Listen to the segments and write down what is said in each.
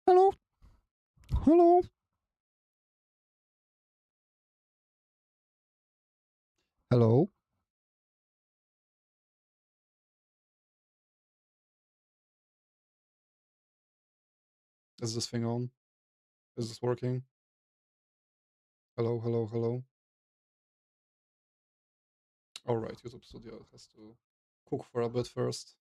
Hello? Hello? Hello? Is this thing on? Is this working? Hello, hello, hello. Alright, YouTube Studio has to cook for a bit first.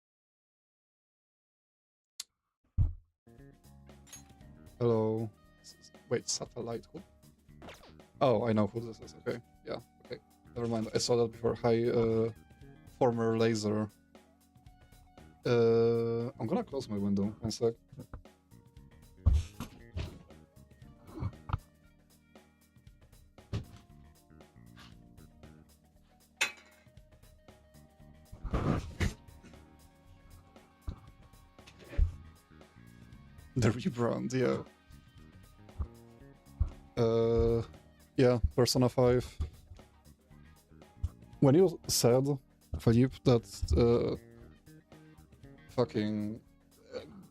Hello. Wait, satellite? Who? Oh, I know who this is. Okay, yeah, okay. Never mind, I saw that before. Hi, former laser. I'm gonna close my window. One sec. The rebrand, yeah. Yeah, Persona 5. When you said, Philippe, that fucking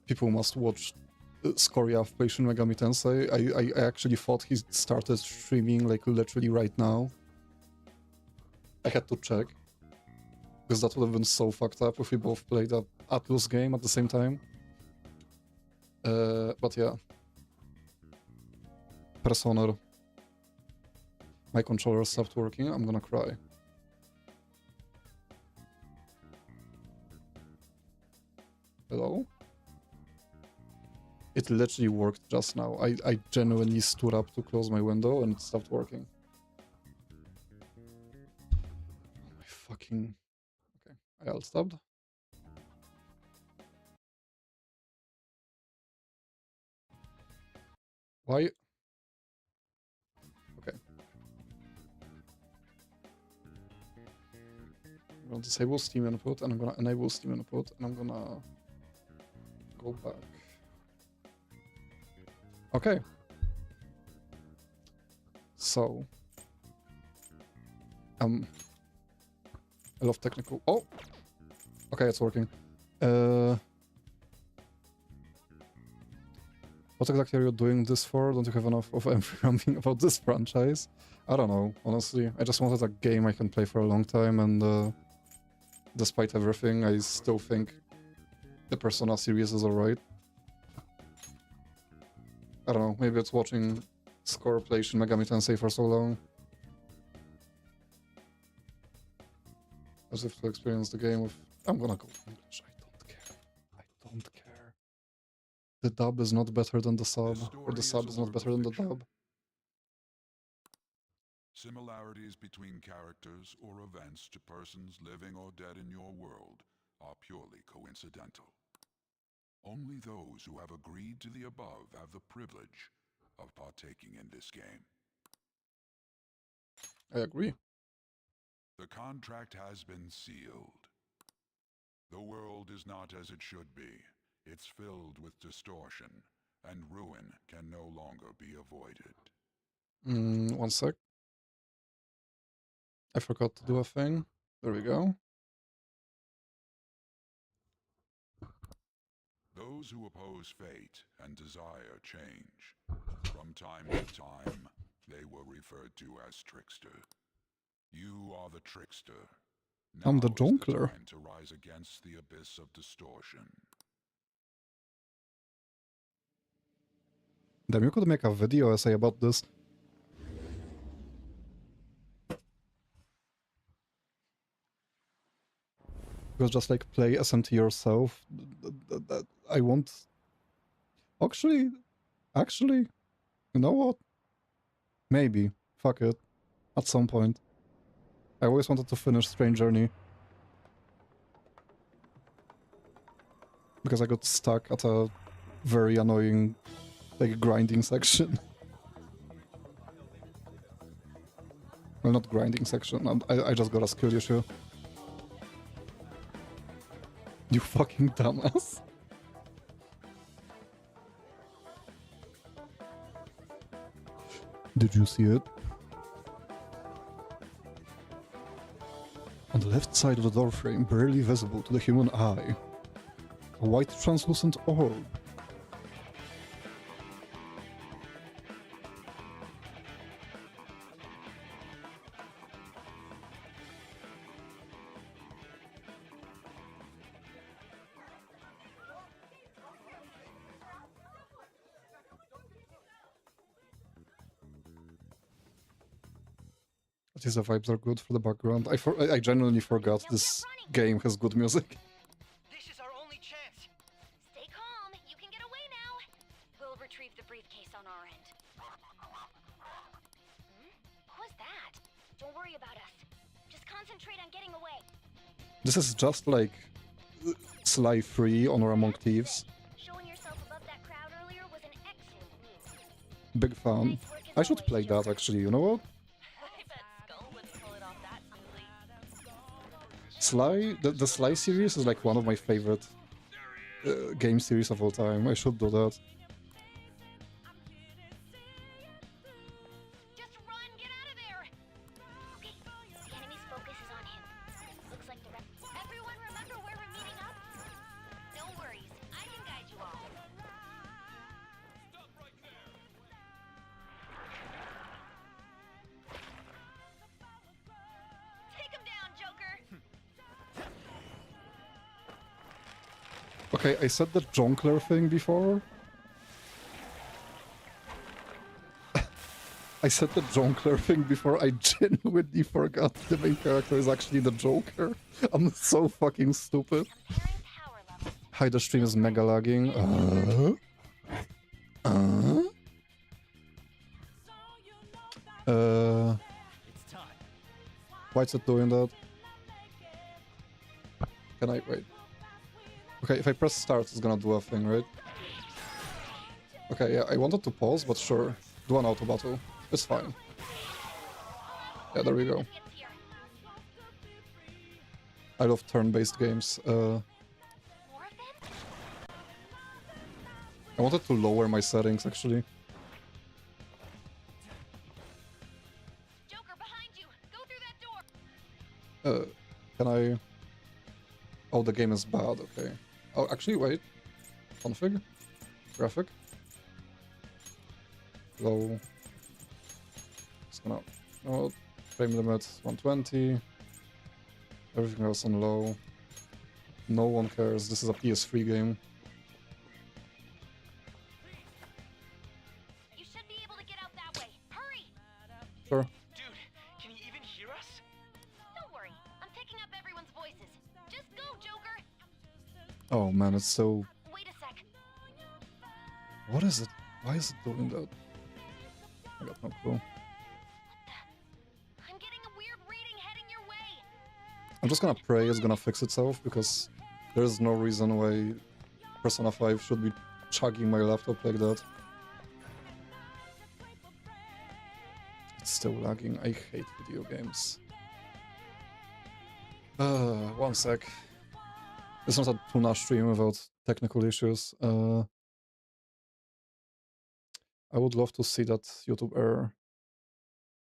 people must watch Scoria of play Shin Megami Tensei, I actually thought he started streaming like literally right now. I had to check, because that would have been so fucked up if we both played that Atlus game at the same time. But yeah. Persona. My controller stopped working, I'm gonna cry. Hello? It literally worked just now. I genuinely stood up to close my window and it stopped working. Oh my fucking... Okay, I alt stopped. Why? Okay. I'm gonna disable Steam input and I'm gonna enable Steam input and I'm gonna go back. Okay. So. I love technical. Oh! Okay, it's working. What exactly are you doing this for? Don't you have enough of everything about this franchise? I don't know, honestly. I just wanted a game I can play for a long time, and despite everything, I still think the Persona series is alright. I don't know, maybe it's watching Score play Shin Megami Tensei for so long. As if to experience the game with... I'm gonna go English, I don't care. I don't care. The dub is not better than the sub, or the sub is not better than the dub. Similarities between characters or events to persons living or dead in your world are purely coincidental. Only those who have agreed to the above have the privilege of partaking in this game. I agree. The contract has been sealed. The world is not as it should be. It's filled with distortion, and ruin can no longer be avoided. One sec. I forgot to do a thing. There we go. Those who oppose fate and desire change. From time to time, they were referred to as trickster. You are the trickster. Now I'm the is the Jonkler. time to rise against the abyss of distortion. Damn, you could make a video essay about this. Because just like play SMT yourself. I want... Actually, you know what? Maybe. Fuck it. At some point. I always wanted to finish Strange Journey. Because I got stuck at a very annoying, like, grinding section. Well, not grinding section. I just got a skill issue. You fucking dumbass. Did you see it? On the left side of the doorframe, barely visible to the human eye, a white translucent orb. teaser vibes are good for the background. I genuinely forgot this game has good music. This is our only chance. Stay calm. You can get away now. We'll retrieve the briefcase on our end. What was that? Don't worry about us. Just concentrate on getting away. This is just like Sly 3 Honor Among Thieves. Showing yourself above that crowd earlier was an excellent move. Big fan. Nice work as I should always, play that Joker. actually, you know what? I bet Skull wouldn't pull it off that easily. Sly, the Sly series is like one of my favorite game series of all time. I should do that. Just run, get out of there. Okay, the enemy's focus is on him. Looks like the rest. Everyone remember where we're meeting up? No worries, I can guide you all. Take him down, Joker. Okay, I said the Jonkler thing before. I said the Jonkler thing before. I genuinely forgot the main character is actually the Joker. I'm so fucking stupid. Comparing power levels. Hi, the stream is mega lagging. It's time. Why is it doing that? Can I wait? Okay, if I press start, it's gonna do a thing, right? Okay, yeah, I wanted to pause, but sure. Do an auto battle. It's fine. Yeah, there we go. Gets here. I love turn-based games. More of them? I wanted to lower my settings, actually. Joker, behind you. Go through that door. Can I... Oh, the game is bad, okay. Oh, actually, wait. Config? Graphic? Low. It's gonna... No, frame limit 120. Everything else on low. No one cares, this is a PS3 game. You should be able to get out that way. Hurry! Sure. Dude, can he even hear us? Don't worry. I'm picking up everyone's voices. Just go, Joker! Oh man, it's so... Wait a sec. What is it? Why is it doing that? I got no clue. I'm getting a weird reading heading your way. I'm just gonna pray it's gonna fix itself, because there's no reason why Persona 5 should be chugging my laptop like that. It's still lagging. I hate video games. One sec. It's not a tuna stream without technical issues. I would love to see that YouTube error.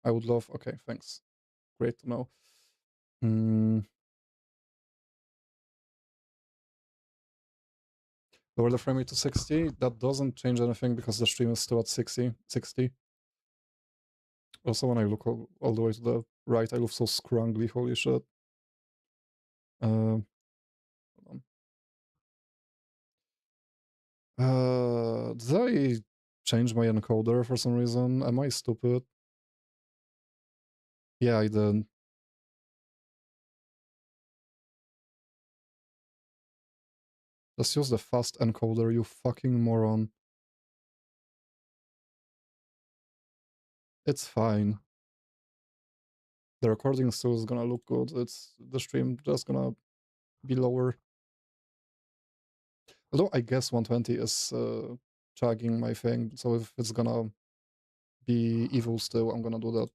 I would love... Okay, thanks. Great to know. Lower the frame rate to 60. That doesn't change anything because the stream is still at 60. Also, when I look all the way to the right, I look so scrungly. Holy shit. Hold on. Did I change my encoder for some reason? Am I stupid? Yeah, I did. Just use the fast encoder, you fucking moron. It's fine. The recording still is gonna look good. It's the stream just gonna be lower. Although I guess 120 is chugging my thing, so if it's gonna be evil still, I'm gonna do that.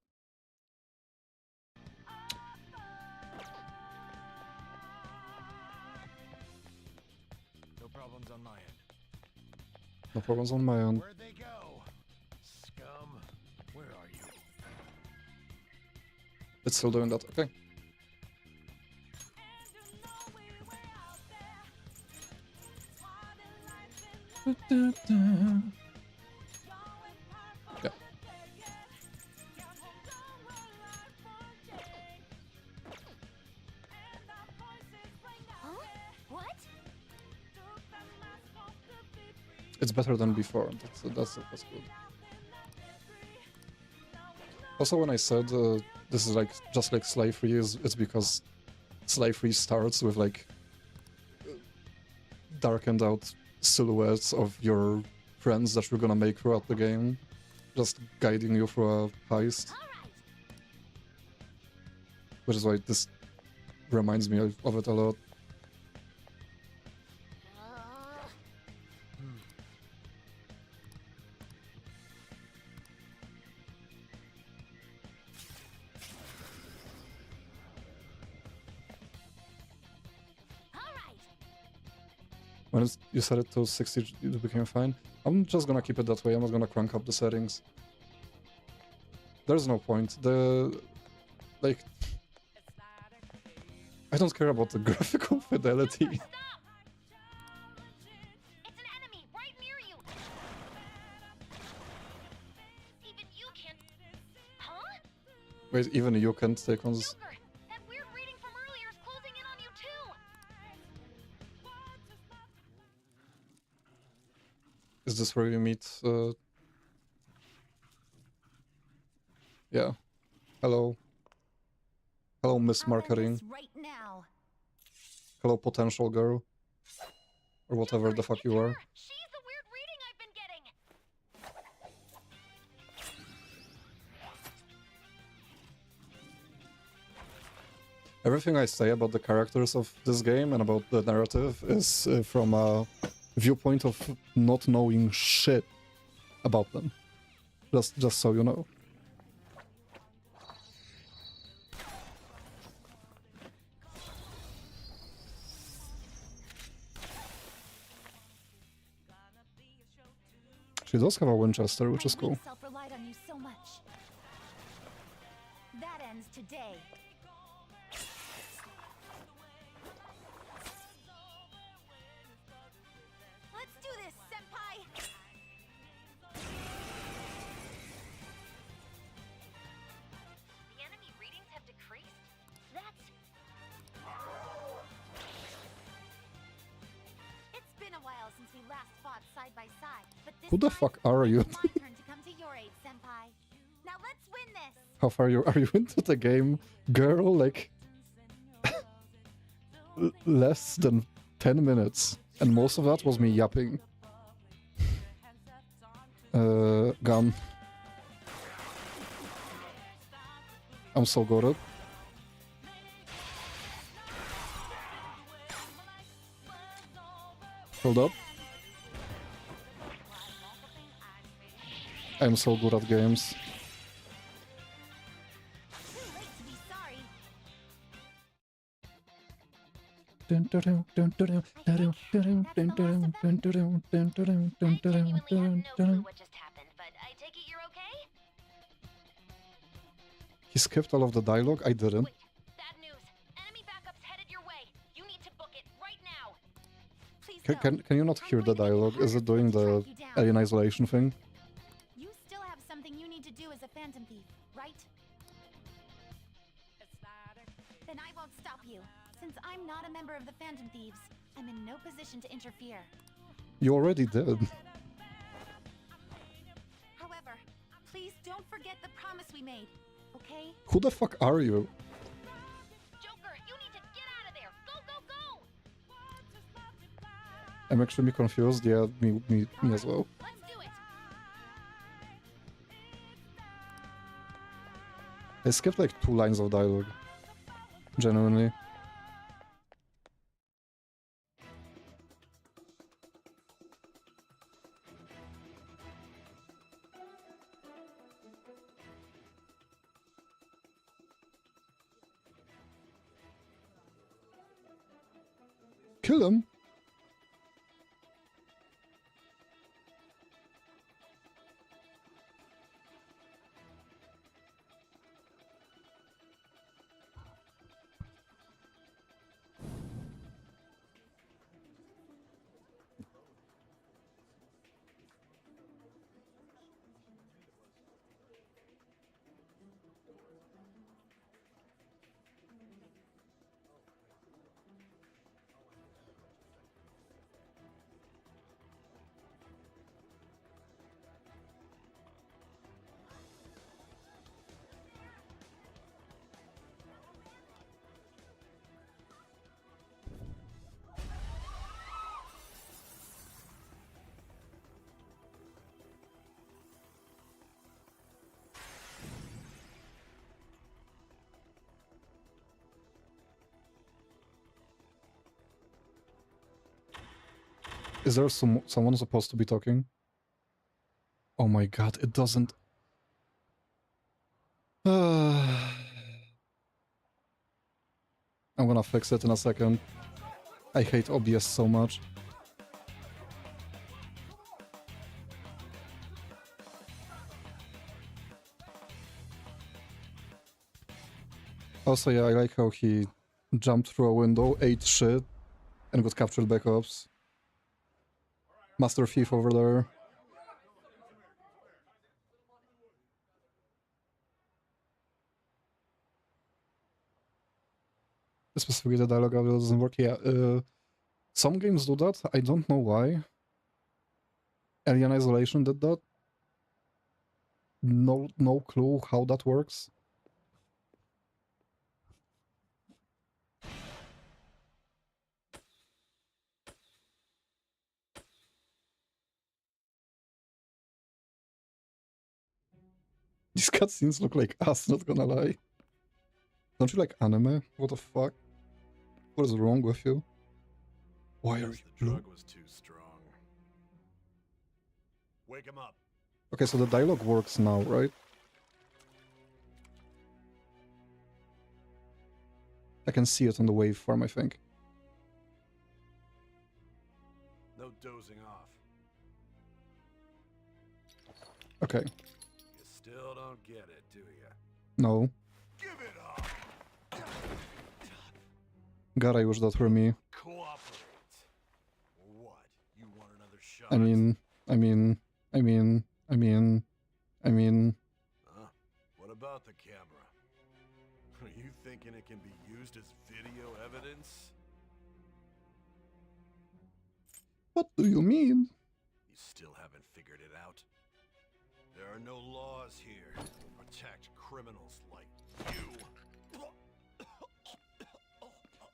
No problems on my end. No problems on my end. Where'd they go? Scum. Where are you? It's still doing that, okay. Yeah. Huh? What? It's better than before. That's good. Also, when I said this is like just like Sly 3 is, it's because Sly 3 starts with like darkened out silhouettes of your friends that you're gonna make throughout the game, just guiding you through a heist. Which is why this reminds me of it a lot. When you set it to 60, it became fine. I'm just gonna keep it that way. I'm not gonna crank up the settings. There's no point. Like, I don't care about the graphical fidelity. It's an enemy right near you. Even you can't. Huh? Wait, even you can't take on this. Joker, that weird reading from earlier is closing in on you too. Is this where you meet? Yeah. Hello. Hello, Miss Marketing. Right now. Hello, potential girl. Or whatever the fuck you are. She's the weird reading I've been getting. Everything I say about the characters of this game and about the narrative is from a viewpoint of not knowing shit about them. Just so you know. She does have a Winchester, which is cool. Self relied on you so much. That ends today. Let's do this, senpai. The enemy readings have decreased. That's. It's been a while since we last fought side by side, but this Who the time, fuck are you? it's my turn to come to your aid, senpai. Now let's win this. How far are you into the game, girl? Like less than 10 minutes, and most of that was me yapping. Gun. I'm so good at it. Hold up. I'm so good at games. Too late to be sorry. I genuinely have no clue what just happened, but I take it you're okay? He skipped all of the dialogue? I didn't. Wait, bad news. Enemy backup's headed your way. You need to book it right now. Please Can you not hear the dialogue? Is it doing the alien isolation thing? You still have something you need to do as a phantom thief, right? Then I won't stop you. Since I'm not a member of the Phantom Thieves, I'm in no position to interfere. You already did. However, please don't forget the promise we made, okay? Who the fuck are you? Joker, you need to get out of there! Go, go, go! I'm extremely confused. Yeah, me as well. Let's do it! I skipped like 2 lines of dialogue. Genuinely. Kill him? Is there someone supposed to be talking? Oh my god, it doesn't. I'm gonna fix it in a second. I hate OBS so much. Also, yeah, I like how he jumped through a window, ate shit, and got captured by cops. Master Thief over there. Specifically, the dialogue audio doesn't work. Yeah, some games do that. I don't know why. Alien Isolation did that. No clue how that works. These cutscenes look like ass, not gonna lie. Don't you like anime? What the fuck? What is wrong with you? Why are you The blue? drug was too strong. Wake him up. Okay, so the dialogue works now, right? I can see it on the waveform, I think. No dozing off. Okay, You still don't get it, do you? no. Give it up. God, I wish that were me. Cooperate. What? You want another shot? I mean... Huh? What about the camera? Are you thinking it can be used as video evidence? What do you mean? You still haven't figured it out? There are no laws here to protect criminals like you.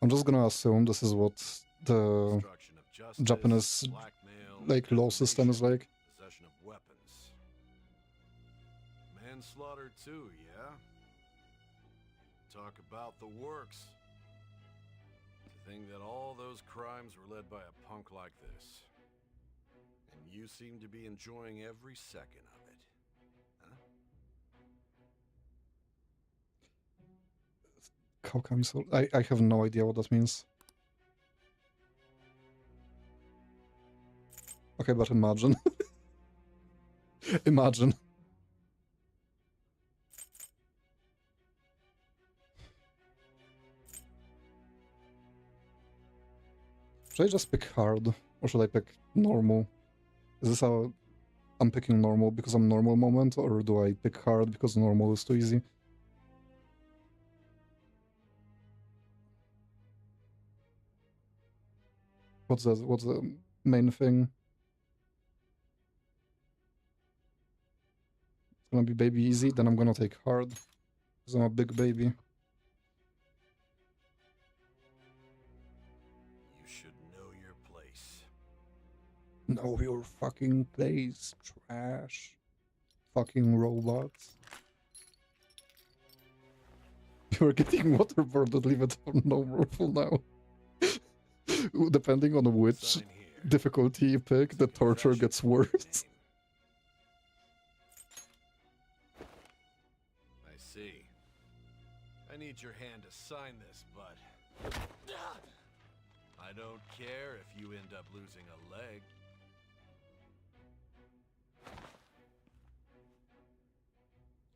I'm just gonna assume this is what the Obstruction of justice, Japanese, blackmail, like, law system is like. possession of weapons. Manslaughter too, yeah? Talk about the works. To think that all those crimes were led by a punk like this. And you seem to be enjoying every second of it. Huh? How come you so... I have no idea what that means. Okay, but imagine. Imagine. Should I just pick hard? Or should I pick normal? Is this how I'm picking normal because I'm normal moment? Or do I pick hard because normal is too easy? What's the main thing? It's gonna be baby easy, then I'm gonna take hard. Because I'm a big baby. You should know your place. Know your fucking place, trash. Fucking robots. You're getting waterboarded, leave it on normal for now. Depending on which Sign here. difficulty you pick, the torture gets worse. I see. I need your hand to sign this, but I don't care if you end up losing a leg.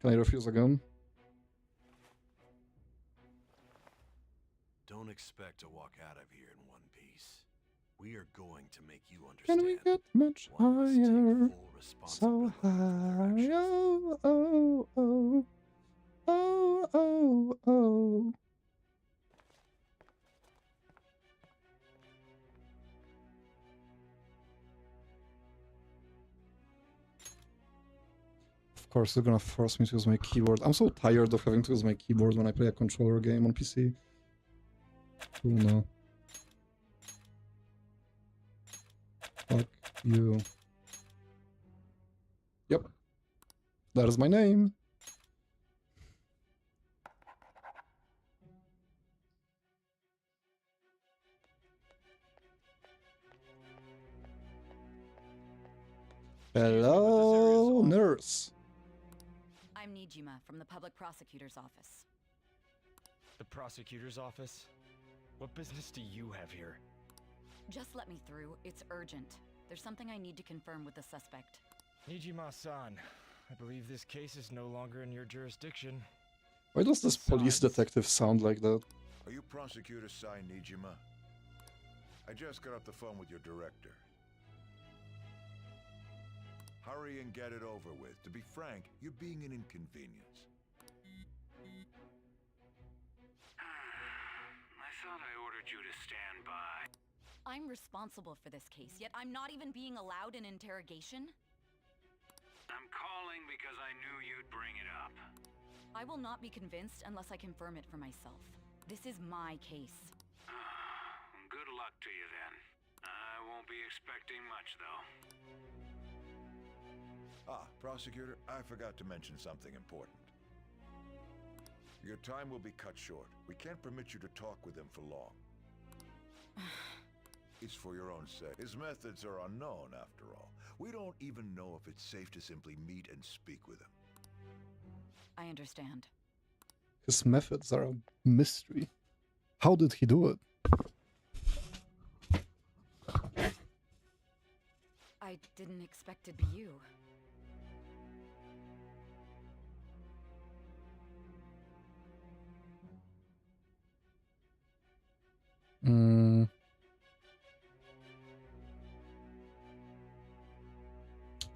Can I refuse again? Don't expect to walk out of here in one piece. We are going to make you Can understand. we get much one must take higher? full So responsibility for their high. actions. Oh, oh, oh. Oh, oh, oh. Of course, they're gonna force me to use my keyboard. I'm so tired of having to use my keyboard when I play a controller game on PC. Oh no. Fuck you. Yep. That is my name. Hello, nurse. I'm Nijima from the Public Prosecutor's Office. The prosecutor's office? What business do you have here? Just let me through. It's urgent. There's something I need to confirm with the suspect. Nijima-san, I believe this case is no longer in your jurisdiction. Why does this police Besides- detective sound like that? Are you Prosecutor Sai Nijima? I just got off the phone with your director. Hurry and get it over with. To be frank, you're being an inconvenience. I thought I ordered you to stand by. I'm responsible for this case, yet I'm not even being allowed an interrogation? I'm calling because I knew you'd bring it up. I will not be convinced unless I confirm it for myself. This is my case. Good luck to you then. I won't be expecting much, though. Prosecutor, I forgot to mention something important. Your time will be cut short. We can't permit you to talk with him for long. It's for your own sake. His methods are unknown, after all. We don't even know if it's safe to simply meet and speak with him. I understand. His methods are a mystery. How did he do it? I didn't expect it'd be you.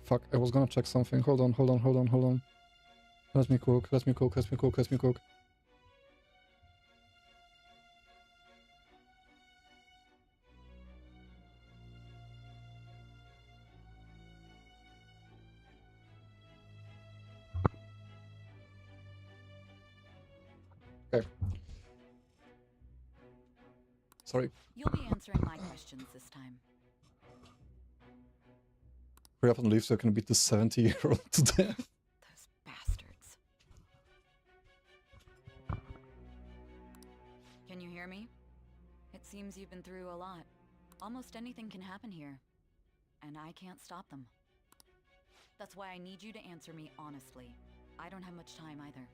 Fuck, I was gonna check something. Hold on. Let me cook. Okay. Sorry. You'll be answering my questions this time. Hurry up and leave so I can beat this 70-year-old to death. Those bastards. Can you hear me? It seems you've been through a lot. Almost anything can happen here. And I can't stop them. That's why I need you to answer me honestly. I don't have much time either.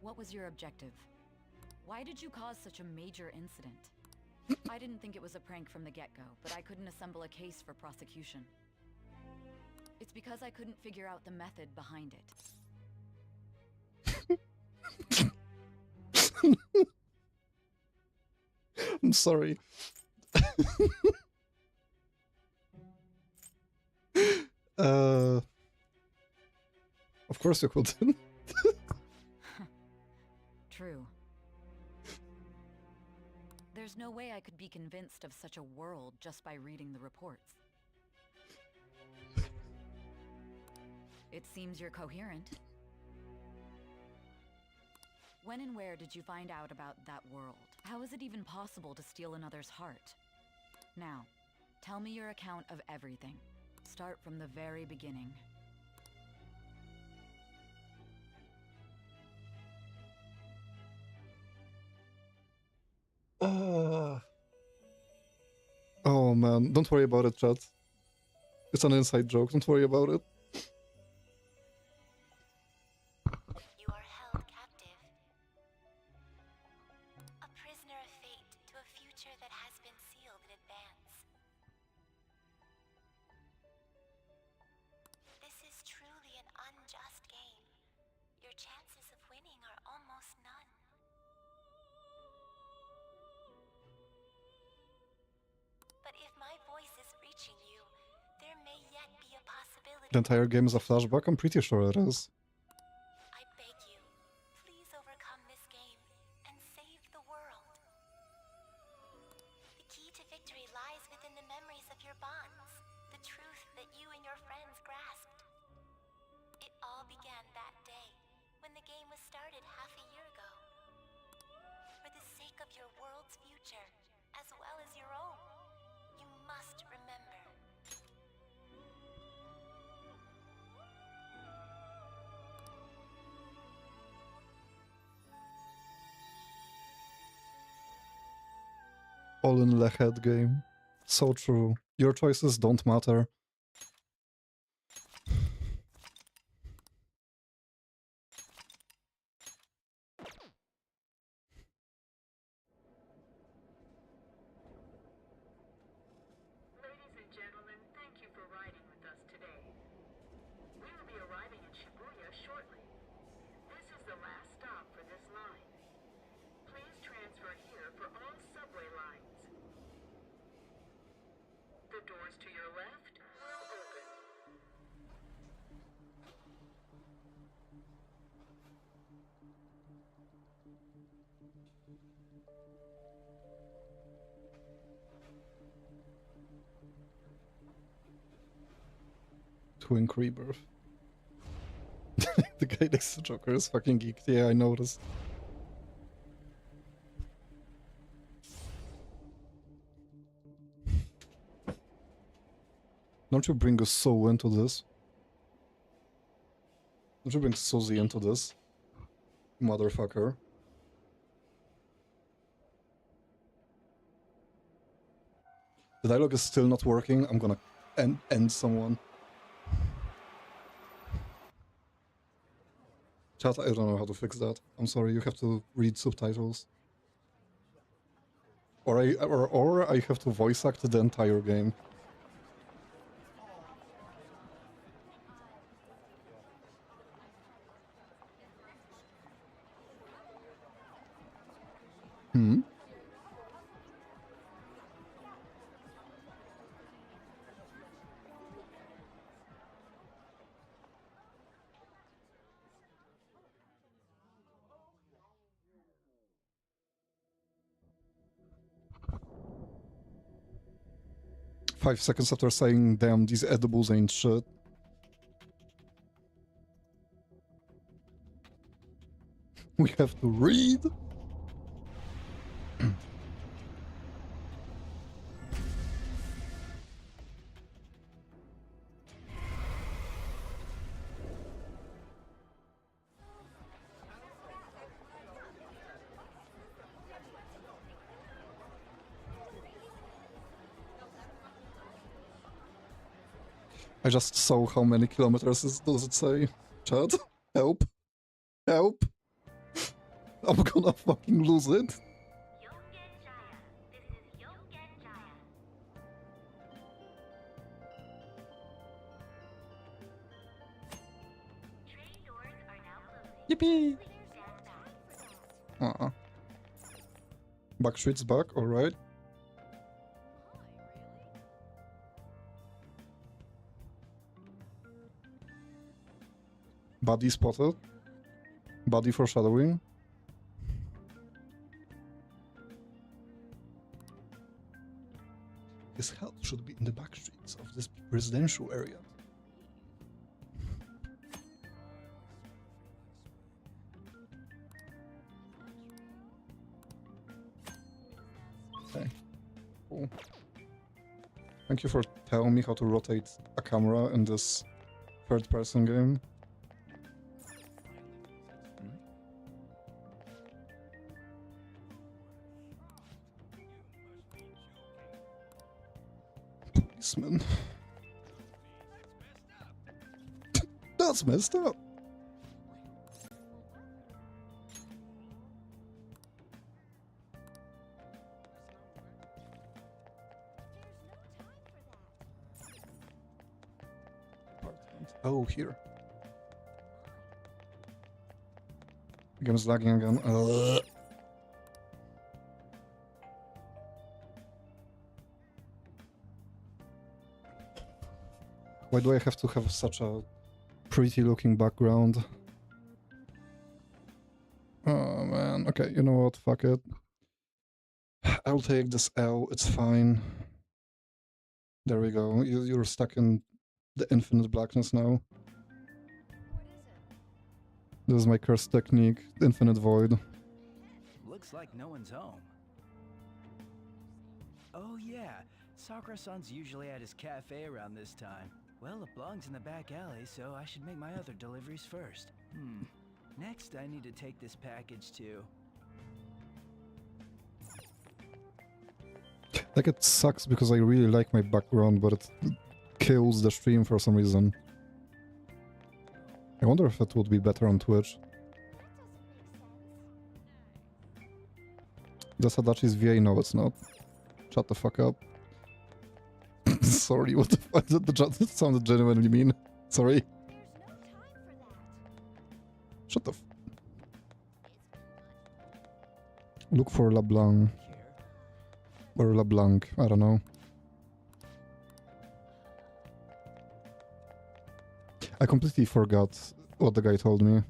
What was your objective? Why did you cause such a major incident? I didn't think it was a prank from the get-go, but I couldn't assemble a case for prosecution. It's because I couldn't figure out the method behind it. I'm sorry. Of course you couldn't. True. There's no way I could be convinced of such a world just by reading the reports. It seems you're coherent. When and where did you find out about that world? How is it even possible to steal another's heart? Now, tell me your account of everything. Start from the very beginning. Oh man, don't worry about it, chat. It's an inside joke, don't worry about it. You are held captive. A prisoner of fate to a future that has been sealed in advance. This is truly an unjust game. Your chances of winning are almost none. But if my voice is reaching you, there may yet be a possibility. The entire game is a flashback? I'm pretty sure it is. I beg you, please overcome this game and save the world. The key to victory lies within the memories of your bonds, the truth that you and your friends grasped. It all began that day, when the game was started half a year ago. For the sake of your world's future, as well as your own, you must remember. All in the head game. So true. Your choices don't matter. Doors to your left will open. Twink Rebirth. The guy next to Joker is fucking geeked. Yeah, I noticed. Don't you bring a soul into this? Don't you bring Suzy into this? Motherfucker. The dialogue is still not working. I'm gonna end someone. Chat, I don't know how to fix that. I'm sorry, you have to read subtitles. Or I have to voice act the entire game. Hmm? 5 seconds after saying, damn, these edibles ain't shit. We have to read. I just saw how many kilometers does it say? Chat? Help. Help. I'm gonna fucking lose it. Yippee! Backstreet's back, alright. Body spotted. Body foreshadowing. His health should be in the back streets of this residential area. Okay. Cool. Thank you for telling me how to rotate a camera in this third-person game. Policeman. That's messed up. Oh, here. The game is lagging again. Why do I have to have such a pretty looking background? Oh man, okay, you know what, fuck it. I'll take this L, it's fine. There we go, you're stuck in the infinite blackness now. This is my curse technique, infinite void. Looks like no one's home. Oh yeah, Sakura-san's usually at his cafe around this time. Well, LeBlanc's in the back alley, so I should make my other deliveries first. Next, I need to take this package to... Like, it sucks because I really like my background, but it kills the stream for some reason. I wonder if it would be better on Twitch. That's Adachi's VA? No, it's not. Shut the fuck up. Sorry, what the fuck? That sounded genuinely mean. Sorry. Shut the f... Look for LeBlanc. Or LeBlanc, I don't know. I completely forgot what the guy told me.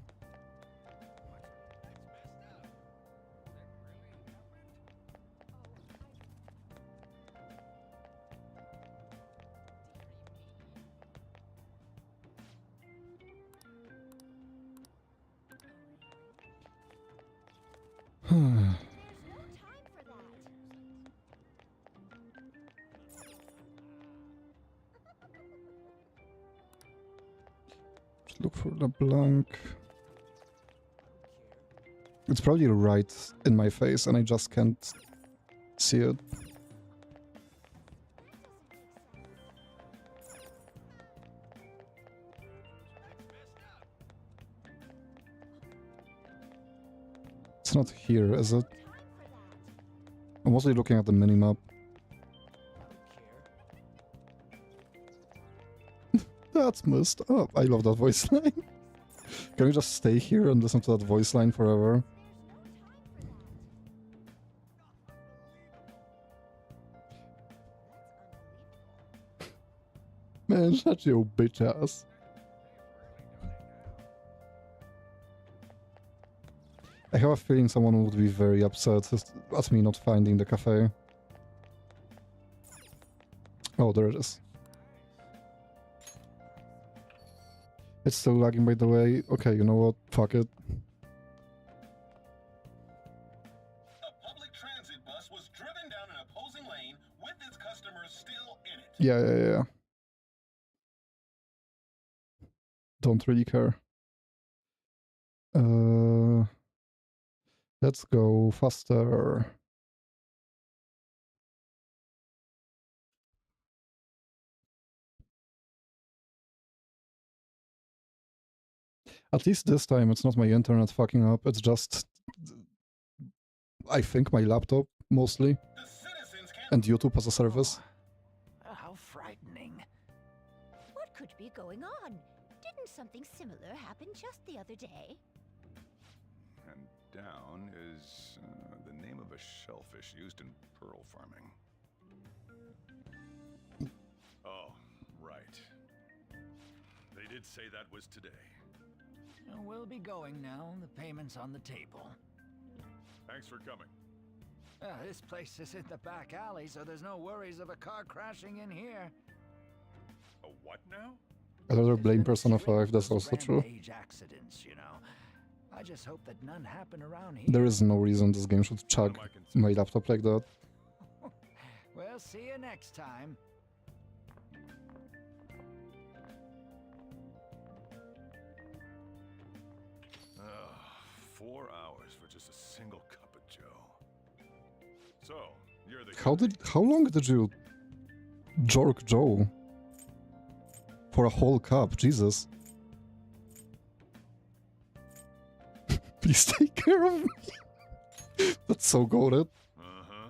Just look for the blank. It's probably right in my face and I just can't see it. It's not here, is it? I'm mostly looking at the minimap. That's messed up. I love that voice line. Can we just stay here and listen to that voice line forever? Man, shut your bitch ass. I have a feeling someone would be very upset at me not finding the cafe. Oh, there it is. It's still lagging, by the way. Okay, you know what? Fuck it. A public transit bus was driven down an opposing lane with its customers still in it. Yeah. Don't really care. Let's go faster. At least this time it's not my internet fucking up, it's just, I think, my laptop, mostly. And YouTube as a service. How frightening. What could be going on? Didn't something similar happen just the other day? And down is the name of a shellfish used in pearl farming. Oh, right. They did say that was today. We'll be going now. The payment's on the table. Thanks for coming. This place is in the back alley, so there's no worries of a car crashing in here. A what now? I rather blame Persona 5, that's also true. Accidents, you know. I just hope that none happen around here. There is no reason this game should chug my laptop like that. We'll see you next time. 4 hours for just a single cup of Joe. So, you're the How long did you jork Joe? For a whole cup, Jesus. Please take care of me. That's so goated. Uh-huh.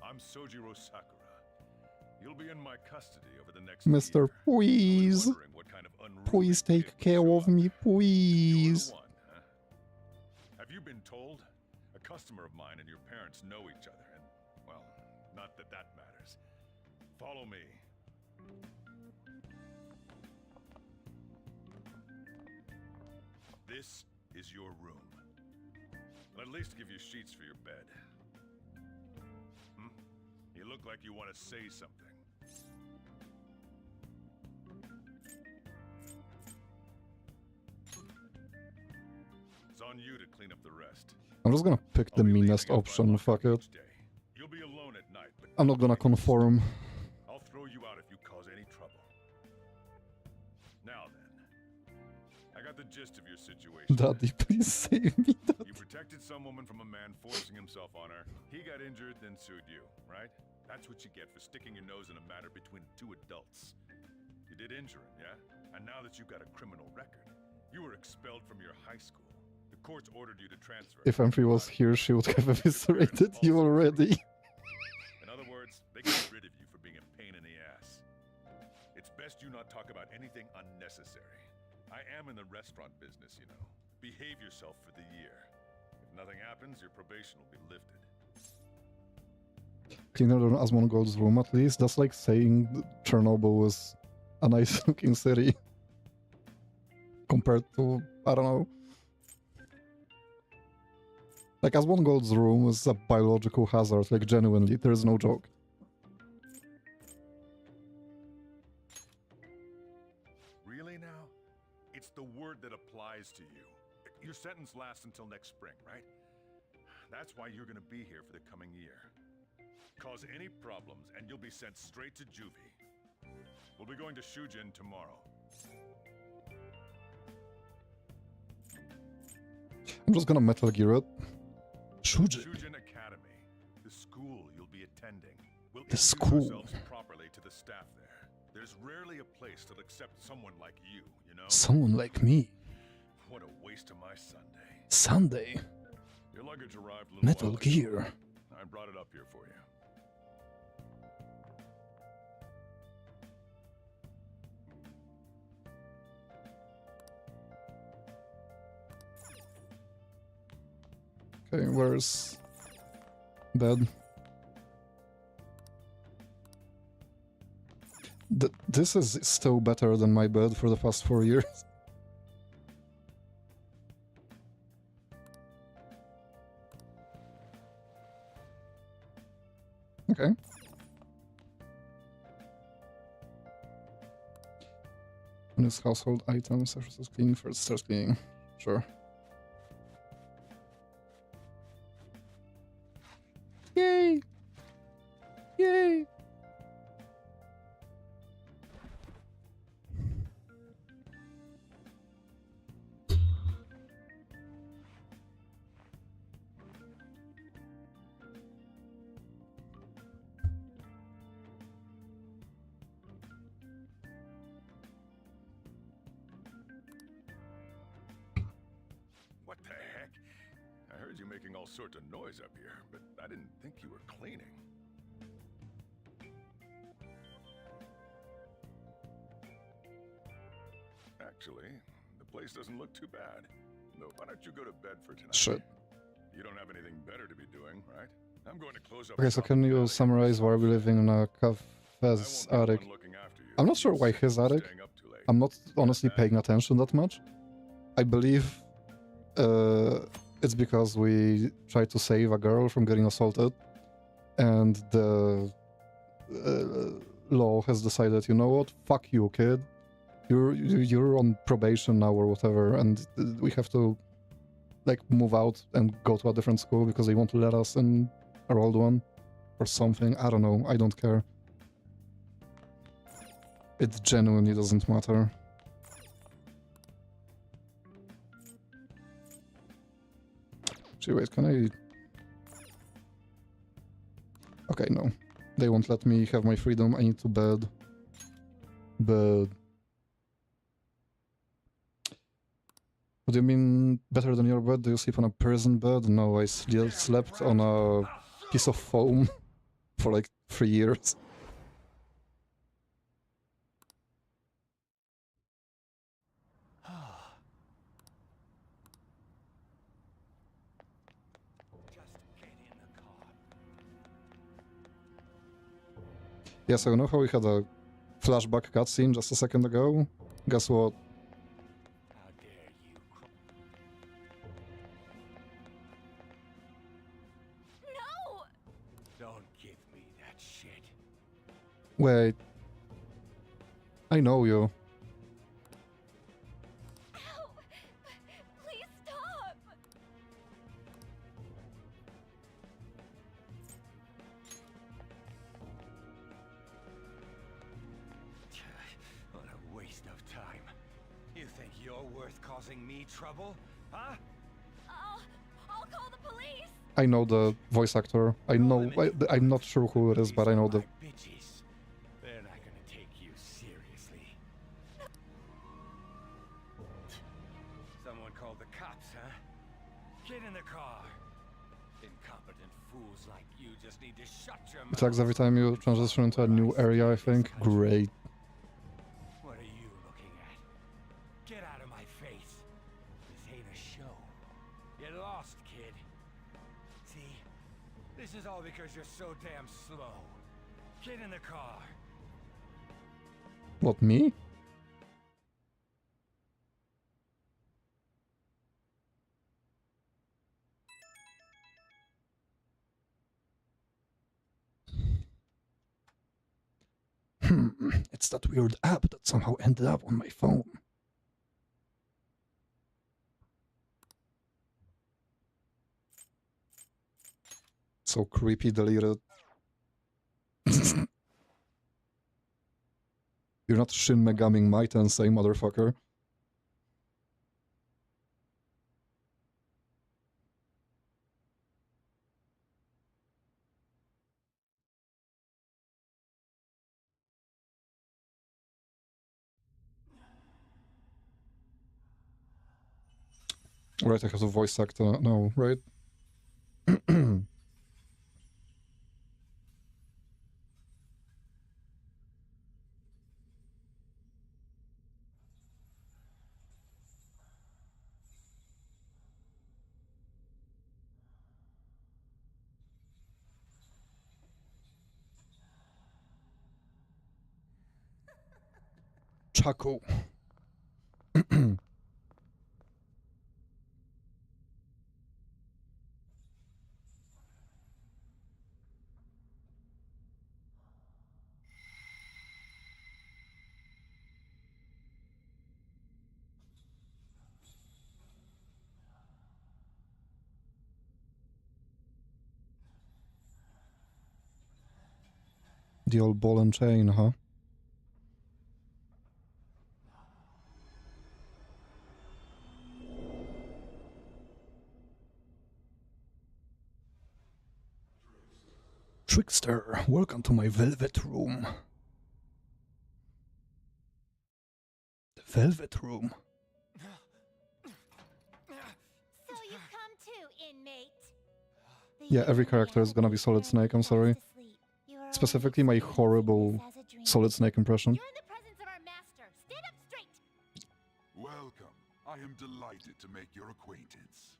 I'm Sojiro Sakura. You'll be in my custody over the next Mr. year. Please. Please take care of me, please. Have you been told? A customer of mine and your parents know each other, and, well, not that that matters. Follow me. This is your room. I'll at least give you sheets for your bed. You look like you want to say something. It's on you to clean up the rest. I'm just gonna pick the meanest option, fuck it. You'll be alone at night, but I'm not gonna conform. I'll throw you out if you cause any trouble. Now then, I got the gist of your situation. Daddy, please save me. Daddy. You protected some woman from a man forcing himself on her. He got injured, then sued you, right? That's what you get for sticking your nose in a matter between two adults. You did injure him, yeah? And now that you've got a criminal record, you were expelled from your high school. The courts ordered you to transfer. If Amphi was here, she would have eviscerated you already. In other words, they got rid of you for being a pain in the ass. It's best you not talk about anything unnecessary. I am in the restaurant business, you know. Behave yourself for the year. If nothing happens, your probation will be lifted. Cleaner than Asmongold's room, at least. That's like saying Chernobyl was a nice looking city. compared to, I don't know. Like, Asmongold's room is a biological hazard, like, genuinely, there's no joke. Really now? It's the word that applies to you. Your sentence lasts until next spring, right? That's why you're gonna be here for the coming year. Cause any problems, and you'll be sent straight to juvie. We'll be going to Shujin tomorrow. I'm just gonna Metal Gear it. Shujin. Shujin Academy, the school you'll be attending. We'll The introduce school. ourselves properly to the staff there. There's rarely a place that'll accept someone like you know? Someone like me. What a waste of my Sunday. Sunday. Your luggage arrived a little Metal while ago. Gear. I brought it up here for you. Okay, where's bed? This is still better than my bed for the past 4 years. Okay. When it's household items, after it's clean, first starts cleaning. Sure. Yay! Yay! What the heck? I heard you making all sorts of noise up here, but I didn't think you were cleaning. Actually, the place doesn't look too bad. No, why don't you go to bed for tonight? Shit. You don't have anything better to be doing, right? I'm going to close up. Okay, so can you summarize why we're living in a cafe's attic? I'm not sure why his attic. I'm not honestly paying attention that much. I believe it's because we tried to save a girl from getting assaulted, and the law has decided, you know what, fuck you, kid. You're on probation now or whatever, and we have to like move out and go to a different school because they won't let us in our old one or something. I don't know. I don't care. It genuinely doesn't matter. Actually, wait, can I... Okay, no. They won't let me have my freedom. I need to bed. Bed. What do you mean, better than your bed? Do you sleep on a prison bed? No, I slept on a piece of foam for like 3 years. Yeah, so you know how we had a flashback cutscene just a second ago? Guess what? No! Don't give me that shit. Wait. I know you. Ow! Please stop! What a waste of time. You think you're worth causing me trouble? Huh? I'll call the police! I know the voice actor. I know... I'm not sure who it is, but I know the... Bitches. They're not gonna take you seriously. Someone called the cops, huh? Get in the car. Incompetent fools like you just need to shut your mouth. It lags every time you transition into a new area, I think. Great. What are you looking at? Get out of my face. This ain't a show. You're lost, kid. See? This is all because you're so damn slow. Get in the car. What, me? It's that weird app that somehow ended up on my phone. So creepy, deleted. You're not Shin Megaming my Tensei, motherfucker. Right, I have a voice actor now, right? Chaco. The old ball and chain, huh? Trickster, welcome to my velvet room. The velvet room. So you've come too, inmate. Yeah, every character is gonna be Solid Snake, I'm sorry. Specifically my horrible Solid Snake impression. You're in the presence of our master. Stand up straight. Welcome. I am delighted to make your acquaintance.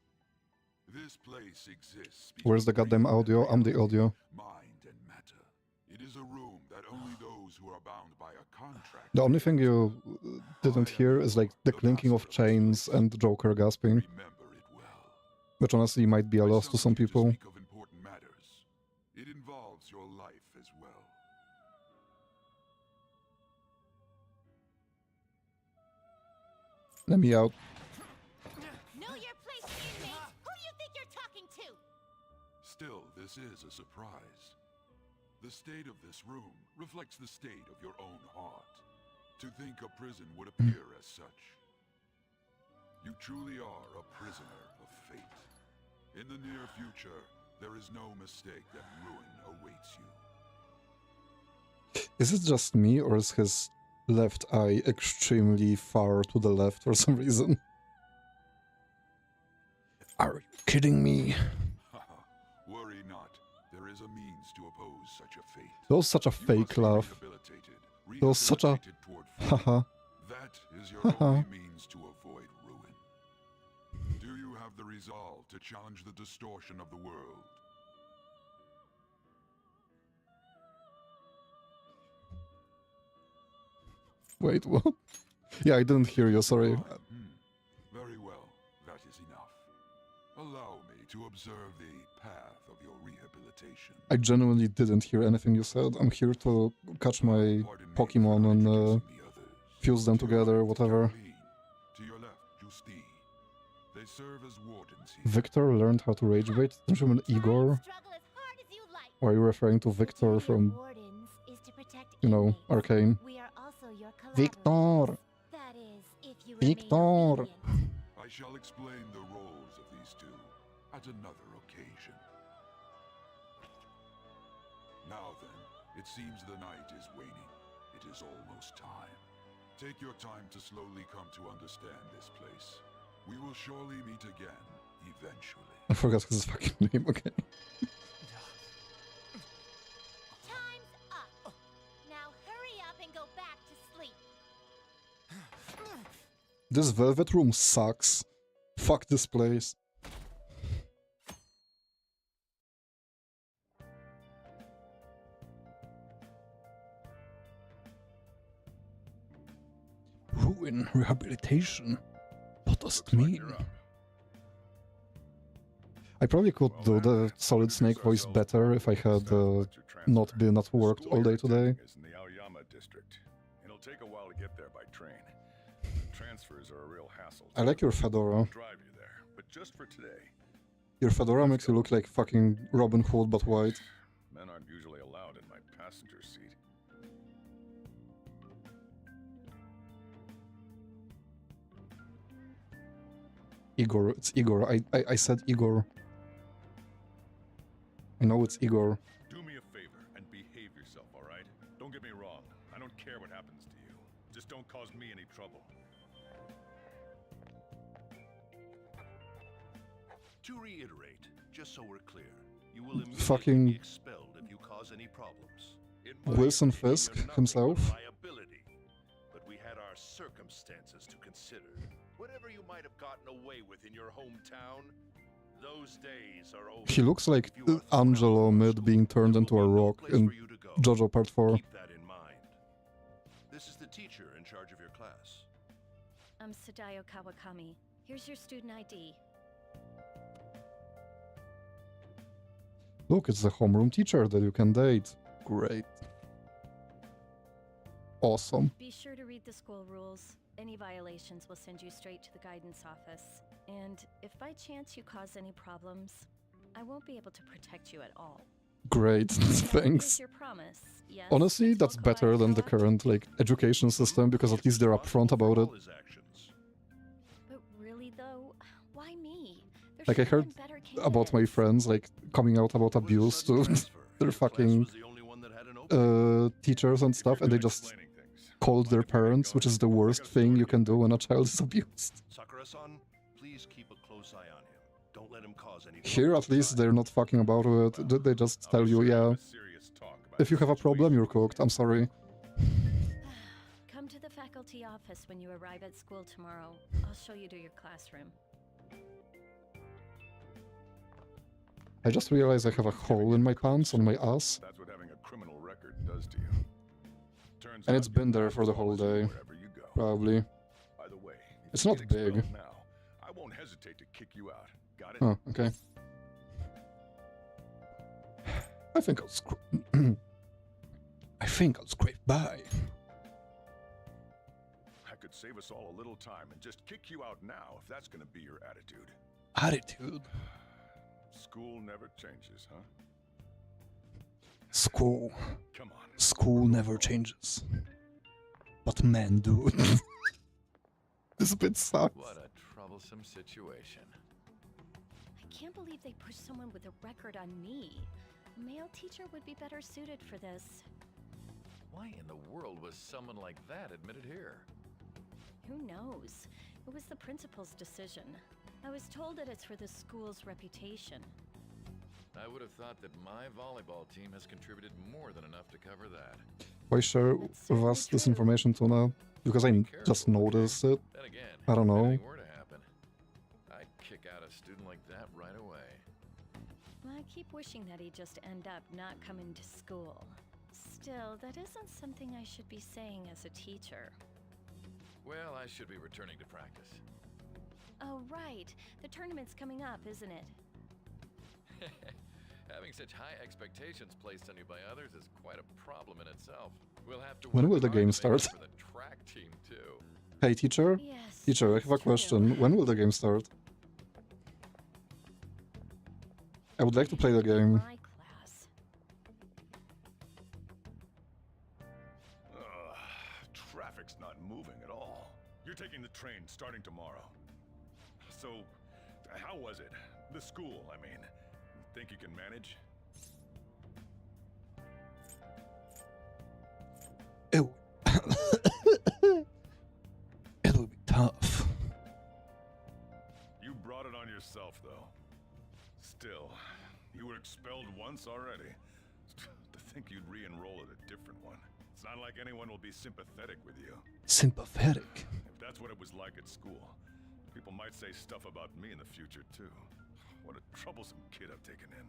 This place exists. Where's the goddamn audio? I'm the audio. Mind and matter. It is a room that only those who are bound by a contract. The only thing you didn't hear is like the clinking of chains and Joker gasping. Remember it well. Which honestly might be a loss to some people. Speak of important matters. It involves your life as well. Let me out. Know your place, inmate. Who do you think you're talking to? Still, this is a surprise. The state of this room reflects the state of your own heart. To think a prison would appear as such. You truly are a prisoner of fate. In the near future, there is no mistake that ruin awaits you. Is it just me, or is his left eye extremely far to the left for some reason? Are you kidding me? Worry not. There is a means to oppose such a fate. That was such a fake laugh. That was such a... Haha. That is your only means to avoid ruin. Do you have the resolve to challenge the distortion of the world? Wait, what? Yeah, I didn't hear you, sorry. Very well, that is enough. Allow me to observe the path of your rehabilitation. I genuinely didn't hear anything you said. I'm here to catch my Pokemon and fuse them together, whatever. To your left, Justine. They serve as wardens here. Victor learned how to rage bait? Don't you mean Igor? Or are you referring to Victor from, you know, Arcane? Victor! Victor! I shall explain the roles of these two at another occasion. Now then, it seems the night is waning. It is almost time. Take your time to slowly come to understand this place. We will surely meet again, eventually. I forgot his fucking name, okay. Time's up. Now hurry up and go back to sleep. This velvet room sucks. Fuck this place. Ruin rehabilitation? What does it mean? I probably could do the Solid Snake voice better if I had not been at work all day today. get there by train. Transfers are a real hassle. I like your fedora. I'll drive you there, but just for today. Your fedora makes you look like fucking Robin Hood, but white. Men aren't usually allowed in my passenger seat. Igor, it's Igor. I said Igor. I know it's Igor. Do me a favor and behave yourself, all right? Don't get me wrong. I don't care what happens to you. Just don't cause me any trouble. To reiterate, just so we're clear, you will immediately Fucking be expelled if you cause any problems. In my Wilson opinion, Fisk you're nothing himself. but a liability. But we had our circumstances to consider. Whatever you might have gotten away with in your hometown, those days are over. He looks like Angelo mid being turned into a rock in JoJo Part 4. Keep that in mind. This is the teacher in charge of your class. I'm Sadayo Kawakami. Here's your student ID. Look, it's the homeroom teacher that you can date. Great. Awesome. Be sure to read the school rules. Any violations will send you straight to the guidance office. And if by chance you cause any problems, I won't be able to protect you at all. Great, thanks. Here's your promise. Yes, Honestly, that's better than the current, like, education system, because at least they're upfront about it. But really though, why me? There Like, I should have heard been better about my friends, like, coming out about abuse to their fucking teachers and stuff, and they just called their parents, which is the worst thing you can do when a child is abused. Sakura-san, please keep a close eye on him. Don't let him cause any Here, at least, they're not fucking about it. They just tell you, yeah, if you have a problem, you're cooked. I'm sorry. Come to the faculty office when you arrive at school tomorrow. I'll show you to your classroom. I just realized I have a hole in my pants on my ass, That's what having a criminal record does to you. Turns and out it's been there for the whole day. wherever you go. Probably. By the way, if It's you not get big. expelled now, I won't hesitate to kick you out. Got it? Oh, okay. I think I'll scrape by. I could save us all a little time and just kick you out now if that's gonna be your attitude. Attitude. School never changes, huh? School. Come on. School never changes. But men do. This bit sucks. What a troublesome situation. I can't believe they pushed someone with a record on me. A male teacher would be better suited for this. Why in the world was someone like that admitted here? Who knows? It was the principal's decision. I was told that it's for the school's reputation. I would have thought that my volleyball team has contributed more than enough to cover that. Why share with us this information too now? Because I just noticed it. Then again, I don't if know. anything were to happen, I'd kick out a student like that right away. I keep wishing that he'd just end up not coming to school. Still, that isn't something I should be saying as a teacher. Well, I should be returning to practice. Oh, right. The tournament's coming up, isn't it? Having such high expectations placed on you by others is quite a problem in itself. We'll have to When work will the hard game to make up start? for the track team too. Hey, teacher? Yes, Teacher, I have a question. When will the game start? I would like to play the game. My class. Traffic's not moving at all. You're taking the train starting tomorrow. So, how was it? The school, I mean. Think you can manage? It'll be tough. You brought it on yourself, though. Still, you were expelled once already. To think you'd re-enroll at a different one. It's not like anyone will be sympathetic with you. Sympathetic. If that's what it was like at school, people might say stuff about me in the future, too. What a troublesome kid I've taken in.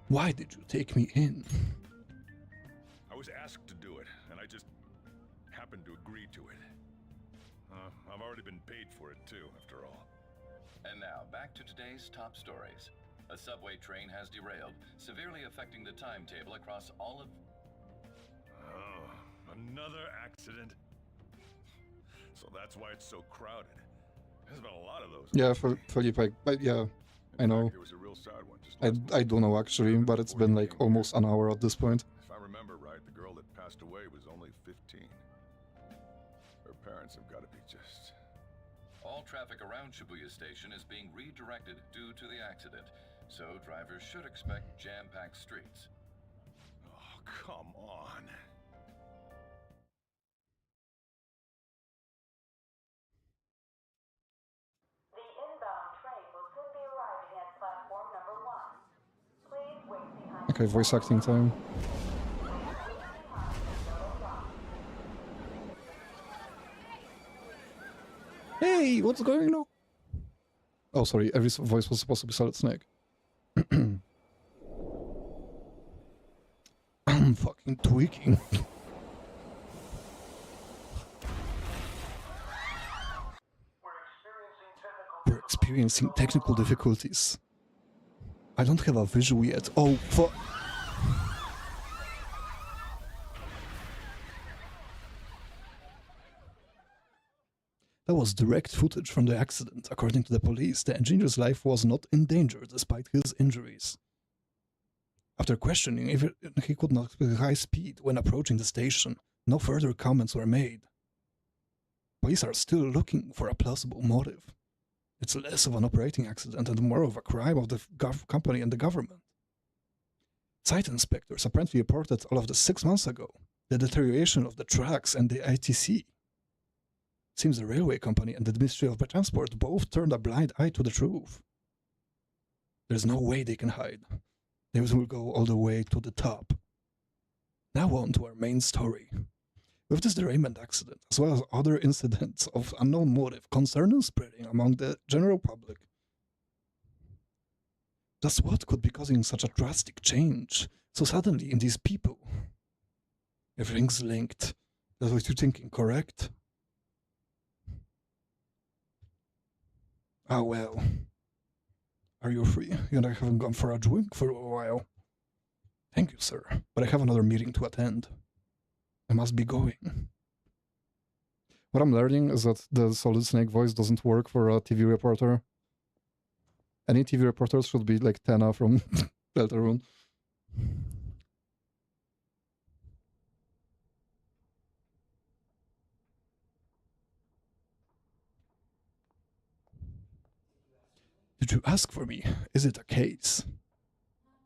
Why did you take me in? I was asked to do it, and I just happened to agree to it. I've already been paid for it, too, after all. And now, back to today's top stories. A subway train has derailed, severely affecting the timetable across all of... Oh, Another accident? So that's why it's so crowded. There's been a lot of those. Yeah, Felipe, yeah, I know. It was a real sad one. Just I don't know actually, but it's been like almost an hour at this point. if I remember right, the girl that passed away was only 15. Her parents have got to be just... All traffic around Shibuya Station is being redirected due to the accident, so drivers should expect jam-packed streets. Oh, come on. The inbound train will soon be arriving at platform number 1. Please wait behind. Okay, voice acting time. Hey, what's going on? Oh, sorry, every voice was supposed to be Solid Snake. I'm fucking tweaking. We're experiencing technical difficulties. I don't have a visual yet. Oh, fuck. That was direct footage from the accident. According to the police, the engineer's life was not in danger despite his injuries. After questioning if he could not speak high speed when approaching the station, no further comments were made. Police are still looking for a plausible motive. It's less of an operating accident and more of a crime of the company and the government. Site inspectors apparently reported all of this 6 months ago, the deterioration of the tracks and the ITC. Seems the railway company and the Ministry of Transport both turned a blind eye to the truth. There's no way they can hide. They will go all the way to the top. Now on to our main story. With this derailment accident, as well as other incidents of unknown motive, concern is spreading among the general public. Just what could be causing such a drastic change so suddenly in these people? Everything's linked. That's what you're thinking, correct? Ah, well. Are you free? You and I haven't gone for a drink for a while. Thank you, sir, but I have another meeting to attend. I must be going. What I'm learning is that the Solid Snake voice doesn't work for a TV reporter. Any TV reporters should be like Tenna from Deltarune. Did you ask for me? Is it a case?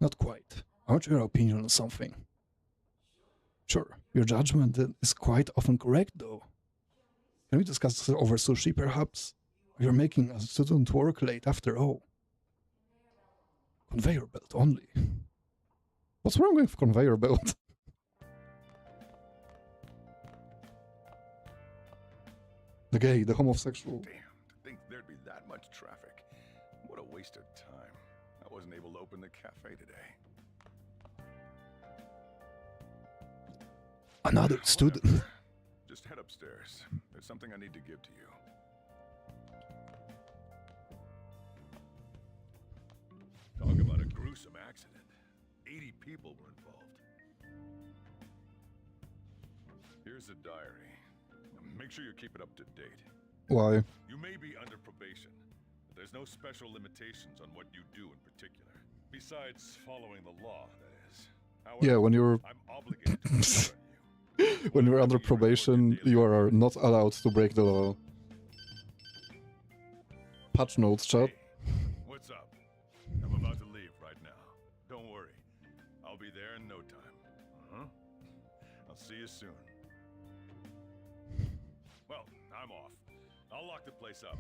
Not quite. I want your opinion on something. Sure, your judgment is quite often correct, though. Can we discuss this over sushi, perhaps? You're making a student work late after all. Conveyor belt only. What's wrong with conveyor belt? The gay, the homosexual. Damn, to think there'd be that much traffic. What a waste of time. I wasn't able to open the cafe today. Another student. Just head upstairs. There's something I need to give to you. Talk about a gruesome accident. 80 people were involved. Here's a diary. Make sure you keep it up to date. Why? You may be under probation, but there's no special limitations on what you do in particular. Besides following the law, that is. However, Yeah, when you're I'm obligated to report on you. when you're under probation, you are not allowed to break the law. Patch notes, chat. What's up? I'm about to leave right now. Don't worry. I'll be there in no time. Uh-huh. I'll see you soon. Well, I'm off. I'll lock the place up.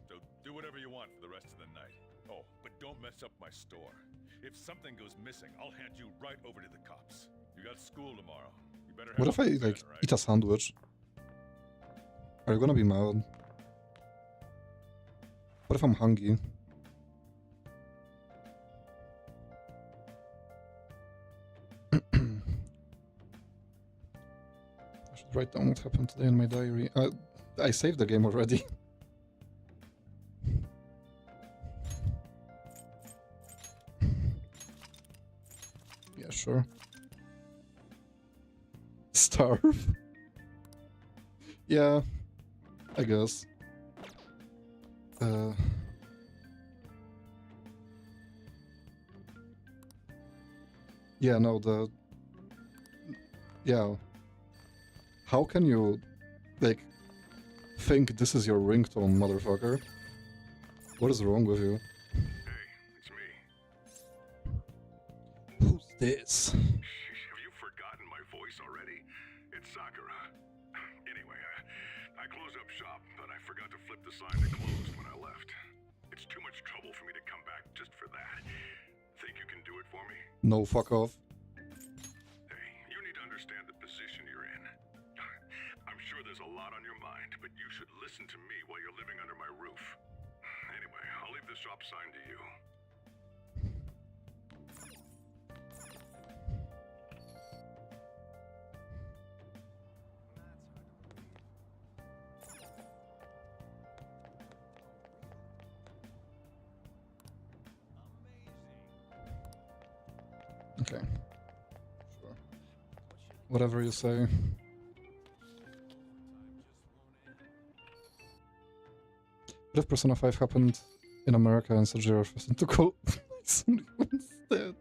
So do whatever you want for the rest of the night. Oh, but don't mess up my store. If something goes missing, I'll hand you right over to the cops. You got school tomorrow. You better What if I like eat a sandwich? Are you gonna be mad? What if I'm hungry? I should write down what happened today in my diary. I saved the game already. Yeah, sure. Starve? Yeah, I guess. Yeah, no, yeah. How can you, like, think this is your ringtone, motherfucker? What is wrong with you? It's me. Who's this? Have you forgotten my voice already? It's Sakura. Anyway, I closed up shop, but I forgot to flip the sign that closed when I left. It's too much trouble for me to come back just for that. Think you can do it for me? No, fuck off. Hey, you need to understand the position you're in. I'm sure there's a lot on your mind, but you should listen to me while you're living under my roof. Anyway, I'll leave the shop sign to you. Okay. Sure. Whatever you say. What if Persona 5 happened in America and Sub-Zero forced to call somebody instead?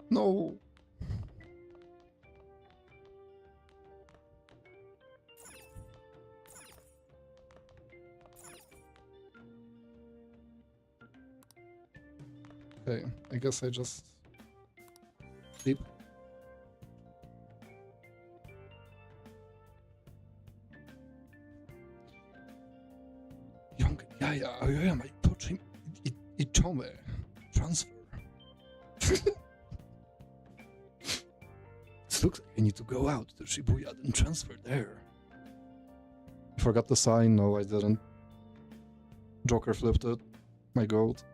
No. Okay, I guess I just sleep. Ja, my touching Ichome transfer. It looks like I need to go out to Shibuya and transfer there. I forgot the sign. No, I didn't. Joker flipped it. My goat.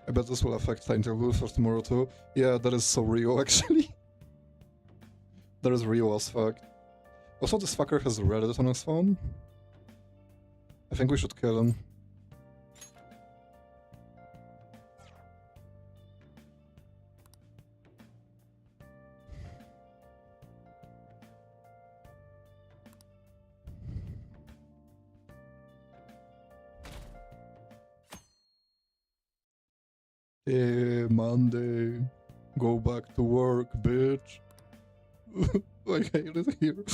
I bet this will affect timetable for tomorrow too. Yeah, that is so real actually. That is real as fuck. Also, this fucker has Reddit on his phone. I think we should kill him. Hey, Monday. Go back to work, bitch. I hate it here.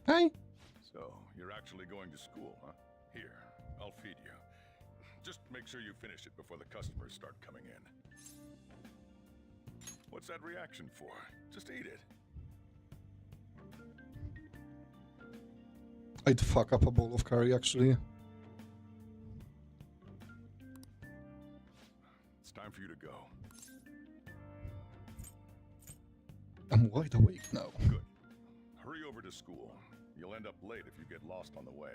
Hi. So, you're actually going to school, huh? Here, I'll feed you. Just make sure you finish it before the customers start coming in. What's that reaction for? Just eat it. I'd fuck up a bowl of curry, actually. It's time for you to go. I'm wide awake now. Good. Hurry over to school. You'll end up late if you get lost on the way.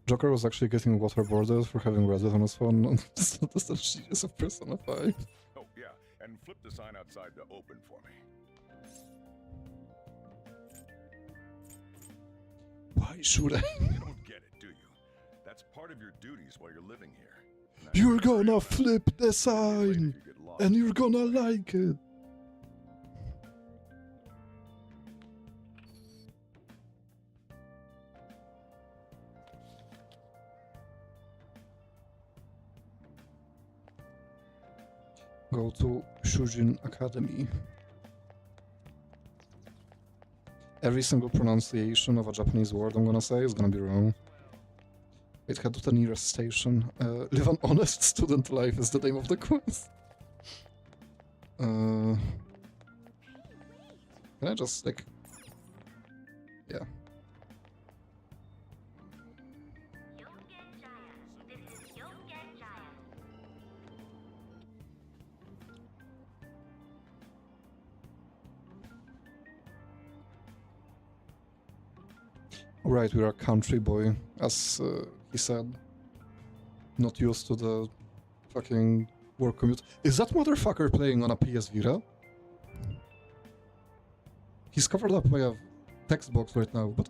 Joker was actually getting waterboarded for having Reddit on his phone. It's not as genius of Persona 5. Oh, yeah, and flip the sign outside to open for me. Why should I? You don't get it, do you? That's part of your duties while you're living here. Now, You're gonna flip the sign, and you're gonna like it. Go to Shujin Academy. Every single pronunciation of a Japanese word I'm gonna say is gonna be wrong. Wait, head to the nearest station. Live an honest student life is the name of the quest. Can I just, like... Yeah. Right, we're a country boy, as he said. Not used to the fucking work commute. Is that motherfucker playing on a PS Vita? He's covered up by a text box right now, but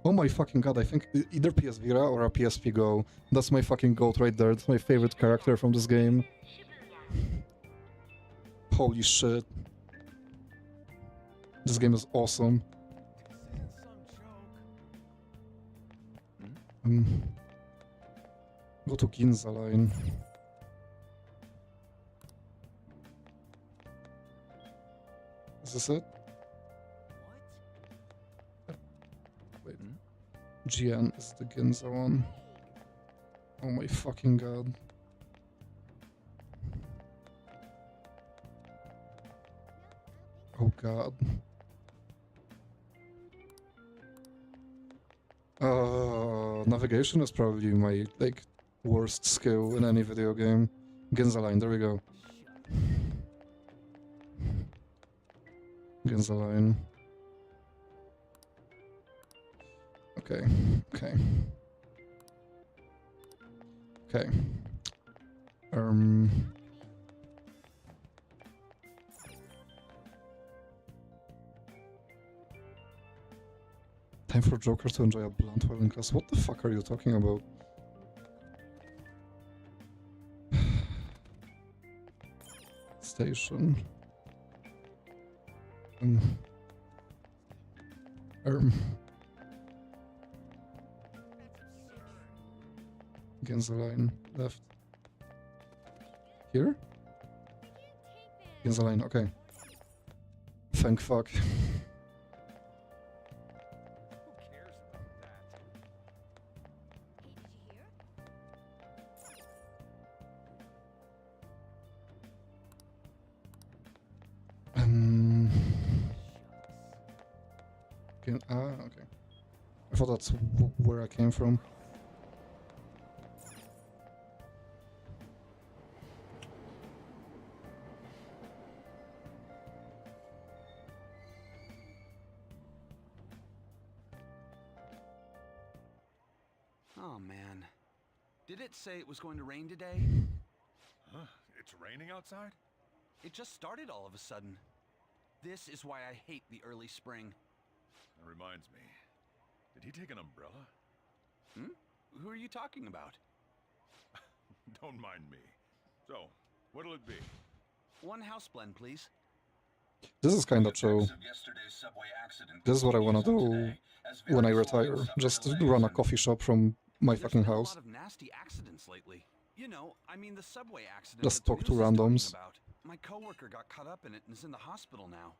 oh my fucking god, I think either PS Vita or a PSP Go. That's my fucking goat right there. That's my favorite character from this game. Holy shit. This game is awesome. Go to Ginza line. Is this it? Wait. GN is the Ginza one. Oh my fucking god. Oh god. Navigation is probably my, like, worst skill in any video game. Ginza line, there we go. Ginza line. Okay, okay. Okay. Time for Joker to enjoy a blunt while in class. What the fuck are you talking about? Station. Against the line, left. Here? Against the line, okay. Thank fuck. Okay. I thought that's where I came from. Oh man. Did it say it was going to rain today? Huh? It's raining outside? It just started all of a sudden. This is why I hate the early spring. That reminds me. Did he take an umbrella? Hmm? Who are you talking about? Don't mind me. So, what'll it be? One house blend, please. This is kinda chill. This is what I wanna do when I retire. Just run a coffee shop from my fucking house. There's been a lot of nasty accidents lately. You know, I mean the subway accident. Just that the talk to news is talking randoms. about. My coworker got caught up in it and is in the hospital now.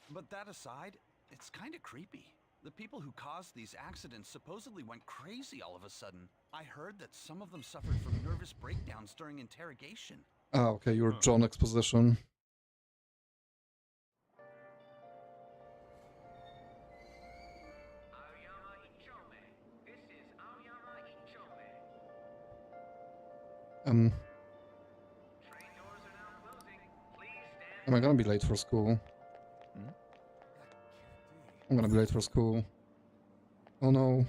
But that aside, it's kind of creepy. The people who caused these accidents supposedly went crazy all of a sudden. I heard that some of them suffered from nervous breakdowns during interrogation. Ah, okay, you're John Exposition. Am I gonna be late for school? I'm gonna be late for school. Oh no.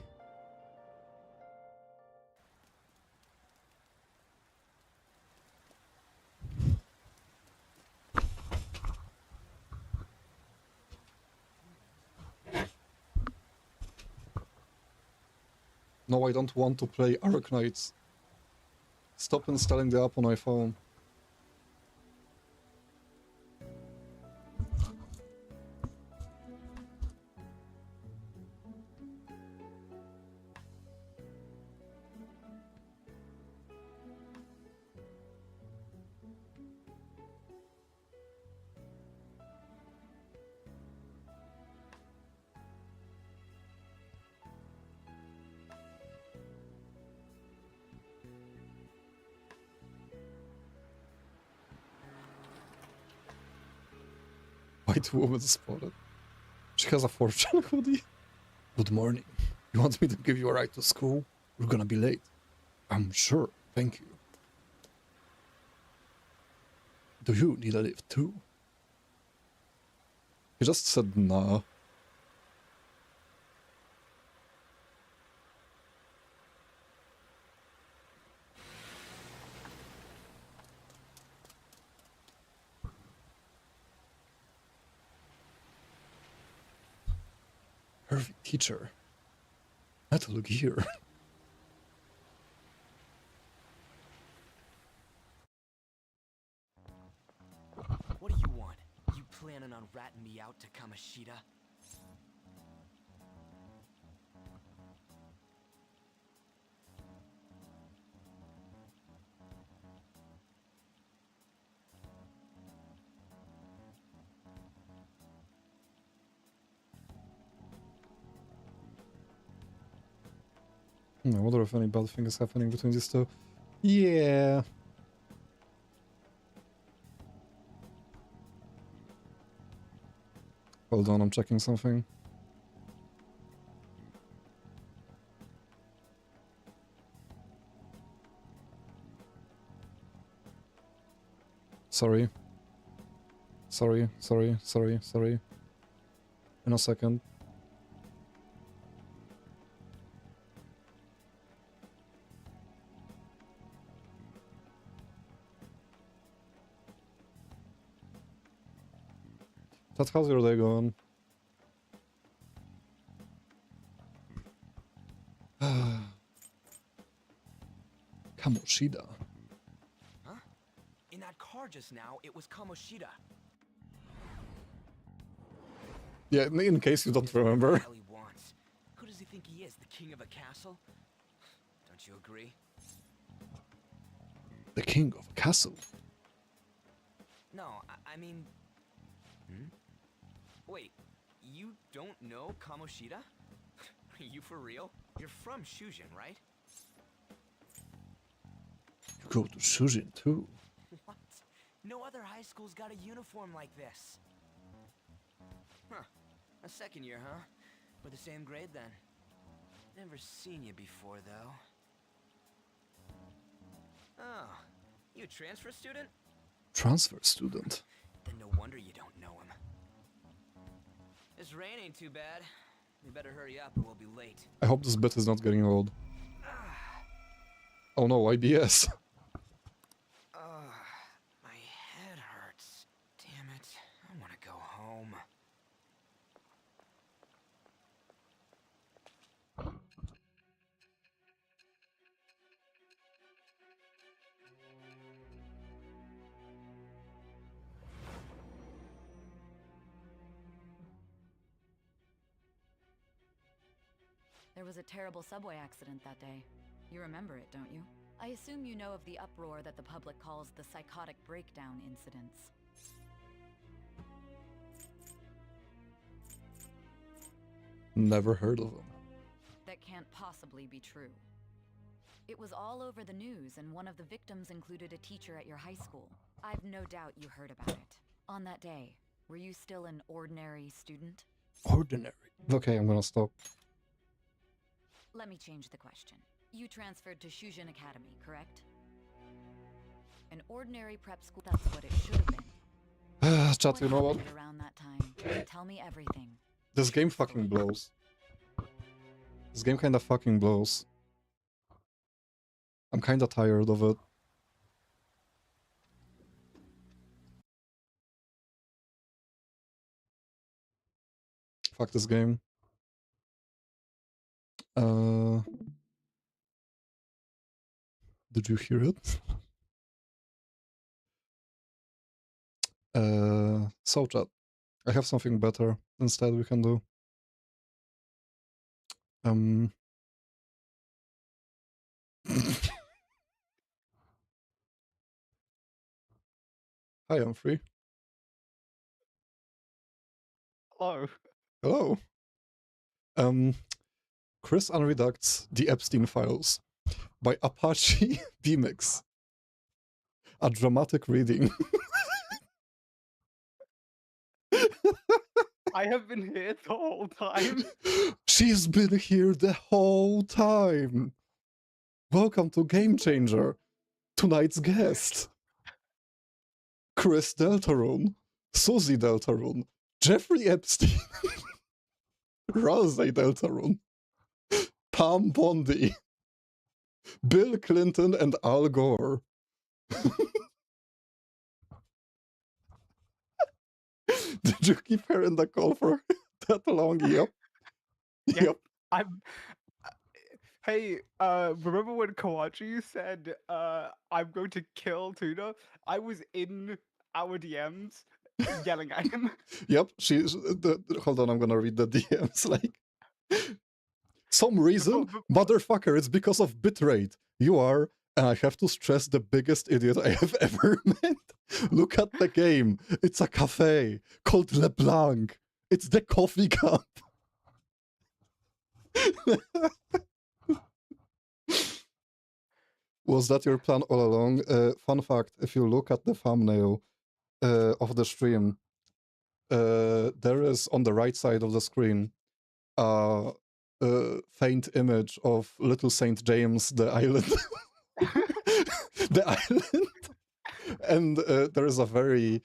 No, I don't want to play Arknights. Stop installing the app on my phone. White woman spotted. She has a fortune hoodie. Good morning. You want me to give you a ride to school? We're gonna be late. I'm sure. Thank you. Do you need a lift too? He just said nah. Perfect teacher. Metal Gear. What do you want? You planning on ratting me out to Kamoshida? I wonder if any bad thing is happening between these two. Yeah. Hold on, I'm checking something. Sorry. Sorry. In a second. Tat, how's your day going? Kamoshida. Huh? In that car just now, it was Kamoshida. Yeah, in case you don't remember. What the hell he wants? Who does he think he is? The king of a castle? Don't you agree? The king of a castle. No, I mean... Wait, you don't know Kamoshida? Are you for real? You're from Shujin, right? You go to Shujin too. What? No other high school's got a uniform like this. Huh. A second year, huh? We're the same grade then. Never seen you before, though. Oh, you a transfer student? Transfer student. Then no wonder you don't know him. This rain ain't too bad. We better hurry up or we'll be late. I hope this bit is not getting old. Oh no, IBS. My head hurts. Damn it. I want to go home. There was a terrible subway accident that day. You remember it, don't you? I assume you know of the uproar that the public calls the psychotic breakdown incidents. Never heard of them. That can't possibly be true. It was all over the news, and one of the victims included a teacher at your high school. I've no doubt you heard about it. On that day, were you still an ordinary student? Ordinary? Okay, I'm gonna stop. Let me change the question. You transferred to Shujin Academy, correct? An ordinary prep school, that's what it should have been. Chat, you know what? Around that time. Tell me everything. This game fucking blows. This game kinda fucking blows. I'm kinda tired of it. Fuck this game. Did you hear it? So chat, I have something better instead we can do. Hi, I'm free. Hello. Hello. Chris Unreducts The Epstein Files by Apache DMix. A dramatic reading. I have been here the whole time. She's been here the whole time. Welcome to Game Changer. Tonight's guest. Chris Deltarune, Susie Deltarune, Jeffrey Epstein, Rosie Deltarune, Pam Bondi, Bill Clinton and Al Gore. Did you keep her in the call for that long? Yep. Yeah, Yep. I'm. Hey, remember when Kawachi said, "I'm going to kill Tuna"? I was in our DMs yelling at him. Yep. Hold on, I'm gonna read the DMs. Like, some reason, motherfucker, it's because of bitrate. You are, and I have to stress, the biggest idiot I have ever met. Look at the game. It's a cafe called LeBlanc. It's the coffee cup. Was that your plan all along? Fun fact, if you look at the thumbnail of the stream, there is on the right side of the screen a faint image of Little St. James, the island. The island. And there is a very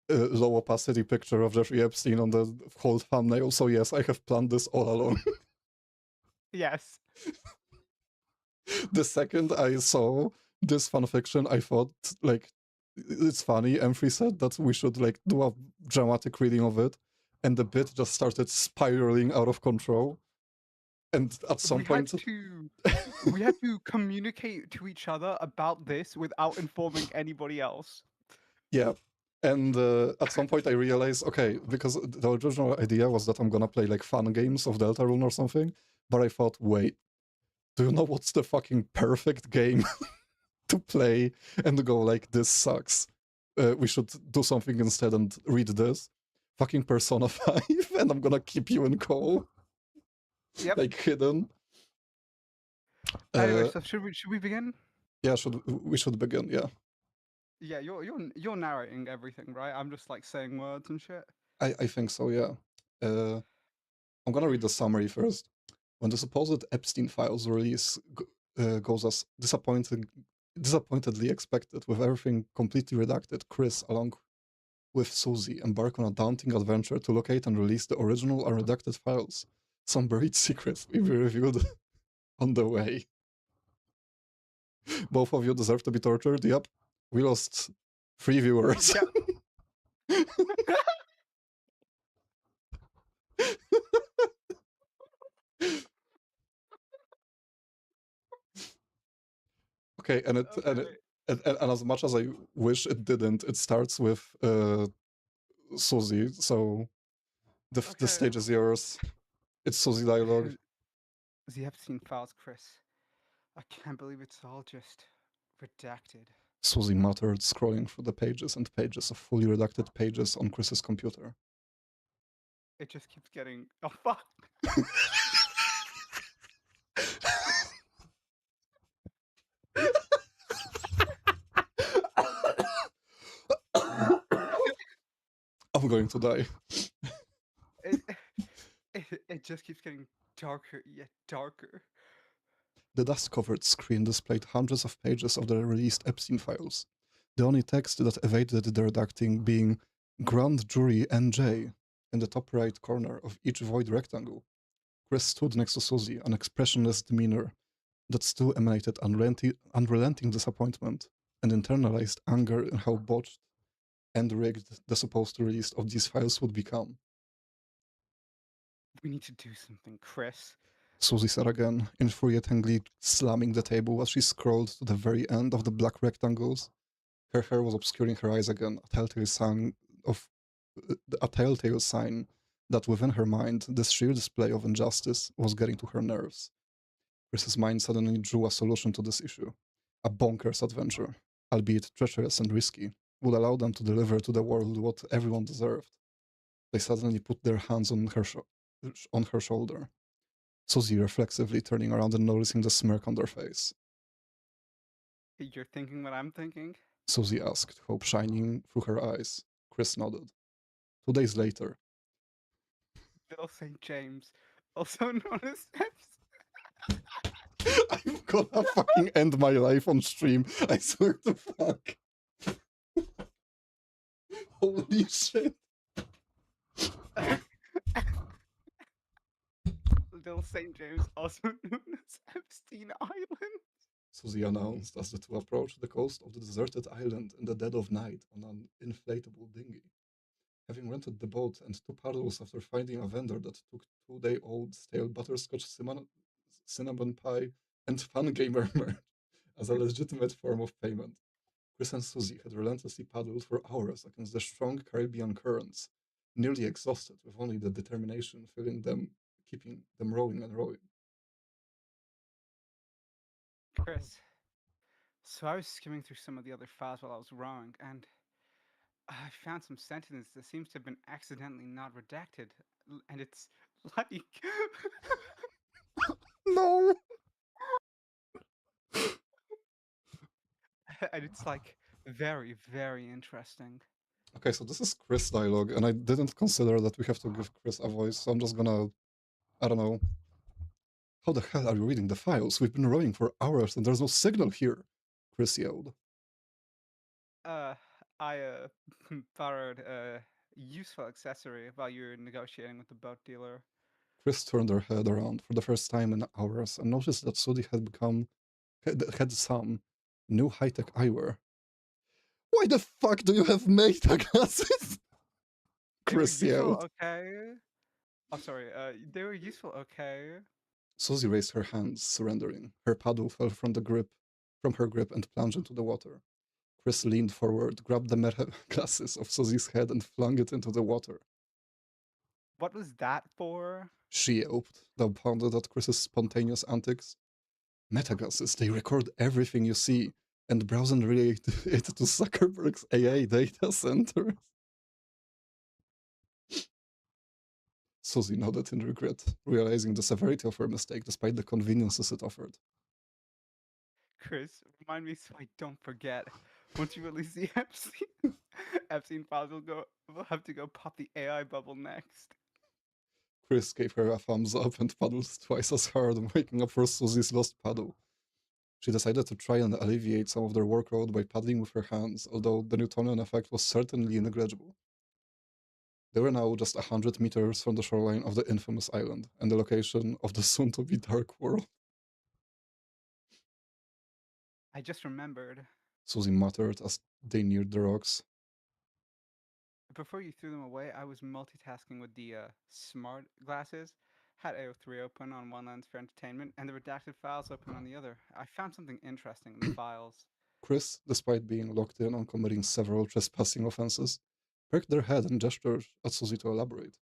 low opacity picture of Jeffrey Epstein on the whole thumbnail. So yes, I have planned this all along. Yes. The second I saw this fanfiction, I thought, like, it's funny. M3 said that we should, like, do a dramatic reading of it, and the bit just started spiraling out of control. And at some point, we had to communicate to each other about this without informing anybody else. yeah. And at some point I realized, okay, because the original idea was that I'm gonna play like fun games of Deltarune or something, but I thought, wait, do you know what's the fucking perfect game to play and go like, this sucks? We should do something instead and read this. Fucking Persona 5, and I'm gonna keep you in call. Yep. Like, hidden. Anyway, so should we begin? Yeah, we should begin, yeah. Yeah, you're narrating everything, right? I'm just like saying words and shit. I think so, yeah. I'm gonna read the summary first. When the supposed Epstein files release goes as disappointedly expected, with everything completely redacted, Chris, along with Susie, embark on a daunting adventure to locate and release the original unredacted files. Some buried secrets will be revealed on the way. Both of you deserve to be tortured. Yep. We lost 3 viewers. Yep. Okay, and as much as I wish it didn't, it starts with Susie, so the stage is yours. It's Susie dialogue. The Epstein files, Chris. I can't believe it's all just redacted. Susie muttered, scrolling through the pages and pages of fully redacted pages on Chris's computer. It just keeps getting... Oh, fuck! I'm going to die. It just keeps getting darker yet darker. The dust-covered screen displayed hundreds of pages of the released Epstein files. The only text that evaded the redacting being Grand Jury NJ in the top right corner of each void rectangle. Chris stood next to Susie, an expressionless demeanor that still emanated unrelenting disappointment and internalized anger in how botched and rigged the supposed release of these files would become. We need to do something, Chris. Susie said again, infuriatingly slamming the table as she scrolled to the very end of the black rectangles. Her hair was obscuring her eyes again, a telltale sign that within her mind, this sheer display of injustice was getting to her nerves. Chris's mind suddenly drew a solution to this issue. A bonkers adventure, albeit treacherous and risky, would allow them to deliver to the world what everyone deserved. They suddenly put their hands on her shoulder. Susie reflexively turning around and noticing the smirk on their face. You're thinking what I'm thinking? Susie asked, hope shining through her eyes. Chris nodded. 2 days later. Little St. James, also known as Epstein. I'm gonna fucking end my life on stream. I swear to fuck. Holy shit. Little St. James, also known as Epstein Island. Susie announced as the two approached the coast of the deserted island in the dead of night on an inflatable dinghy. Having rented the boat and 2 paddles after finding a vendor that took 2-day-old stale butterscotch cinnamon pie and fun gamer merch as a legitimate form of payment, Chris and Susie had relentlessly paddled for hours against the strong Caribbean currents, nearly exhausted with only the determination keeping them rowing and rowing. Chris, so I was skimming through some of the other files while I was rowing, and I found some sentence that seems to have been accidentally not redacted, and it's like No! and it's like very, very interesting. Okay, so this is Chris dialogue, and I didn't consider that we have to give Chris a voice, so I'm just gonna, I don't know. How the hell are you reading the files? We've been rowing for hours and there's no signal here, Chris yelled. Uh, I borrowed a useful accessory while you were negotiating with the boat dealer. Chris turned her head around for the first time in hours and noticed that Sudi had some new high-tech eyewear. Why the fuck do you have meta glasses? Chris yelled. Okay. Oh, sorry. They were useful. Okay. Susie raised her hands, surrendering. Her paddle fell from her grip and plunged into the water. Chris leaned forward, grabbed the meta glasses of Susie's head and flung it into the water. What was that for? She yelped, dumbfounded at Chris's spontaneous antics. Metaglasses, they record everything you see and browse and relay it to Zuckerberg's AI data centers. Susie nodded in regret, realizing the severity of her mistake despite the conveniences it offered. Chris, remind me so I don't forget. Once you release the Epstein files, we'll have to go pop the AI bubble next. Chris gave her a thumbs up and paddled twice as hard, making up for Susie's lost paddle. She decided to try and alleviate some of their workload by paddling with her hands, although the Newtonian effect was certainly negligible. They were now just 100 meters from the shoreline of the infamous island and the location of the soon-to-be Dark World. I just remembered. Susie muttered as they neared the rocks. Before you threw them away, I was multitasking with the smart glasses. Had AO3 open on one lens for entertainment, and the redacted files open on the other. I found something interesting in the files. Chris, despite being locked in on committing several trespassing offenses, perked their head and gestured at Susie to elaborate.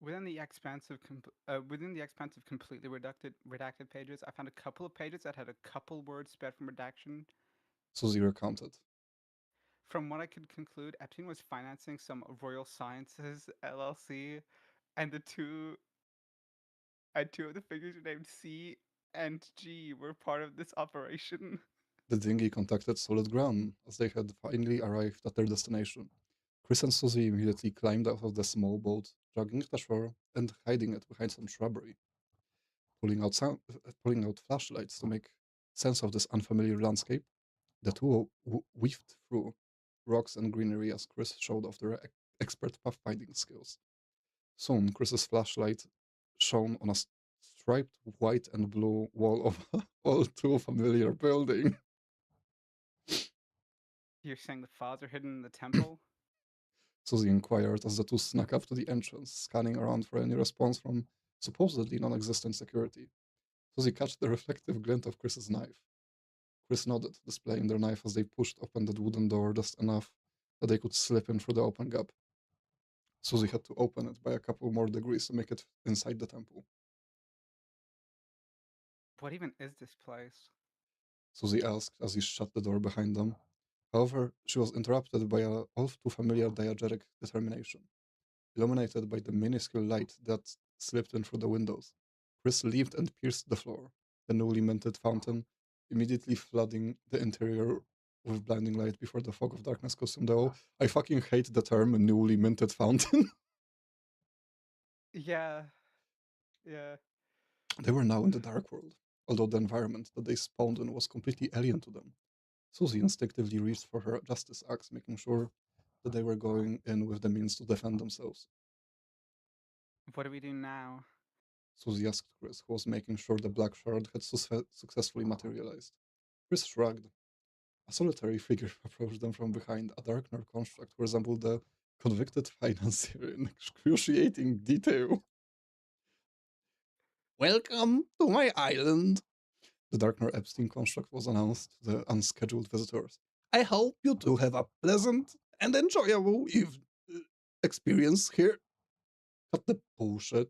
Within the expanse of completely redacted pages, I found a couple of pages that had a couple words spared from redaction. Susie recounted. From what I could conclude, Epstein was financing some Royal Sciences LLC, and two of the figures named C and G were part of this operation. The dinghy contacted solid ground as they had finally arrived at their destination. Chris and Susie immediately climbed out of the small boat, dragging it ashore and hiding it behind some shrubbery. Pulling out flashlights to make sense of this unfamiliar landscape, the two weaved through rocks and greenery as Chris showed off their expert pathfinding skills. Soon, Chris's flashlight shone on a striped white and blue wall of a all too familiar building. You're saying the files are hidden in the temple? Susie inquired as the two snuck up to the entrance, scanning around for any response from supposedly non-existent security. Susie caught the reflective glint of Chris's knife. Chris nodded, displaying their knife as they pushed open the wooden door just enough that they could slip in through the open gap. Susie had to open it by a couple more degrees to make it inside the temple. What even is this place? Susie asked as he shut the door behind them. However, she was interrupted by a all too familiar diegetic determination, illuminated by the minuscule light that slipped in through the windows. Chris leaped and pierced the floor, the newly minted fountain immediately flooding the interior with blinding light before the fog of darkness consumed the whole. I fucking hate the term newly minted fountain. Yeah. They were now in the Dark World, although the environment that they spawned in was completely alien to them. Susie instinctively reached for her justice axe, making sure that they were going in with the means to defend themselves. What do we do now? Susie asked Chris, who was making sure the black shard had successfully materialized. Chris shrugged. A solitary figure approached them from behind, a dark construct who resembled the Convicted financier in excruciating detail. Welcome to my island. The Darkner Epstein construct was announced to the unscheduled visitors. I hope you two have a pleasant and enjoyable experience here. Cut the bullshit.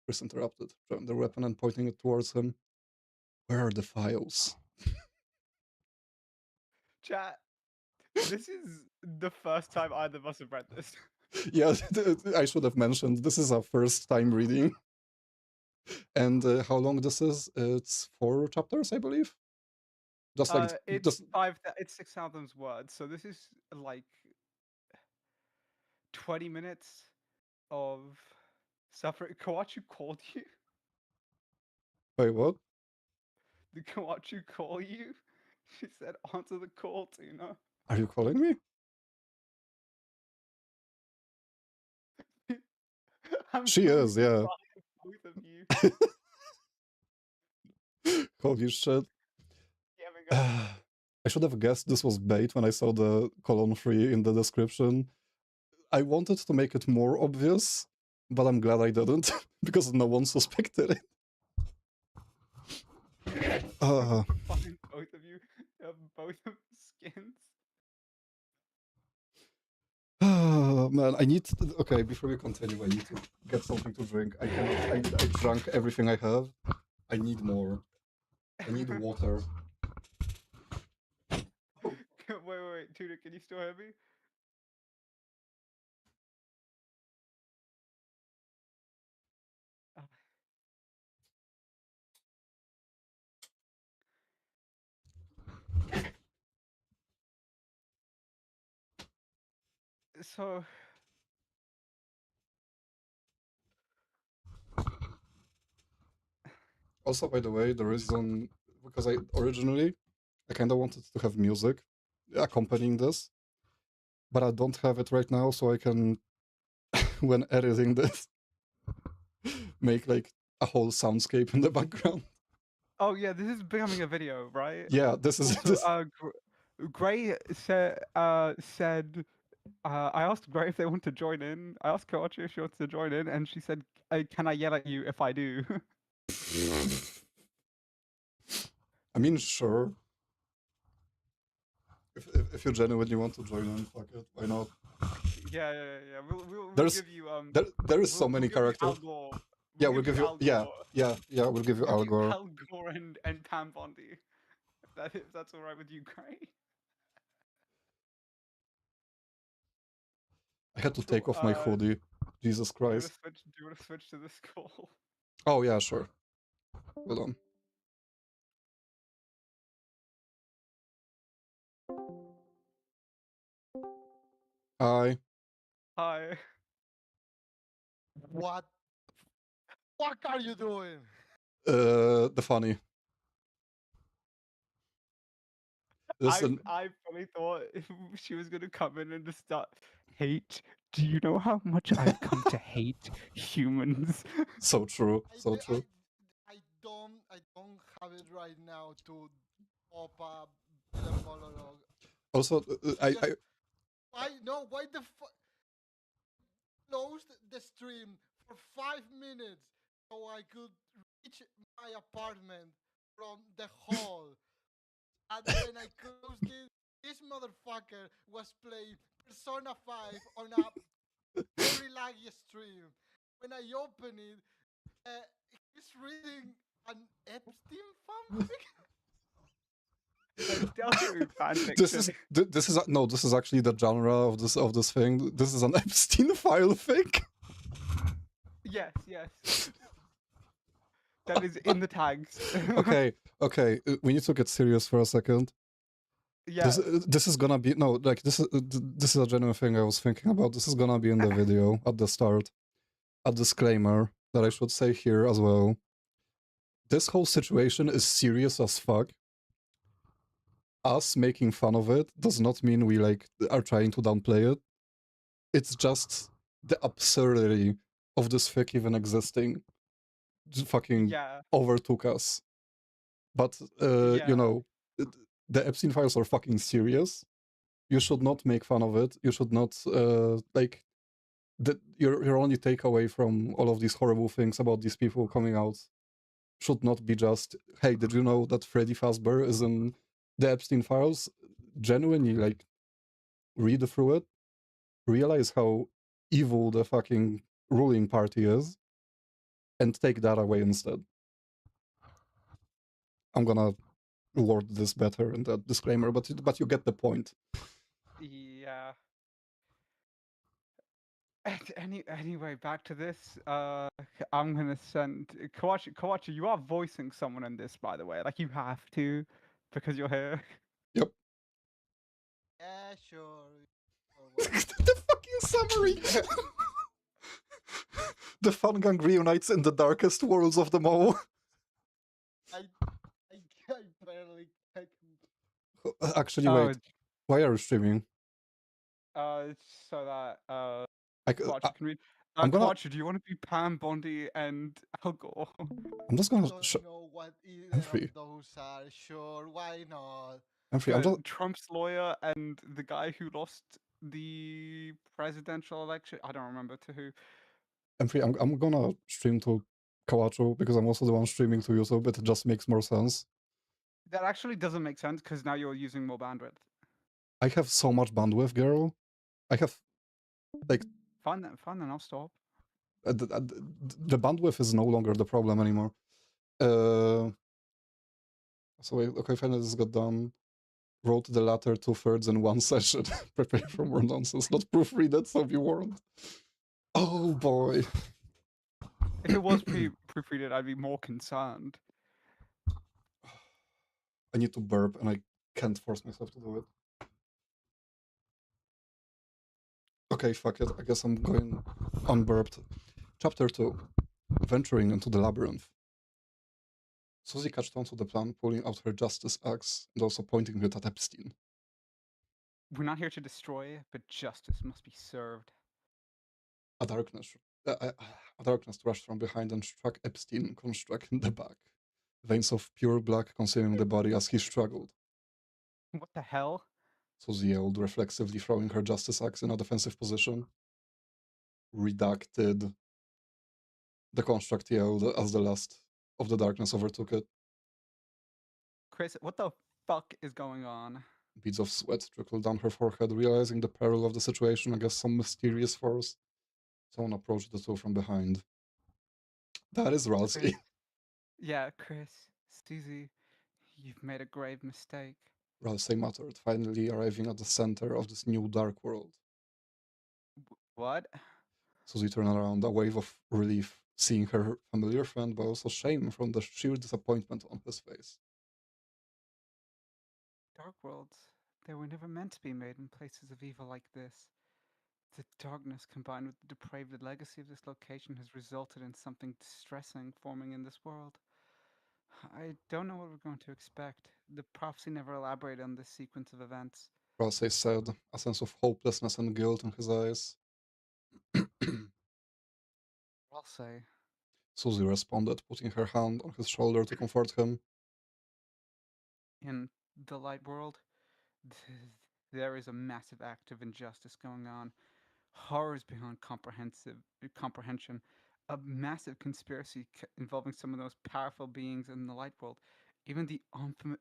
Chris interrupted, drawing the weapon and pointing it towards him. Where are the files? Chat. This is the first time either of us have read this. Yeah, I should have mentioned, this is our first time reading. And how long this is? It's 4 chapters, I believe. Just like it's 6,000 words, so this is like 20 minutes of suffering. Kawachu called you? Wait, what? Did Kawachu call you? She said, answer the call, Tuna. Are you calling me? She is, yeah. Both of you. Holy shit. I should have guessed this was bait when I saw the colon free in the description. I wanted to make it more obvious, but I'm glad I didn't, because no one suspected it. Both of you have both of skins. Man, I need to, okay, before we continue, I need to get something to drink. I drank everything I have. I need more. I need water. Wait, Tuna, can you still hear me? So Also, by the way, the reason, because I kind of wanted to have music accompanying this, but I don't have it right now, so I can, when editing this, make like a whole soundscape in the background. Oh yeah, this is becoming a video, right? Yeah, this is Also, Gray said I asked Gray if they want to join in. I asked Kawachi if she wants to join in, and she said, "Can I yell at you if I do?" I mean, sure. If you genuinely want to join in, fuck it, why not? Yeah. We'll There's give you there is so many characters. Yeah, we'll give you we'll give you Al Gore. Al Gore and Pam Bondi. If that's all right with you, Gray. I had to take off my hoodie. Jesus Christ. Do you want to switch to this call? Oh yeah, sure. Hold on. Hi. Hi. What the fuck are you doing? The funny. I probably thought she was gonna come in and just start hate. Do you know how much I've come to hate humans? So true. So true. I don't have it right now to pop up the monologue. Also, Why the fuck closed the stream for 5 minutes so I could reach my apartment from the hall, and when I closed it, this motherfucker was playing Persona 5 on a very laggy stream. When I open it, he's reading an Epstein fanfic. This is actually the genre of this thing. This is an Epstein file fic. Yes. That is in the tags. Okay. We need to get serious for a second. Yeah. This is gonna be this is a genuine thing I was thinking about. This is gonna be in the video at the start. A disclaimer that I should say here as well. This whole situation is serious as fuck. Us making fun of it does not mean we are trying to downplay it. It's just the absurdity of this fic even existing fucking overtook us. But you know, the Epstein files are fucking serious, You should not make fun of it. You should not like your only takeaway from all of these horrible things about these people coming out should not be just, hey, did you know that Freddy Fazbear is in the Epstein files? Genuinely, like, read through it, realize how evil the fucking ruling party is, and take that away instead. I'm gonna word this better in that disclaimer, but you get the point. Yeah. Anyway, back to this. I'm gonna send Kawachi. You are voicing someone in this, by the way. Like, you have to, because you're here. Yep. Yeah, sure. The fucking summary. The fun gang reunites in the darkest worlds of them all. I barely can. Actually, Oh, wait. Why are you streaming? So that I Kawachi can read. I'm gonna- Kawachi, do you want to be Pam Bondi and Al Gore? I'm just gonna. Don't know what either I'm free. of those are. Sure, why not? I'm free. I'm just. Trump's lawyer and the guy who lost the presidential election. I don't remember to who. I'm free. I'm gonna stream to Kawachu because I'm also the one streaming to YouTube. It just makes more sense. That actually doesn't make sense because now you're using more bandwidth. I have so much bandwidth, girl. I have like Fine then, I'll stop. the bandwidth is no longer the problem anymore. So wait, okay, finally this got done. Wrote the latter 2/3 in one session. Prepare for more nonsense. Not proofread it, so be warned. Oh boy. If it was proofreaded, I'd be more concerned. I need to burp and I can't force myself to do it. Okay, fuck it. I guess I'm going unburped. Chapter 2. Venturing into the labyrinth. Susie catched onto the plan, pulling out her justice axe and also pointing it at Epstein. We're not here to destroy, but justice must be served. A darkness rushed from behind and struck Epstein, construct in the back. Veins of pure black consuming the body as he struggled. What the hell? Susie yelled, reflexively throwing her justice axe in a defensive position. Redacted. The construct yelled as the last of the darkness overtook it. Chris, what the fuck is going on? Beads of sweat trickled down her forehead, realizing the peril of the situation against some mysterious force. Someone approached the two from behind. That is Ralsei. Yeah, Chris, Susie, you've made a grave mistake. Ralsei muttered, finally arriving at the center of this new dark world. What? Susie turned around, a wave of relief, seeing her familiar friend, but also shame from the sheer disappointment on his face. Dark worlds, they were never meant to be made in places of evil like this. The darkness combined with the depraved legacy of this location has resulted in something distressing forming in this world. I don't know what we're going to expect. The prophecy never elaborated on this sequence of events. Ralsei said, a sense of hopelessness and guilt in his eyes. Ralsei. Susie responded, putting her hand on his shoulder to comfort him. In the light world, there is a massive act of injustice going on. Horrors beyond comprehension. A massive conspiracy involving some of the most powerful beings in the light world. Even the infamous...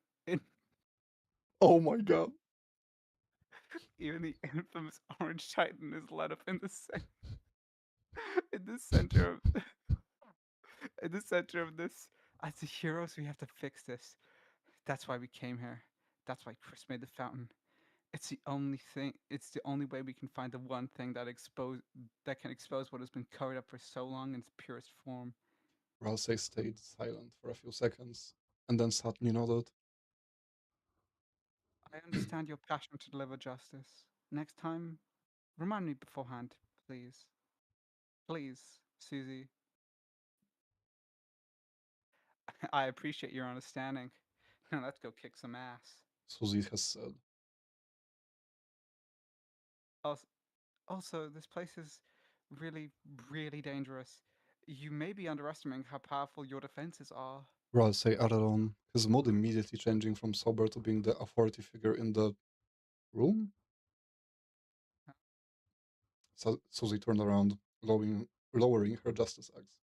Oh my god. Even the infamous Orange Titan is let up in the in the center of in the center of this. As the heroes, we have to fix this. That's why we came here. That's why Chris made the fountain. It's the only thing. It's the only way we can find the one thing that can expose what has been covered up for so long in its purest form. Ralsei stayed silent for a few seconds, and then suddenly nodded. I understand your passion to deliver justice. Next time, remind me beforehand, please. Please, Susie. I appreciate your understanding. Now let's go kick some ass. Susie has said. Also, this place is really, really dangerous. You may be underestimating how powerful your defenses are. Ralsei added on, his mood immediately changing from sober to being the authority figure in the room? Susie turned around, lowering her justice axe.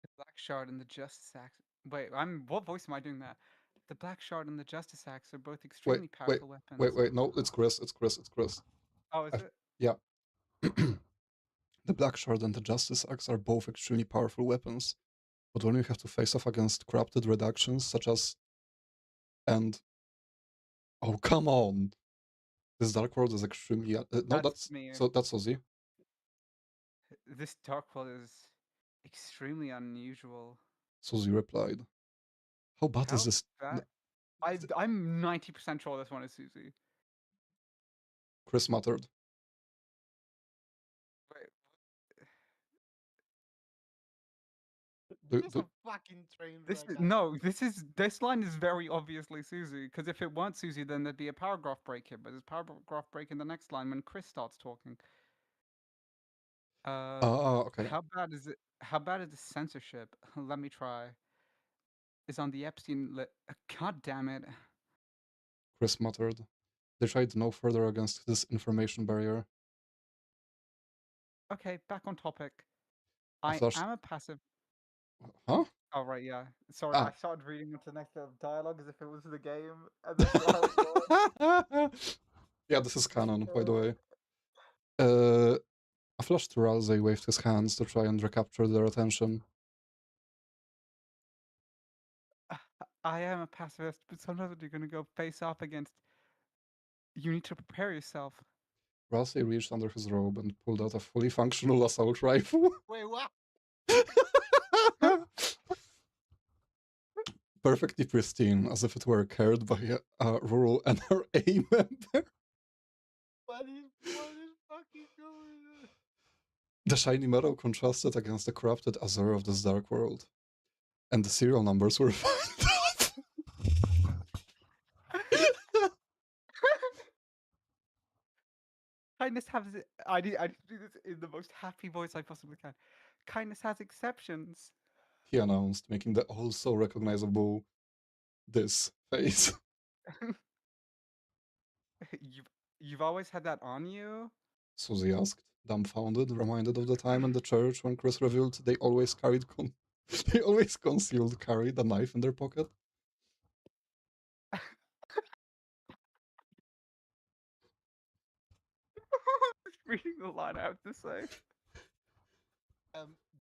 The Black Shard and the Justice Axe. Wait, what voice am I doing there? The Black Shard and the Justice Axe are both extremely powerful weapons. Wait, no, it's Chris. Oh, is it? Yeah. The Black Shard and the Justice Axe are both extremely powerful weapons, but when you have to face off against corrupted redactions such as... Oh, come on! This Dark World is extremely... no, that's me. that's Susie. This Dark World is extremely unusual. Susie replied. How bad is this? I'm 90% sure this one is Susie. Chris muttered. This is a fucking train wreck. This line is very obviously Susie, because if it weren't Susie, then there'd be a paragraph break here, but there's a paragraph break in the next line when Chris starts talking. Okay. How bad is it? How bad is the censorship? Let me try. Is on the Epstein God damn it. Chris muttered. They tried no further against this information barrier. Okay, back on topic. I am a passive... Huh? Oh, right, yeah. Sorry, I started reading into the next bit of dialogue as if it was the game. And then yeah, this is canon, by the way. A flushed Rousey waved his hands to try and recapture their attention. I am a pacifist, but sometimes you're going to go face off against... You need to prepare yourself. Rousey reached under his robe and pulled out a fully functional assault rifle. Wait, what? Perfectly pristine, as if it were carried by a rural NRA member. What is fucking going on? The shiny metal contrasted against the corrupted azure of this Dark World. And the serial numbers were found out. Kindness has... I need to do this in the most happy voice I possibly can. Kindness has exceptions. He announced, making the also recognizable this face. You've always had that on you? Susie asked, dumbfounded, reminded of the time in the church when Chris revealed they always carried they always carried a knife in their pocket. Reading the line I have to say.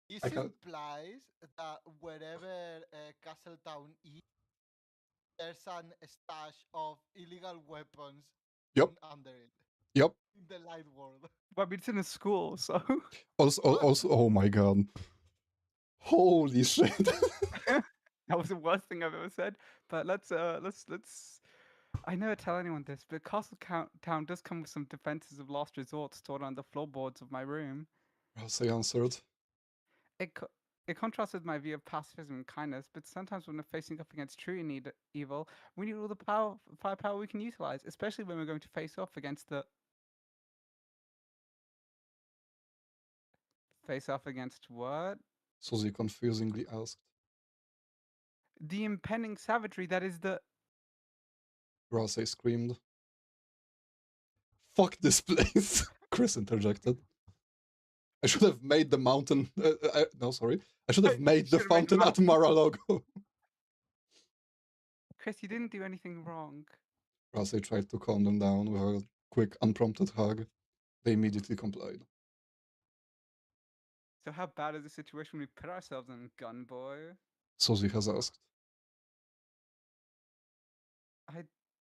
This implies that wherever Castletown is, there's an stash of illegal weapons under it. Yep. In the light world. But it's in a school, so... Also, oh my god. Holy shit. That was the worst thing I've ever said. But let's I never tell anyone this, but Castletown does come with some defenses of last resort stored on the floorboards of my room. Rousey answered. It contrasts with my view of pacifism and kindness, but sometimes when we're facing up against true evil, we need all the firepower we can utilize, especially when we're going to face off against the... Face off against what? Susie confusingly asked. The impending savagery that is the... Rousey screamed. Fuck this place, Chris interjected. I should have made the mountain... no, sorry. I should have made the fountain at Mar-a-Lago. Chris, you didn't do anything wrong. Rousey tried to calm them down with a quick, unprompted hug. They immediately complied. So how bad is the situation we put ourselves in, gun boy? Susie has asked. I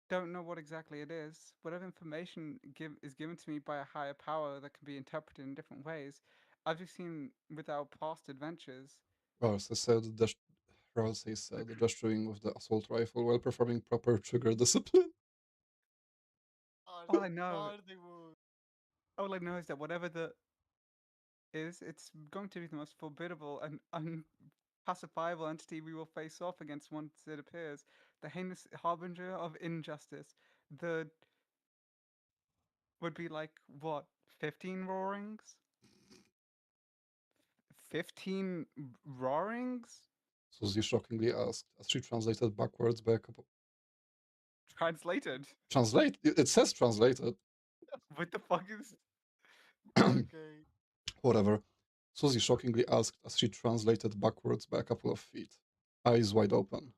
don't know what exactly it is. Whatever information is given to me by a higher power that can be interpreted in different ways, I've just seen with our past adventures. Rousey said, gesturing with the assault rifle while performing proper trigger discipline. All I know is that whatever it's going to be the most formidable and unpacifiable entity we will face off against once it appears. The heinous harbinger of injustice. Would be like, what, 15 roarings? 15 roarings? Susie shockingly asked, as she translated backwards by a couple... Translated? Translate? It says translated. What the fuck is... Okay. Whatever. Susie shockingly asked as she translated backwards by a couple of feet, eyes wide open.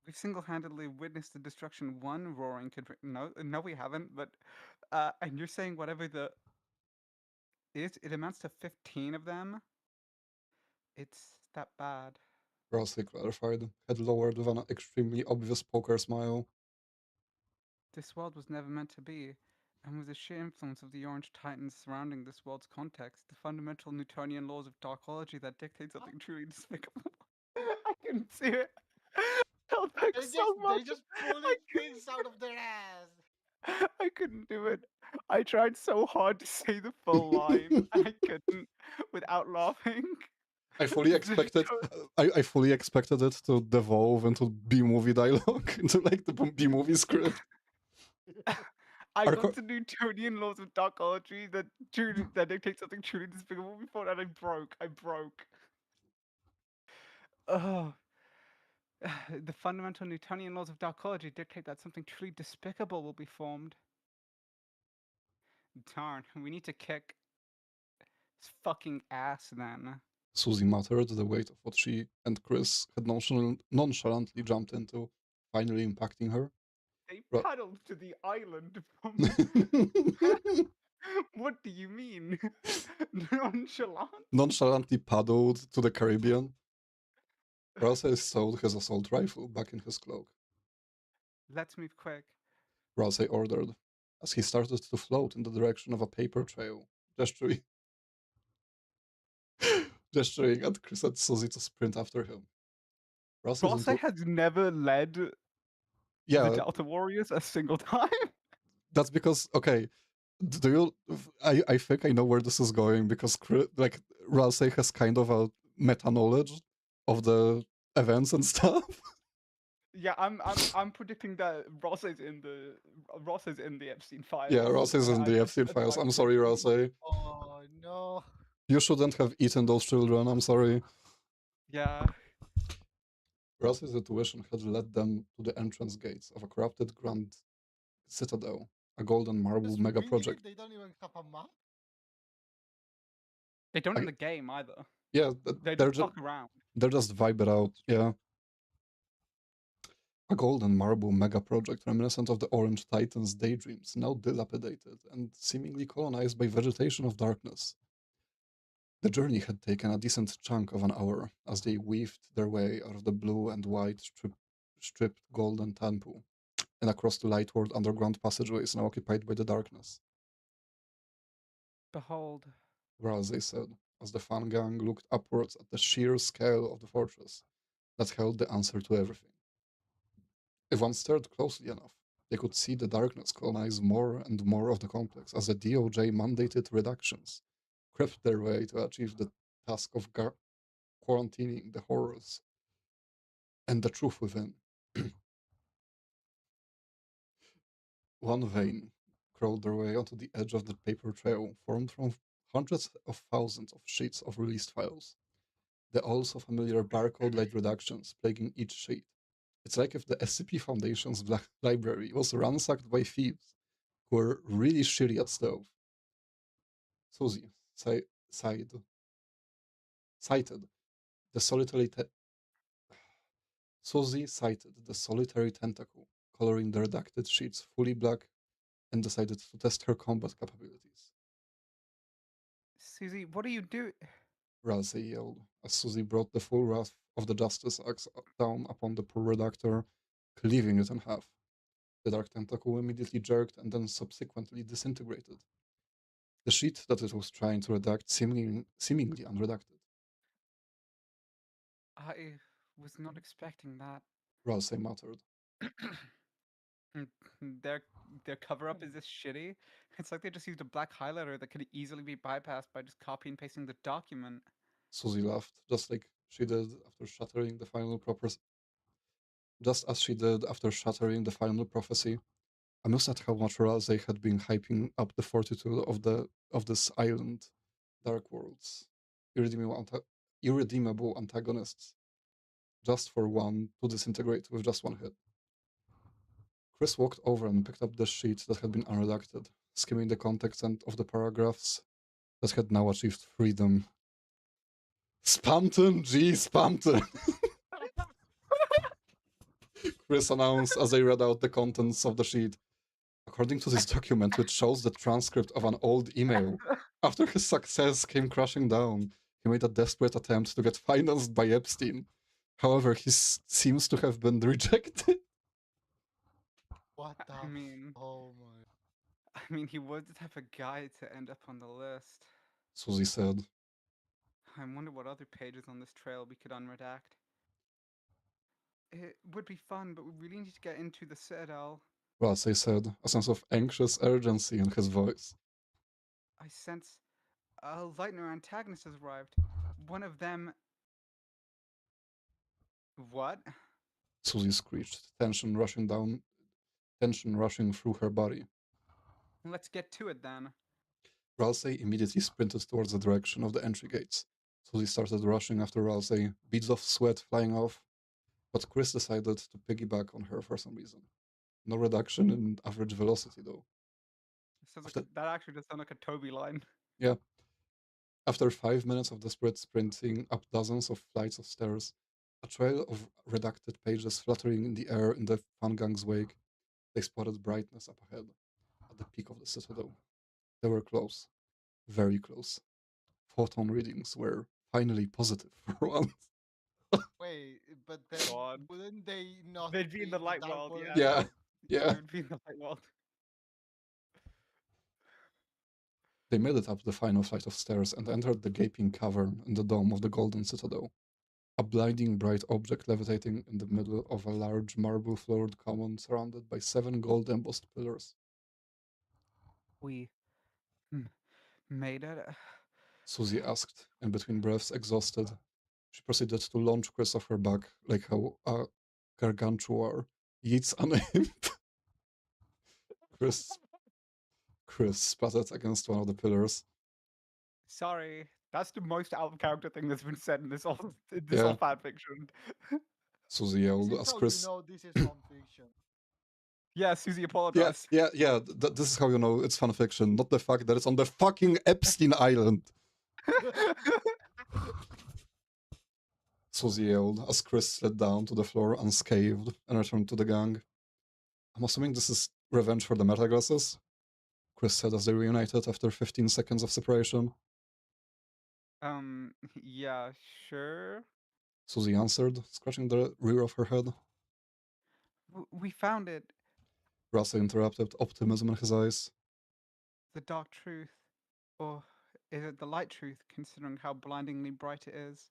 We've single-handedly witnessed the destruction one roaring could. No, we haven't. But, and you're saying whatever the is, it amounts to 15 of them. It's that bad. Rousey clarified, head lowered with an extremely obvious poker smile. This world was never meant to be, and with the sheer influence of the Orange Titans surrounding this world's context, the fundamental Newtonian laws of darkology that dictate something truly despicable. I can see it. Held back so much. They just pulling things out of their ass. I couldn't do it. I tried so hard to say the full line, and I couldn't without laughing. I fully expected I fully expected it to devolve into B-movie dialogue, into like the B-movie script. I got the Newtonian laws of darkology that dictate something truly despicable before, and I broke. Oh. The fundamental Newtonian laws of darkology dictate that something truly despicable will be formed. Darn, we need to kick his fucking ass then. Susie muttered, the weight of what she and Chris had nonchalantly jumped into, finally impacting her. They paddled to the island from... What do you mean? Nonchalant? Nonchalantly paddled to the Caribbean. Rousey stowed his assault rifle back in his cloak. Let's move quick. Rousey ordered, as he started to float in the direction of a paper trail, gesturing at Chris and Susie to sprint after him. Rousey has never led the Delta Warriors a single time. That's because, okay, I think I know where this is going, because Rousey has kind of a meta-knowledge of the events and stuff. Yeah, I'm predicting that Ross is in the Epstein files. Yeah, Ross is in the Epstein files. I'm sorry, Rousey. Oh no. You shouldn't have eaten those children, I'm sorry. Yeah. Rousey's intuition had led them to the entrance gates of a corrupted Grand Citadel, a golden marble mega project. They don't even have a map? They don't in the game either. Yeah, they they're just fuck around. They're just vibe it out, yeah. A golden marble mega project reminiscent of the Orange Titans' daydreams, now dilapidated and seemingly colonized by vegetation of darkness. The journey had taken a decent chunk of an hour as they weaved their way out of the blue and white stripped golden temple and across the lightward underground passageways now occupied by the darkness. Behold, Rousey said, as the fan gang looked upwards at the sheer scale of the fortress that held the answer to everything. If one stared closely enough, they could see the darkness colonize more and more of the complex as the DOJ mandated reductions crept their way to achieve the task of quarantining the horrors and the truth within. One vein crawled their way onto the edge of the paper trail formed from hundreds of thousands of sheets of released files. The also familiar barcode-like reductions plaguing each sheet. It's like if the SCP Foundation's library was ransacked by thieves who were really shitty at stealth. Susie cited the solitary tentacle coloring the redacted sheets fully black and decided to test her combat capabilities. Susie, what are you doing? Rousey yelled as Susie brought the full wrath of the Justice Axe down upon the poor redactor, cleaving it in half. The dark tentacle immediately jerked and then subsequently disintegrated. The sheet that it was trying to redact seemingly unredacted. I was not expecting that. Rousey muttered. Their cover-up is this shitty. It's like they just used a black highlighter that could easily be bypassed by just copy and pasting the document. Susie laughed, just like she did after shattering the final prophecy, amused at how much Rousey had been hyping up the fortitude of this island, Dark World's irredeemable antagonists, just for one to disintegrate with just one hit. Chris walked over and picked up the sheet that had been unredacted, skimming the context and of the paragraphs that had now achieved freedom. Spamton, G, Spamton! Chris announced as they read out the contents of the sheet. According to this document, which shows the transcript of an old email, after his success came crashing down, he made a desperate attempt to get financed by Epstein. However, he seems to have been rejected. What the? I mean, Oh my. I mean, he was the type of guy to end up on the list. Susie said. I wonder what other pages on this trail we could unredact. It would be fun, but we really need to get into the Citadel. Rasay said, a sense of anxious urgency in his voice. I sense a Lightner antagonist has arrived. One of them... What? Susie screeched, tension rushing through her body. Let's get to it then. Ralsei immediately sprinted towards the direction of the entry gates. Susie started rushing after Ralsei, beads of sweat flying off, but Chris decided to piggyback on her for some reason. No reduction in average velocity, though. That actually does sound like a Toby line. Yeah. After 5 minutes of desperate sprinting up dozens of flights of stairs, a trail of redacted pages fluttering in the air in the fun gang's wake, they spotted brightness up ahead, at the peak of the Citadel. They were close. Very close. Photon readings were finally positive for once. Wait, but then wouldn't they not? They'd be in the light world, yeah. Yeah, yeah. They'd be in the light world. They made it up the final flight of stairs and entered the gaping cavern in the dome of the Golden Citadel. A blinding bright object levitating in the middle of a large marble-floored common surrounded by 7 gold-embossed pillars. We made it? Susie asked, in between breaths, exhausted. She proceeded to launch Chris off her back like how a gargantuar yeets an imp. Chris splattered against one of the pillars. Sorry, that's the most out-of-character thing that's been said in this whole Yeah. fanfiction. Susie yelled This as is how Chris... you know this is non-fiction. Yeah, Susie apologized. Yeah. This is how you know it's fan fiction, not the fact that it's on the fucking Epstein Island. Susie yelled as Chris slid down to the floor unscathed and returned to the gang. I'm assuming this is revenge for the metaglasses? Chris said as they reunited after 15 seconds of separation. Yeah, sure. Susie answered, scratching the rear of her head. We found it. Russell interrupted, optimism in his eyes. The dark truth. Or is it the light truth, considering how blindingly bright it is?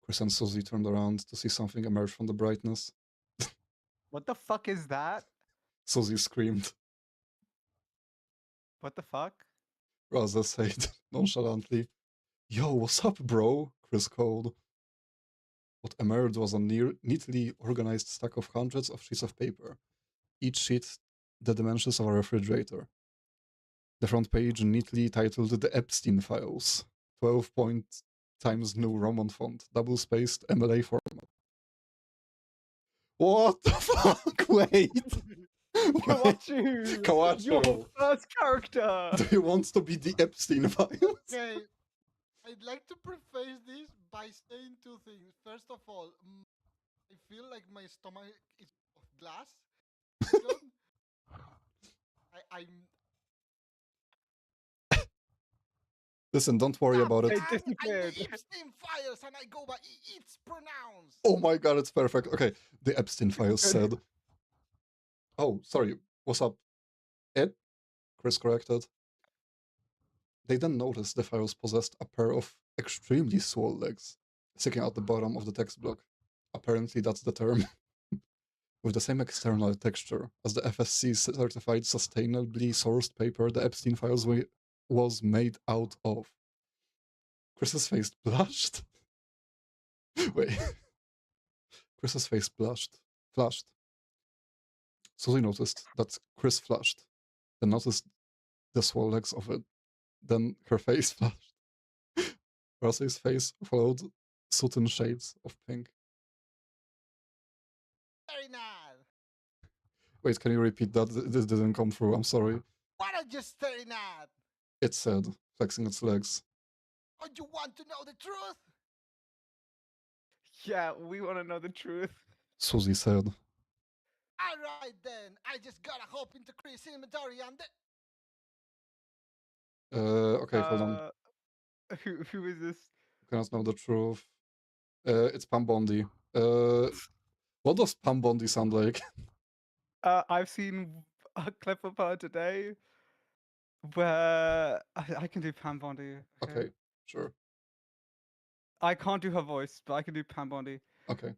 Chris and Susie turned around to see something emerge from the brightness. What the fuck is that? Susie screamed. What the fuck? Raza said nonchalantly. Yo, what's up, bro? Chris called. What emerged was a neatly organized stack of hundreds of sheets of paper, each sheet the dimensions of a refrigerator. The front page neatly titled The Epstein Files, 12-point Times New Roman font, double-spaced MLA format. What the fuck? Wait! Kawachu! Kawachu! Your first character! Do you want to be the Epstein Files? Okay, I'd like to preface this by saying 2 things. First of all, I feel like my stomach is of glass. Second, I'm... Listen, don't worry about it. I'm the Epstein Files and I go by it's pronounced. Oh my god, it's perfect. Okay, the Epstein Files said. Oh, sorry, what's up? Ed? Chris corrected. They then noticed the files possessed a pair of extremely swole legs, sticking out the bottom of the text block. Apparently that's the term. With the same external texture as the FSC certified sustainably sourced paper the Epstein Files was made out of. Chris's face blushed. Wait. Chris's face flashed. Susie noticed that Chris flushed, then noticed the swole legs of it. Then her face flashed. Russell's face followed certain shades of pink. Very nice. Wait, can you repeat that? This didn't come through, I'm sorry. What are you staring at? It said, flexing its legs. Oh, you want to know the truth? Yeah, we want to know the truth. Susie said. Alright then, I just gotta hop into Chris' inventory and Okay, hold on. Who is this? Cannot know the truth. It's Pam Bondi. What does Pam Bondi sound like? I've seen a clip of her today where I can do Pam Bondi. Okay, sure. I can't do her voice, but I can do Pam Bondi. Okay.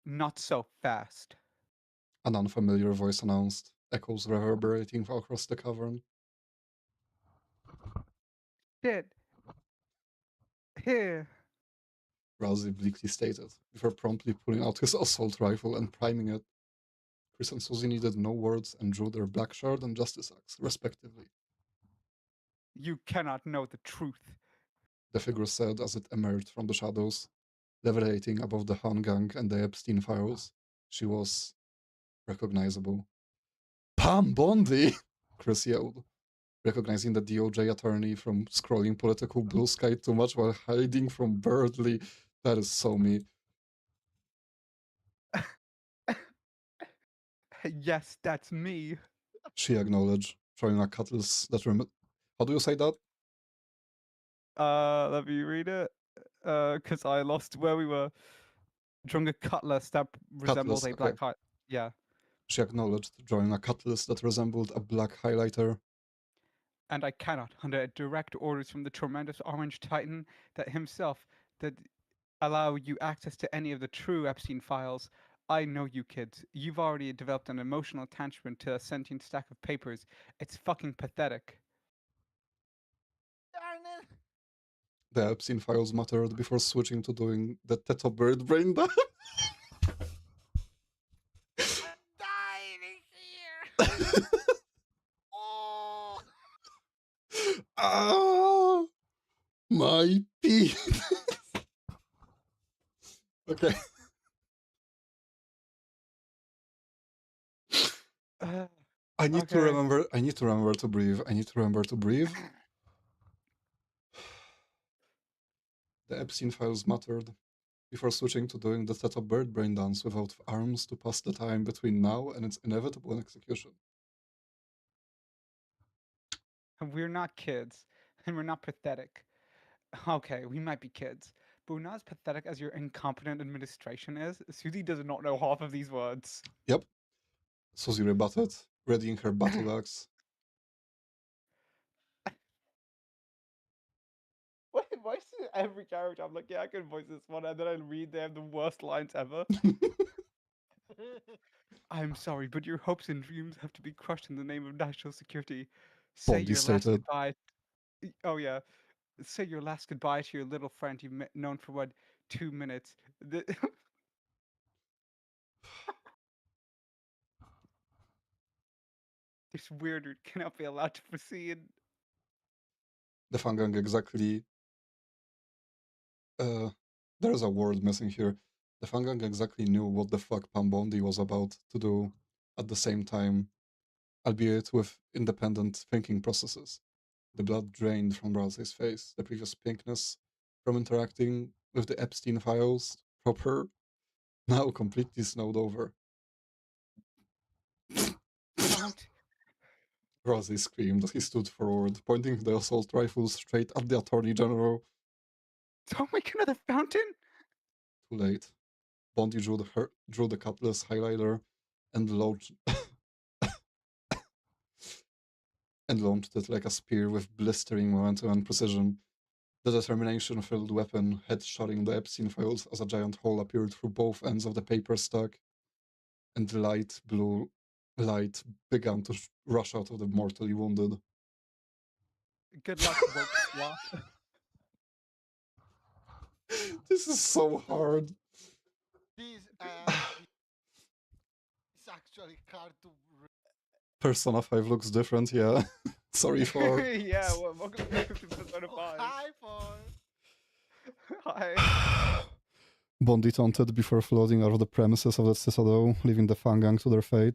Not so fast. An unfamiliar voice announced, echoes reverberating across the cavern. Shit. Here. Rousey bleakly stated, before promptly pulling out his assault rifle and priming it. Chris and Susie needed no words and drew their black shard and justice axe, respectively. You cannot know the truth. The figure said as it emerged from the shadows, levitating above the Han Gang and the Epstein files. She was recognizable. Pam Bondi! Chris yelled, recognizing the DOJ attorney from scrolling political blue sky too much while hiding from Birdley. That is so me. Yes, that's me. She acknowledged, showing a cutlass that How do you say that? Let me read it. Because I lost where we were. Drawing a cutlass that resembles Cutlass, a black okay. highlighter. Yeah. She acknowledged, drawing a cutlass that resembled a black highlighter. And I cannot, under direct orders from the tremendous Orange Titan that himself, that allow you access to any of the true Epstein files. I know you kids. You've already developed an emotional attachment to a sentient stack of papers. It's fucking pathetic. Darn it! The Epstein files muttered before switching to doing the Teto Bird brain dance. Dying in here! Oh! Ah! My penis! Okay. I need to remember to breathe. I need to remember to breathe. The Epstein files muttered before switching to doing the Theta Bird brain dance without arms to pass the time between now and its inevitable execution. We're not kids, and we're not pathetic. Okay, we might be kids, but we're not as pathetic as your incompetent administration is. Susie does not know half of these words. Yep. Susie rebutted, readying her battle axe. Why is it every character I'm like, yeah, I can voice this one, and then I read they have the worst lines ever? I'm sorry, but your hopes and dreams have to be crushed in the name of national security. Say Bondi your last stated. goodbye. Oh yeah, say your last goodbye to your little friend you've known for what, 2 minutes. This weird cannot be allowed to proceed. The Fangang exactly. There's a word missing here. The Fangang exactly knew what the fuck Pam Bondi was about to do at the same time, albeit with independent thinking processes. The blood drained from Rousey's face, the previous pinkness from interacting with the Epstein files proper, now completely snowed over. Rousey screamed as he stood forward, pointing the assault rifle straight at the Attorney General. Don't make another fountain! Too late. Bondi drew the cutlass highlighter and launched it like a spear with blistering momentum and precision. The determination-filled weapon head-shotting the Epstein files as a giant hole appeared through both ends of the paper stack, and the light blue light began to rush out of the mortally wounded. Good luck, woke swap. This is so hard. This it's actually hard to. Persona 5 looks different, yeah. Sorry for. Yeah, well, welcome to Persona 5. Hi, boy. Hi. Bondi taunted before floating out of the premises of the Citadel, leaving the Fangang to their fate.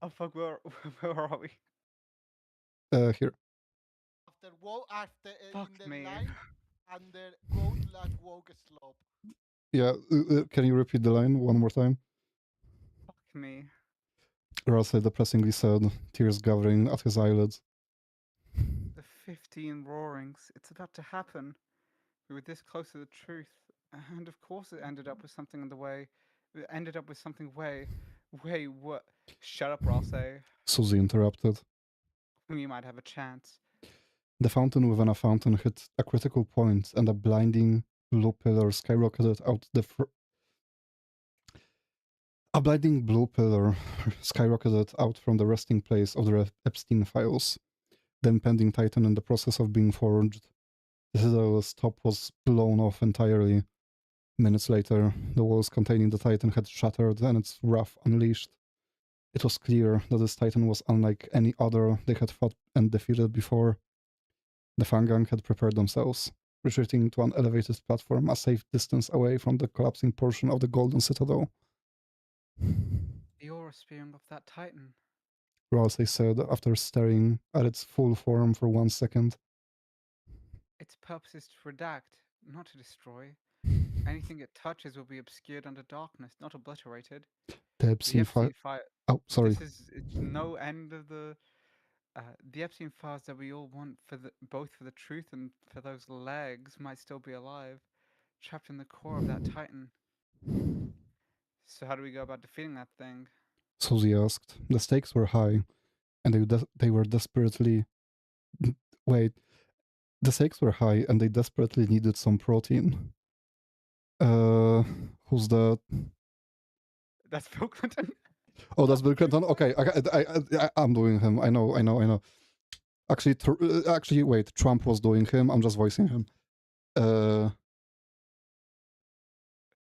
Oh fuck, where where are we? Here. After Fuck in the me. line under goat like woke slope. Yeah, can you repeat the line one more time? Fuck me. Ralsei depressingly said, tears gathering at his eyelids. The 15 roarings. It's about to happen. We were this close to the truth. And of course it ended up with something in the way. It ended up with something way what? Shut up, Ralsei. Susie interrupted. We might have a chance. The fountain within a fountain hit a critical point, and a blinding blue pillar skyrocketed out A blinding blue pillar skyrocketed out from the resting place of the Epstein files. The impending titan in the process of being forged. The citadel's top was blown off entirely. Minutes later, the walls containing the titan had shattered and its wrath unleashed. It was clear that this titan was unlike any other they had fought and defeated before. The Fangang had prepared themselves, retreating to an elevated platform a safe distance away from the collapsing portion of the Golden Citadel. The aura spearing of that titan. Ralsei said after staring at its full form for 1 second. Its purpose is to redact, not to destroy. Anything it touches will be obscured under darkness, not obliterated. The Epstein file. Oh, sorry. It's no end of the Epstein files that we all want for both for the truth and for those legs might still be alive, trapped in the core of that titan. So how do we go about defeating that thing? Susie asked. The stakes were high, and they were desperately... Wait. The stakes were high, and they desperately needed some protein. Who's that? That's Bill Clinton. Oh, that's Bill Clinton? Okay, I'm doing him. I know. Actually, wait. Trump was doing him. I'm just voicing him.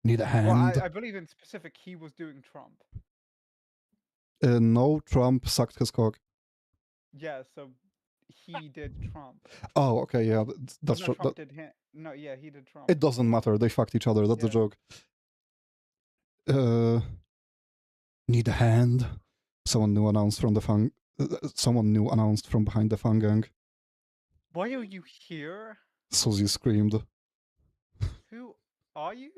Need a hand. Well, I believe in specific he was doing Trump. No, Trump sucked his cock. Yeah, so he did Trump. Oh, okay, yeah, that's true. Trump did him. No, yeah, he did Trump. It doesn't matter. They fucked each other. That's a joke. Need a hand? Someone new announced from the Someone new announced from behind the Fangang. Why are you here? Susie screamed. Who are you?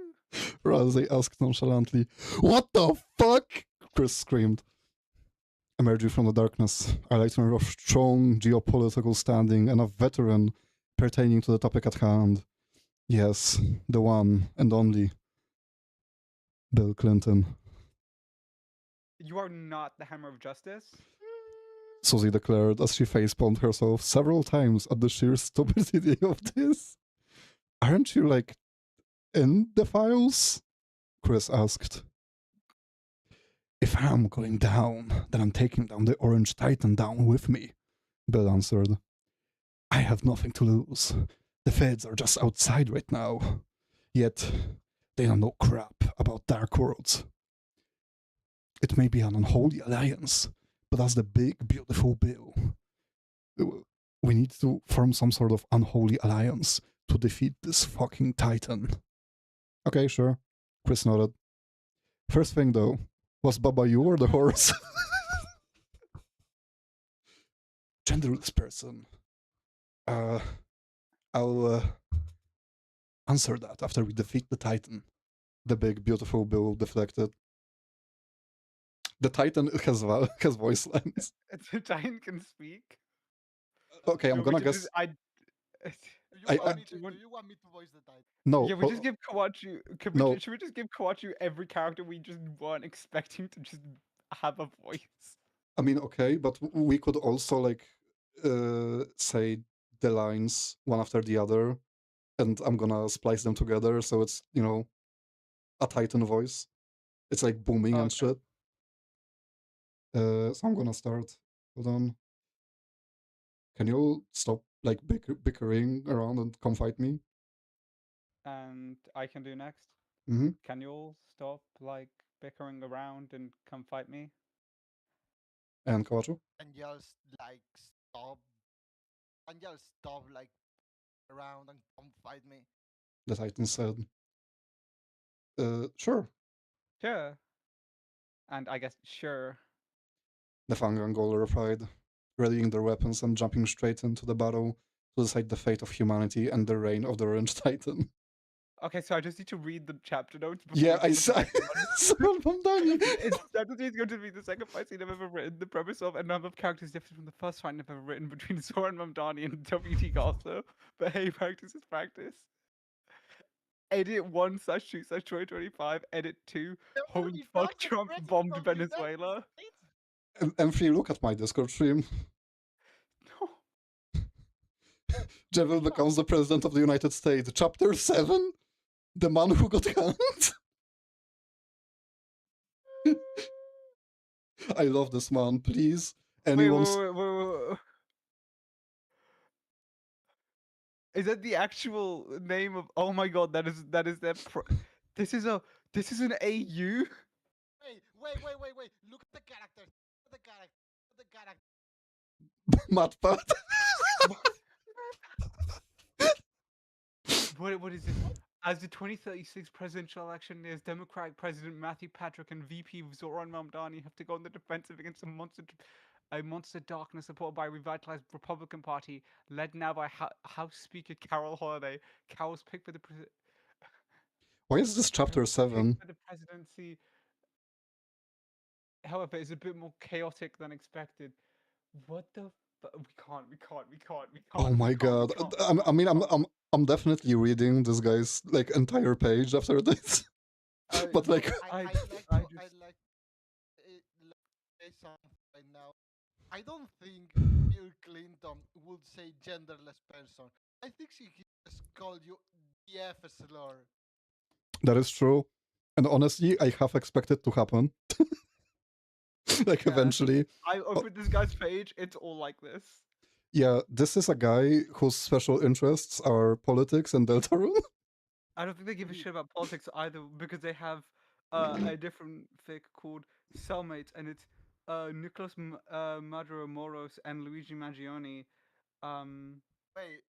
Ralsei asked nonchalantly. What the fuck? Chris screamed. Emerging from the darkness, a lightner of strong geopolitical standing and a veteran pertaining to the topic at hand. Yes, the one and only Bill Clinton. You are not the Hammer of Justice? Susie declared as she facepalmed herself several times at the sheer stupidity of this. Aren't you, like, in the files? Chris asked. If I'm going down, then I'm taking down the Orange Titan down with me, Bill answered. I have nothing to lose. The feds are just outside right now. Yet, they don't know crap about Dark Worlds. It may be an unholy alliance, but that's the big, beautiful Bill. We need to form some sort of unholy alliance to defeat this fucking Titan. Okay, sure. Chris nodded. First thing, though, was Baba you or the horse? Genderless person. I'll answer that after we defeat the Titan. The big, beautiful Bill deflected. The Titan has voice lines. The Titan can speak? Okay, I'm gonna guess... Do you want me to voice the Titan? No. Yeah, we just give Kawachu... No. Should we just give Kawachu every character we just weren't expecting to just have a voice? I mean, okay, but we could also, like, say the lines one after the other, and I'm gonna splice them together, so it's, you know, a Titan voice. It's, like, booming and shit. So I'm gonna start. Hold on. Can you stop, like, bickering around and come fight me? And I can do next? Mm-hmm. Can you all stop, like, bickering around and come fight me? And Kawachu? And just, like, stop. And just stop, like, around and come fight me. The Titan said. Sure. Sure. And I guess, sure. The Fangangol replied, readying their weapons and jumping straight into the battle to decide the fate of humanity and the reign of the Orange Titan. Okay, so I just need to read the chapter notes. Before Yeah, we I go saw. to the next one. Someone from Dani. It's definitely going to be the second fight scene I've ever written. The premise of a number of characters different from the first fight I've ever written between Sora and Mamdani and WT Garza. But hey, practice is practice. Edit 1/2/2025. Edit 2. Holy fuck, Trump bombed Venezuela. M3, look at my Discord stream. Jebel becomes the President of the United States. Chapter 7? The man who got hanged? I love this man, please. Anyone's... Wait. Is that the actual name of? Oh my god, that is their. This is an AU. Wait. Look at the characters. Look at the character. Matpat. What is it? As the 2036 presidential election nears, Democratic President Matthew Patrick and VP Zoran Mamdani have to go on the defensive against a monster darkness supported by a revitalized Republican Party, led now by House Speaker Carol Holiday. Carol's pick for the Why is this chapter 7? for the presidency, however, is a bit more chaotic than expected. What the? We can't. Oh my god! I mean, I'm definitely reading this guy's like entire page after this, but like I'd like to say something right now. I don't think Bill Clinton would say genderless person. I think she just called you the F slur. that is true, and honestly, I have expected to happen. Like eventually. I opened this guy's page. It's all like this. Yeah, this is a guy whose special interests are politics and Deltarune. I don't think they give a shit about politics either because they have a different fic called Cellmates, and it's Nicholas Maduro Moros and Luigi Mangione. Wait,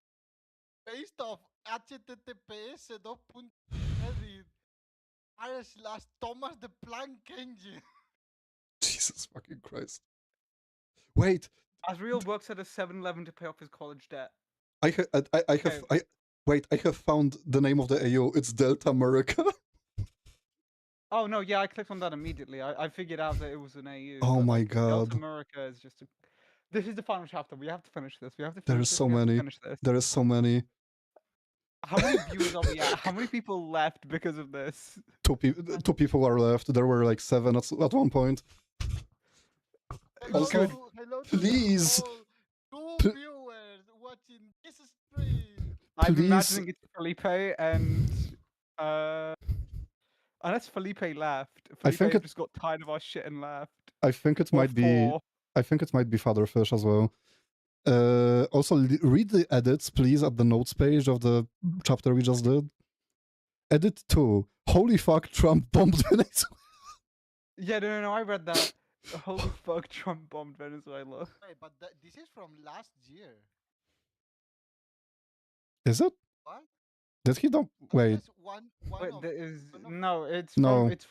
based off https://Thomas the Plank Engine. Jesus fucking Christ. Wait. Asriel works at a 7-Eleven to pay off his college debt. I have found the name of the AO. It's Delta America. Oh no, yeah, I clicked on that immediately. I figured out that it was an AU. Oh my Delta god. America is just a... This is the final chapter. We have to finish this. We have to finish There is this. so we have to many. finish this. There is so many. How many viewers are we at? How many people left because of this? Two people are left. There were like 7 at one point. Also, Hello please. Two viewers watching this stream. I'm Please. imagining it's Felipe and unless Felipe left. I Felipe think it- just got tired of our shit and left. I think it Or might be. 4. I think it might be Fatherfish as well. Also, read the edits, please, at the notes page of the chapter we just did. Edit 2. Holy fuck, Trump bombed Venezuela. Yeah, no, I read that. Holy fuck, Trump bombed Venezuela. Wait, but this is from last year. Is it? What? Did he don't wait? Wait, there is no. No. It's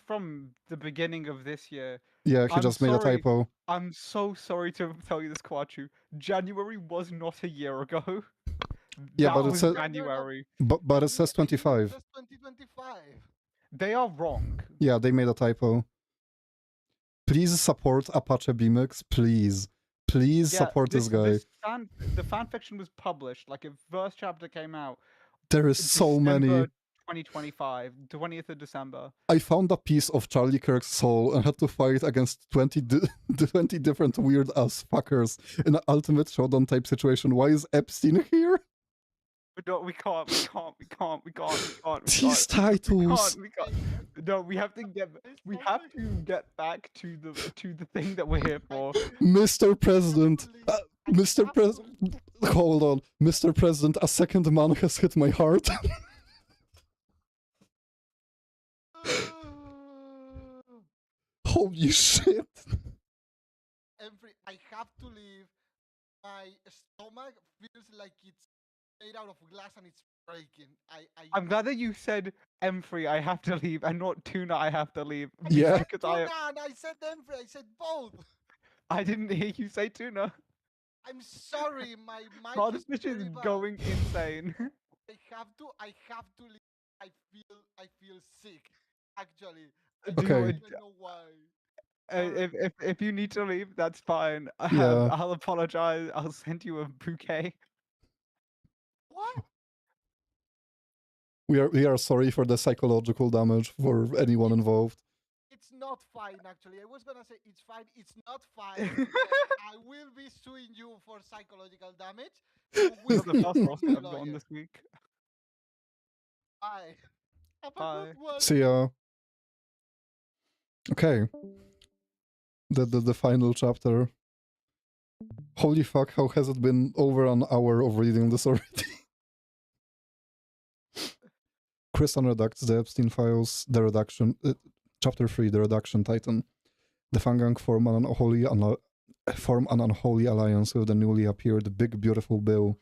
from the beginning of this year. Yeah, he I'm just made a sorry. typo. I'm so sorry to tell you this, Quachu. January was not a year ago. Yeah, That but it was says January. but it says 25. 2025. They are wrong. Yeah, they made a typo. Please support Apache BMX, please. Please Yeah, support this guy. The fan fiction was published. Like, if first chapter came out. There is so many. 2025, 20th of December. I found a piece of Charlie Kirk's soul and had to fight against 20 different weird ass fuckers in an ultimate showdown type situation. Why is Epstein here? We can't. These titles. We can't. No, we have to get back to the thing that we're here for. Mr. President, Mr. President, hold on, Mr. President, a second man has hit my heart. Holy shit. I have to leave. My stomach feels like it's made out of glass and it's breaking. I'm glad that you said M3 I have to leave and not Tuna I have to leave. Yeah. Because I said M3. I said both. I didn't hear you say tuna. I'm sorry, my mic Oh, the is fish is very bad. going insane. I have to leave. I feel sick. Actually, I Dude, don't even know why. if you need to leave, that's fine. Yeah. I'll apologize. I'll send you a bouquet. What? We are sorry for the psychological damage for anyone involved. It's not fine, actually. I was gonna say it's fine. It's not fine. I will be suing you for psychological damage. You will You're the first hear from lawsuit my I've gotten lawyer. this week. Bye. Have a Bye. good one. See ya. Okay. The final chapter. Holy fuck, how has it been over an hour of reading this already? Chris unredacts the Epstein files, the redaction, chapter 3, the redaction titan. The Fangang form an unholy alliance with the newly appeared Big Beautiful Bill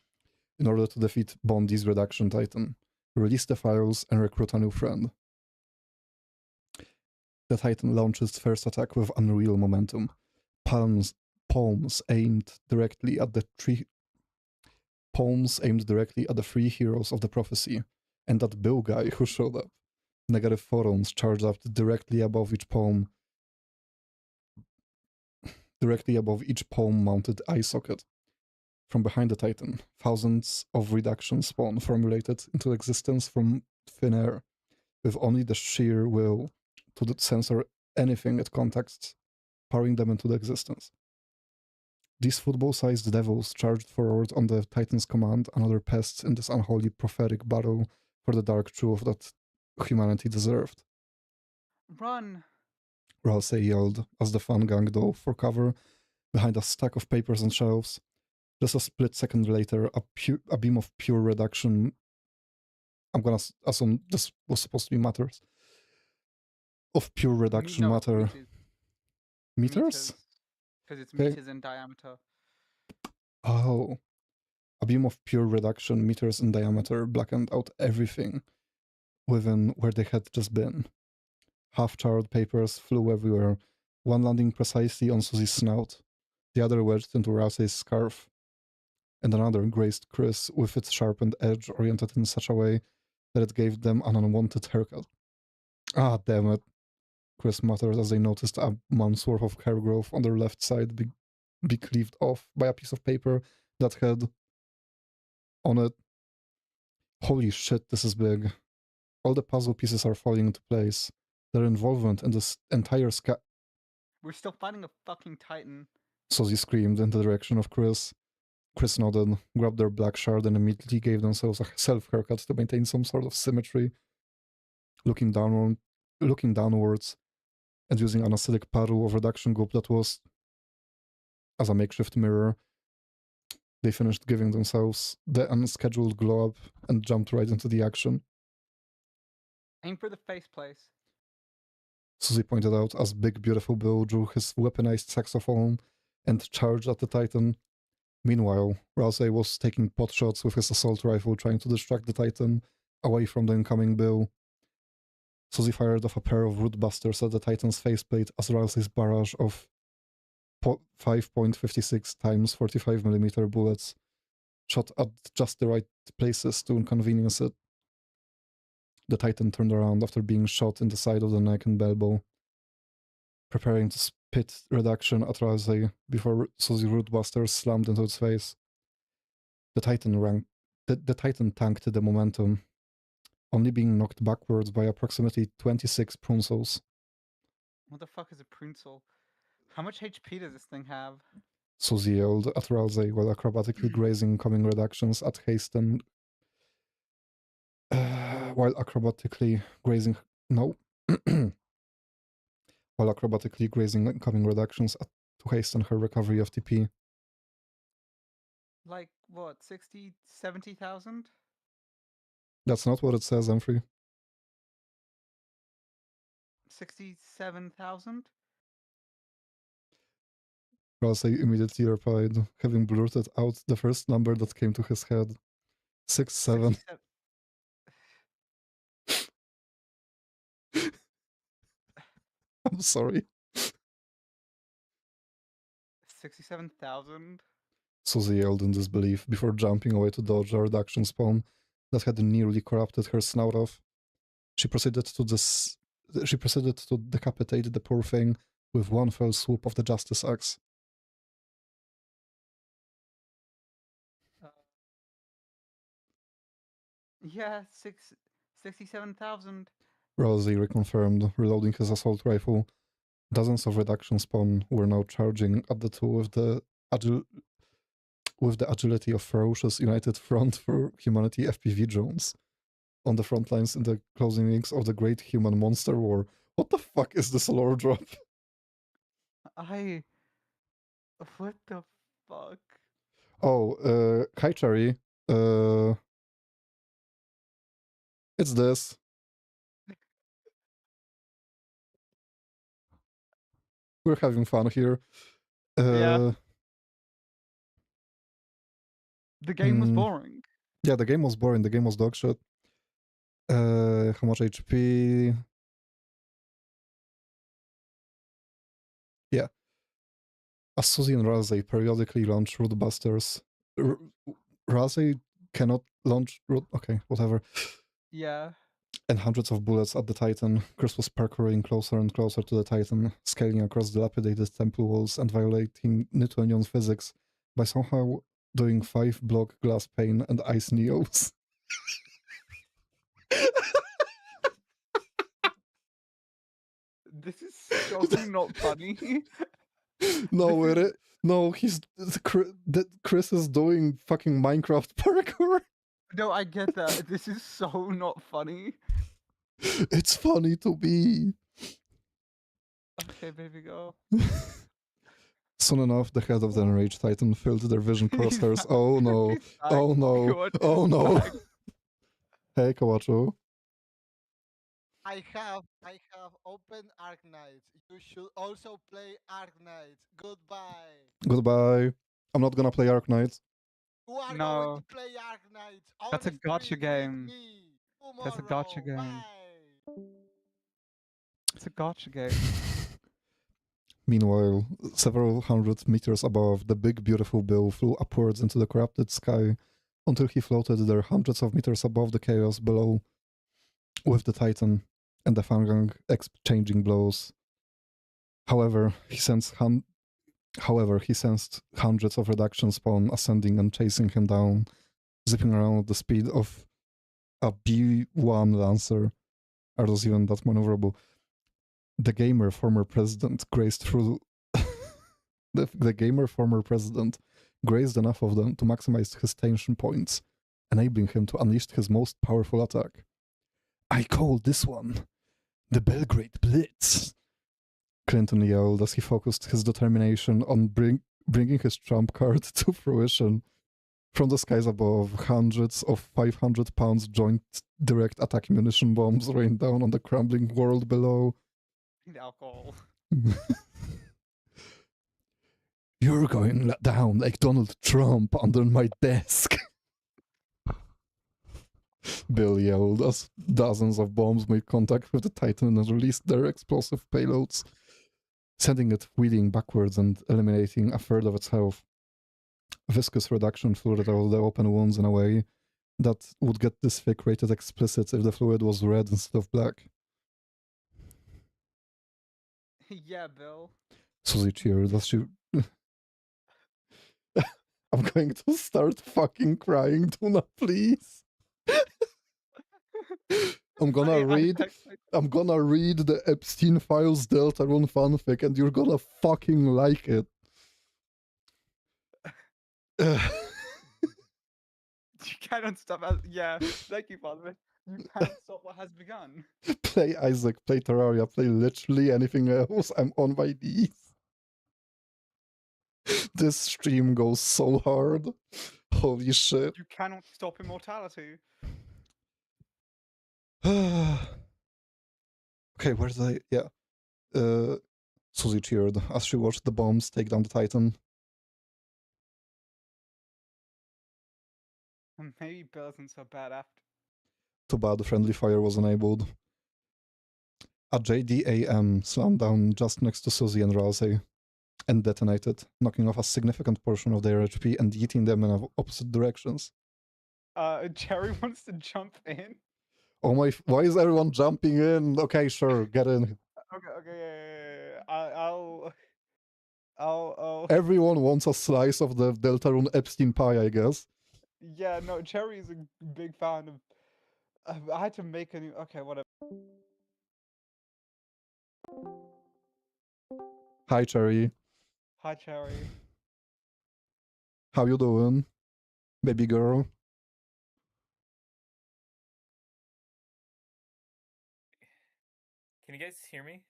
in order to defeat Bondi's redaction titan, release the files, and recruit a new friend. The titan launches first attack with unreal momentum. Palms aimed directly at the three heroes of the prophecy, and that Bill guy who showed up. Negative photons charged up directly above each palm mounted eye socket. From behind the titan, thousands of reduction spawn formulated into existence from thin air, with only the sheer will to censor anything it contacts, powering them into existence. These football-sized devils charged forward on the Titan's command, another pests in this unholy prophetic battle for the dark truth that humanity deserved. Run! Ralsei yelled as the Fangang dove for cover behind a stack of papers and shelves. Just a split second later, a beam of pure reduction. I'm gonna assume this was supposed to be matters. Of pure reduction matter. Meters? Because it's Okay. meters in diameter. Oh. A beam of pure reduction, meters in diameter, blackened out everything within where they had just been. Half-charred papers flew everywhere, one landing precisely on Susie's snout, the other wedged into Ralsei's scarf, and another grazed Chris with its sharpened edge oriented in such a way that it gave them an unwanted haircut. Ah, damn it, Chris muttered as they noticed a month's worth of hair growth on their left side be cleaved off by a piece of paper that had on it. Holy shit, this is big. All the puzzle pieces are falling into place. Their involvement in this entire We're still fighting a fucking titan. Susie screamed in the direction of Chris. Chris nodded, grabbed their black shard, and immediately gave themselves a self-haircut to maintain some sort of symmetry. Looking downwards, and using an acidic paddle of reduction goop that was as a makeshift mirror, they finished giving themselves the unscheduled glow-up and jumped right into the action. Aim for the face place. Susie pointed out as Big Beautiful Bill drew his weaponized saxophone and charged at the Titan. Meanwhile, Ralsei was taking pot shots with his assault rifle, trying to distract the Titan away from the incoming Bill. Susie fired off a pair of rootbusters at the Titan's faceplate as Ralsei's barrage of 5.56 times 45mm bullets shot at just the right places to inconvenience it. The Titan turned around after being shot in the side of the neck and elbow, preparing to spit reduction at Ralsei before Susie rootbusters slammed into its face. The Titan tanked the momentum, only being knocked backwards by approximately 26 pruncels. What the fuck is a pruncel? How much HP does this thing have? Susie yelled at Ralsei while acrobatically grazing coming reductions at Hasten. While acrobatically grazing incoming reductions to hasten her recovery of TP. Like, what, 60, 70,000? That's not what it says, Humphrey. 67,000? Ralsei immediately replied, having blurted out the first number that came to his head. 67. I'm sorry. 67,000? Susie yelled in disbelief before jumping away to dodge a reduction spawn that had nearly corrupted her snout off. She proceeded to decapitate the poor thing with one fell swoop of the Justice Axe. Yeah, 67,000. Rosie reconfirmed, reloading his assault rifle. Dozens of reduction spawn were now charging at the two with the agility of ferocious United Front for Humanity FPV drones. On the front lines in the closing weeks of the Great Human Monster War. What the fuck is this lore drop? What the fuck? Oh, hi Cherry. It's this. We're having fun here. Yeah. The game was boring. Yeah, the game was boring. The game was dog shit. How much HP? Yeah. As Susie and Razzie periodically launch Root Busters. Razzie cannot launch Root... Okay, whatever. Yeah. And hundreds of bullets at the Titan. Chris was parkouring closer and closer to the Titan, scaling across dilapidated temple walls and violating Newtonian physics by somehow doing 5-block glass pane and ice neos. This is so not funny. No, Chris is doing fucking Minecraft parkour. No, I get that. This is so not funny. It's funny to be. Okay, baby, go. Soon enough, the head of the enraged Titan filled their vision crosshairs. Oh no. Oh no. Oh no. Hey, Kawachu. I have open Arknights. You should also play Arknights. Goodbye. Goodbye. I'm not gonna play Arknights. You are going to play Arknights. That's a gotcha game. That's a gotcha game. It's a gotcha game. Meanwhile, several hundred meters above, the big beautiful Bill flew upwards into the corrupted sky until he floated there hundreds of meters above the chaos below, with the Titan and the Fangang exchanging blows. However, he sensed hundreds of reduction spawn ascending and chasing him down, zipping around at the speed of a B-1 Lancer. Are those even that maneuverable? The gamer former president grazed through... the gamer former president grazed enough of them to maximize his tension points, enabling him to unleash his most powerful attack. I call this one the Belgrade Blitz, Clinton yelled as he focused his determination on bringing his trump card to fruition. From the skies above, hundreds of 500-pound joint direct attack munition bombs rained down on the crumbling world below. Alcohol. You're going down like Donald Trump under my desk. Bill yelled as dozens of bombs made contact with the Titan and released their explosive payloads, sending it wheeling backwards and eliminating a third of its health. Viscous reduction fluid out of the open wounds in a way that would get this fic rated explicit if the fluid was red instead of black. Yeah, Bill. Susie cheered as she... I'm going to start fucking crying, Tuna, please. I'm gonna read the Epstein Files Deltarune fanfic and you're gonna fucking like it. You cannot stop. Yeah, thank you, Father. You can't stop what has begun. Play Isaac, play Terraria, play literally anything else. I'm on my knees. This stream goes so hard. Holy shit. You cannot stop immortality. Okay, where did I... Yeah. Susie cheered as she watched the bombs take down the Titan. Maybe Bill isn't so bad after. Too bad friendly fire was enabled. A JDAM slammed down just next to Susie and Rousey, and detonated, knocking off a significant portion of their HP and yeeting them in opposite directions. Cherry wants to jump in. Oh my, why is everyone jumping in? Okay, sure, get in. Okay, yeah. I'll. Everyone wants a slice of the Deltarune Epstein pie, I guess. Yeah, no, Cherry is a big fan of. I had to make a new. Okay, whatever. Hi, Cherry. Hi, Cherry. How you doing, baby girl? Can you guys hear me?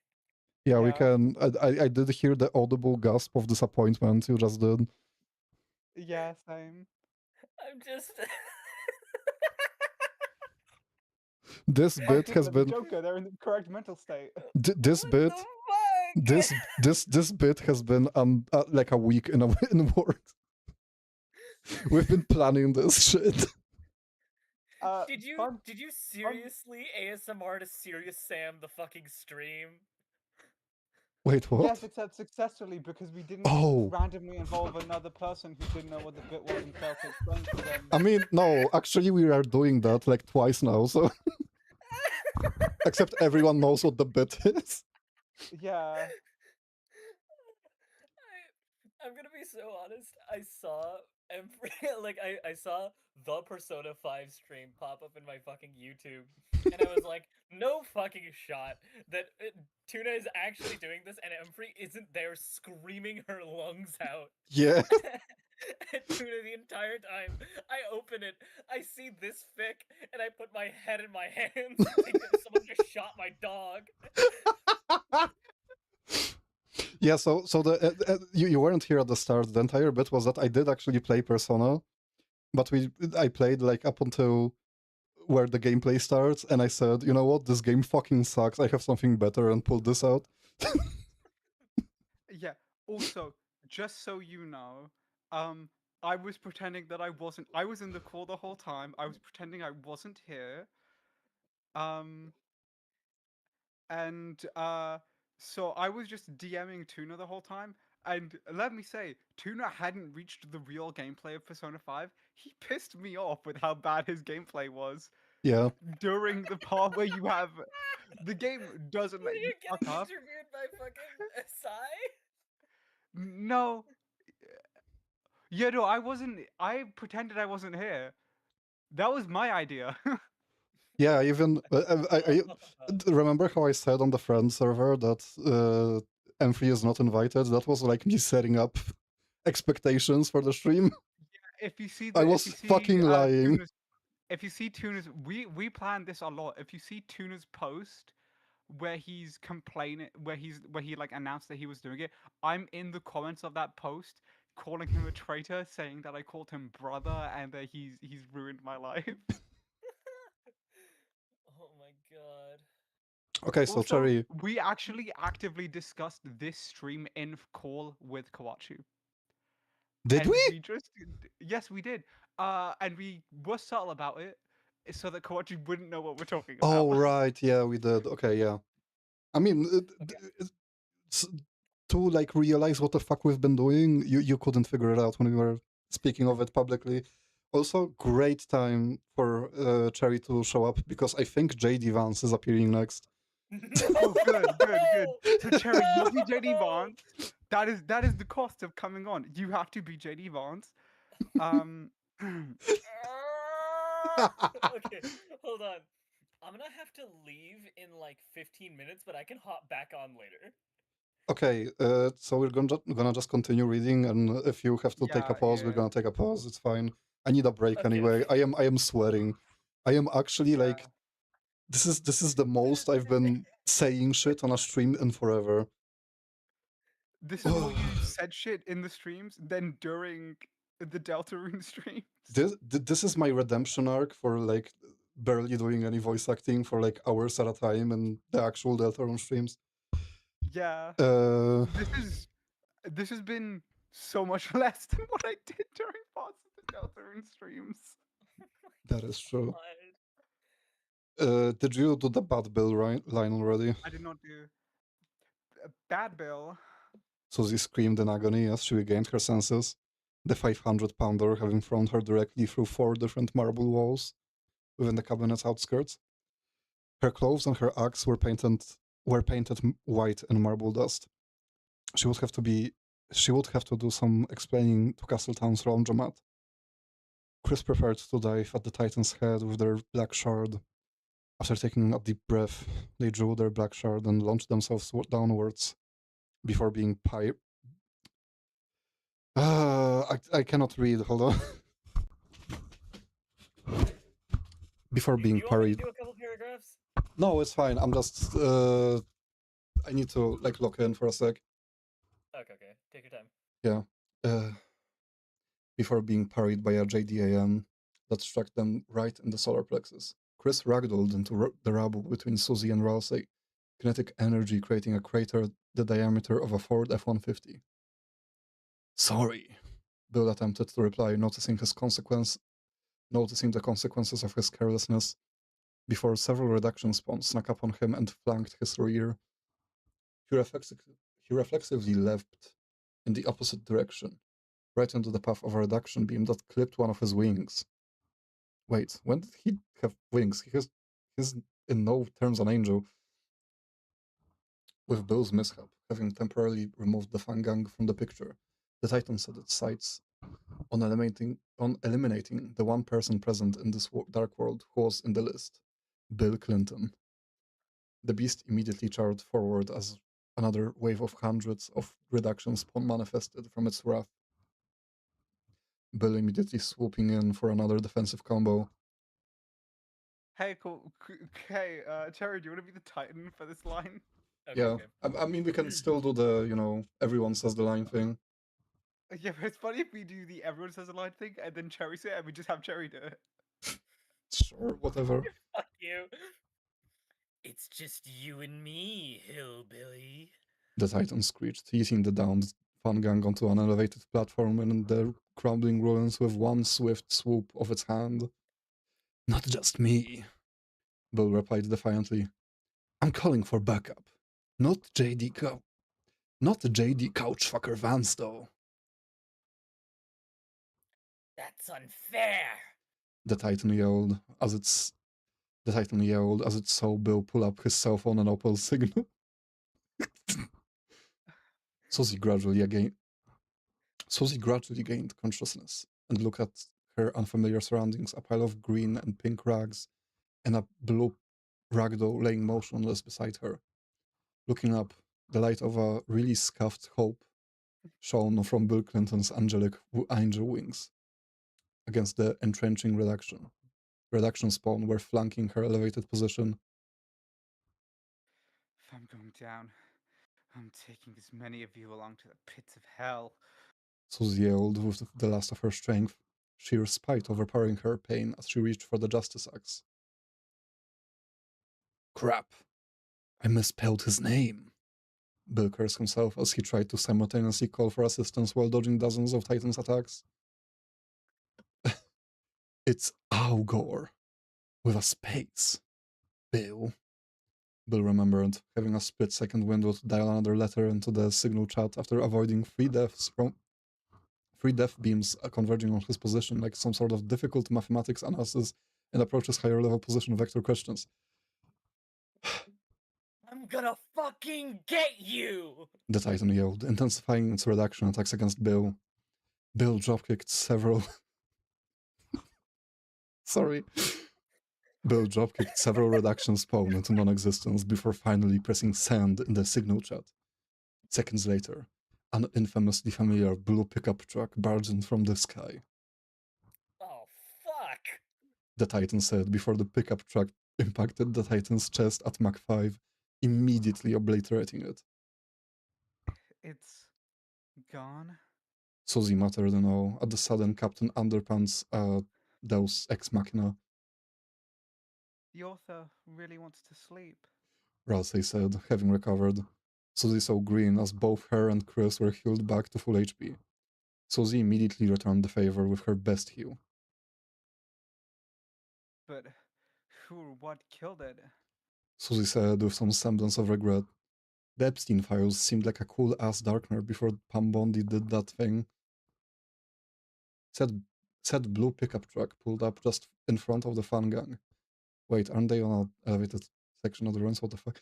Yeah, we Yeah. can. I did hear the audible gasp of disappointment you just did. Yeah, same. I'm just. This bit has They're the been Joker. They're in the correct mental state. this bit. This bit has been like a week in in works. We've been planning this shit. Did you seriously ASMR to Serious Sam the fucking stream? Wait, what? Yes, except successfully because we didn't Oh. randomly involve another person who didn't know what the bit was and failed to explain to them. I mean, no, actually we are doing that like twice now, so except everyone knows what the bit is. Yeah. I'm gonna be so honest. I saw I saw the Persona 5 stream pop up in my fucking YouTube, and I was like, no fucking shot that Tuna is actually doing this, and Emfrey isn't there screaming her lungs out. Yeah. At Tuna the entire time. I open it, I see this fic, and I put my head in my hands, like someone just shot my dog. Yeah, so you weren't here at the start. The entire bit was that I did actually play Persona, but I played like up until where the gameplay starts, and I said, you know what, this game fucking sucks. I have something better, and pulled this out. Yeah. Also, just so you know, I was pretending that I wasn't. I was in the call the whole time. I was pretending I wasn't here. And so I was just DMing Tuna the whole time. And let me say, Tuna hadn't reached the real gameplay of Persona 5. He pissed me off with how bad his gameplay was. Yeah. During the part where you have the game doesn't let you fuck up. Interviewed by fucking Sai? No. Yeah, no, I wasn't. I pretended I wasn't here. That was my idea. Yeah, even I remember how I said on the friend server that M3 is not invited. That was like me setting up expectations for the stream. If you see, I was fucking lying. If you see Tuna's, we planned this a lot. If you see Tuna's post where he's complaining, where he like announced that he was doing it, I'm in the comments of that post calling him a traitor, saying that I called him brother and that he's ruined my life. Oh my god. Okay, so Also, Cherry. we actually actively discussed this stream in call with Kawachu. Did And we? Yes, we did. And we were subtle about it, so that Kawachi wouldn't know what we're talking about. Oh right, yeah, we did. Okay, yeah. I mean, to like realize what the fuck we've been doing, you couldn't figure it out when we were speaking of it publicly. Also, great time for Cherry to show up because I think JD Vance is appearing next. Oh, good. So Cherry, you'll be JD Vance. That is the cost of coming on. You have to be JD Vance. Okay, hold on. I'm gonna have to leave in like 15 minutes, but I can hop back on later. Okay, so we're gonna just continue reading, and if you have to take a pause, we're gonna take a pause. It's fine. I need a break anyway. I am sweating. I am actually like, this is the most I've been saying shit on a stream in forever. This is what you said shit in the streams, then during the Deltarune stream. This is my redemption arc for like barely doing any voice acting for like hours at a time in the actual Deltarune streams. Yeah. Uh, This has been so much less than what I did during parts of the Deltarune streams. That is true. Did you do the Bad Bill line already? I did not do Bad Bill. Susie screamed in agony as she regained her senses, the 500-pounder having thrown her directly through 4 different marble walls within the cabinet's outskirts. Her clothes and her axe were painted white in marble dust. She would have to do some explaining to Castletown's laundromat. Chris preferred to dive at the Titan's head with their black shard. After taking a deep breath, they drew their black shard and launched themselves downwards before being I cannot read, hold on. Before being parried. Do a couple paragraphs? No, it's fine. I'm just I need to like lock in for a sec. Okay, take your time. Yeah. Before being parried by a JDAM that struck them right in the solar plexus. Chris ragdolled into the rubble between Susie and Ralsei, kinetic energy creating a crater the diameter of a Ford F-150. Sorry, Bill attempted to reply, noticing the consequences of his carelessness, before several reduction spawns snuck up on him and flanked his rear. He reflexively leapt in the opposite direction, right into the path of a reduction beam that clipped one of his wings. Wait, when did he have wings? He's in no terms an angel. With Bill's mishap having temporarily removed the Fangang from the picture, the Titan set its sights on eliminating the one person present in this dark world who was in the list, Bill Clinton. The beast immediately charged forward as another wave of hundreds of reduction spawn manifested from its wrath. Bill immediately swooping in for another defensive combo. Hey, cool. Hey, Cherry, do you want to be the Titan for this line? Yeah, I mean, we can still do the, everyone says the line thing. Yeah, but it's funny if we do the everyone says a line thing and then Cherry say it and we just have Cherry do it. Sure, whatever. Fuck you. It's just you and me, hillbilly. The Titan screeched, eating the downed Fangang onto an elevated platform and the crumbling ruins with one swift swoop of its hand. Not just me, Bill replied defiantly. I'm calling for backup. Not JD Couchfucker Vance, though. That's unfair. The Titan yelled as it saw Bill pull up his cell phone and Opal signal. Susie gradually gained consciousness and looked at her unfamiliar surroundings, a pile of green and pink rags, and a blue ragdoll laying motionless beside her. Looking up, the light of a really scuffed hope shone from Bill Clinton's angel wings against the entrenching reduction spawn were flanking her elevated position. If I'm going down, I'm taking as many of you along to the pits of hell. Susie yelled with the last of her strength, sheer spite overpowering her pain as she reached for the Justice Axe. Crap. I misspelled his name. Bill cursed himself as he tried to simultaneously call for assistance while dodging dozens of Titan's attacks. It's Augor, with a space. Bill. Bill remembered, having a split-second window to dial another letter into the signal chat after avoiding 3 death beams converging on his position like some sort of difficult mathematics analysis and approaches higher-level position vector questions. I'm gonna fucking get you! The Titan yelled, intensifying its reduction attacks against Bill. Bill dropkicked several... Sorry. Bill dropkicked several reduction spawn into non-existence before finally pressing send in the signal chat. Seconds later, an infamously familiar blue pickup truck barged in from the sky. Oh, fuck! The Titan said before the pickup truck impacted the Titan's chest at Mach 5, immediately obliterating it. It's gone? Susie muttered in awe at the sudden Captain Underpants Deus Ex Machina. The author really wants to sleep. Ralsei said, having recovered. Susie saw green as both her and Chris were healed back to full HP. Susie immediately returned the favor with her best heal. But who or what killed it? Susie said with some semblance of regret. The Epstein files seemed like a cool-ass darkener before Pam Bondi did that thing. Said blue pickup truck pulled up just in front of the fun gang. Wait, aren't they on an elevated section of the ruins? What the fuck?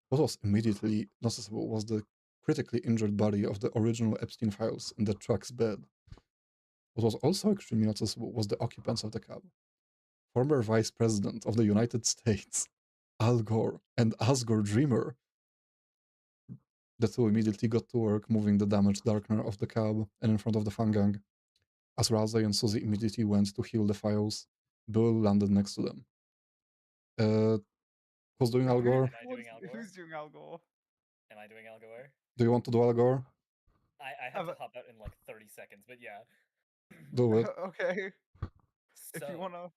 What was immediately noticeable was the critically injured body of the original Epstein files in the truck's bed. What was also extremely noticeable was the occupants of the cab. Former Vice President of the United States, Al Gore, and Asgore Dreamer. The two immediately got to work moving the damaged darkener off the cab and in front of the fun gang. As Razay and Susie immediately went to heal the files, Bill landed next to them. Who's doing Al Gore? Am I doing Al Gore? Who's doing Al Gore? Am I doing Al Gore? Do you want to do Al Gore? I have to hop out in like 30 seconds, but yeah. Do it. Okay. If So, you wanna.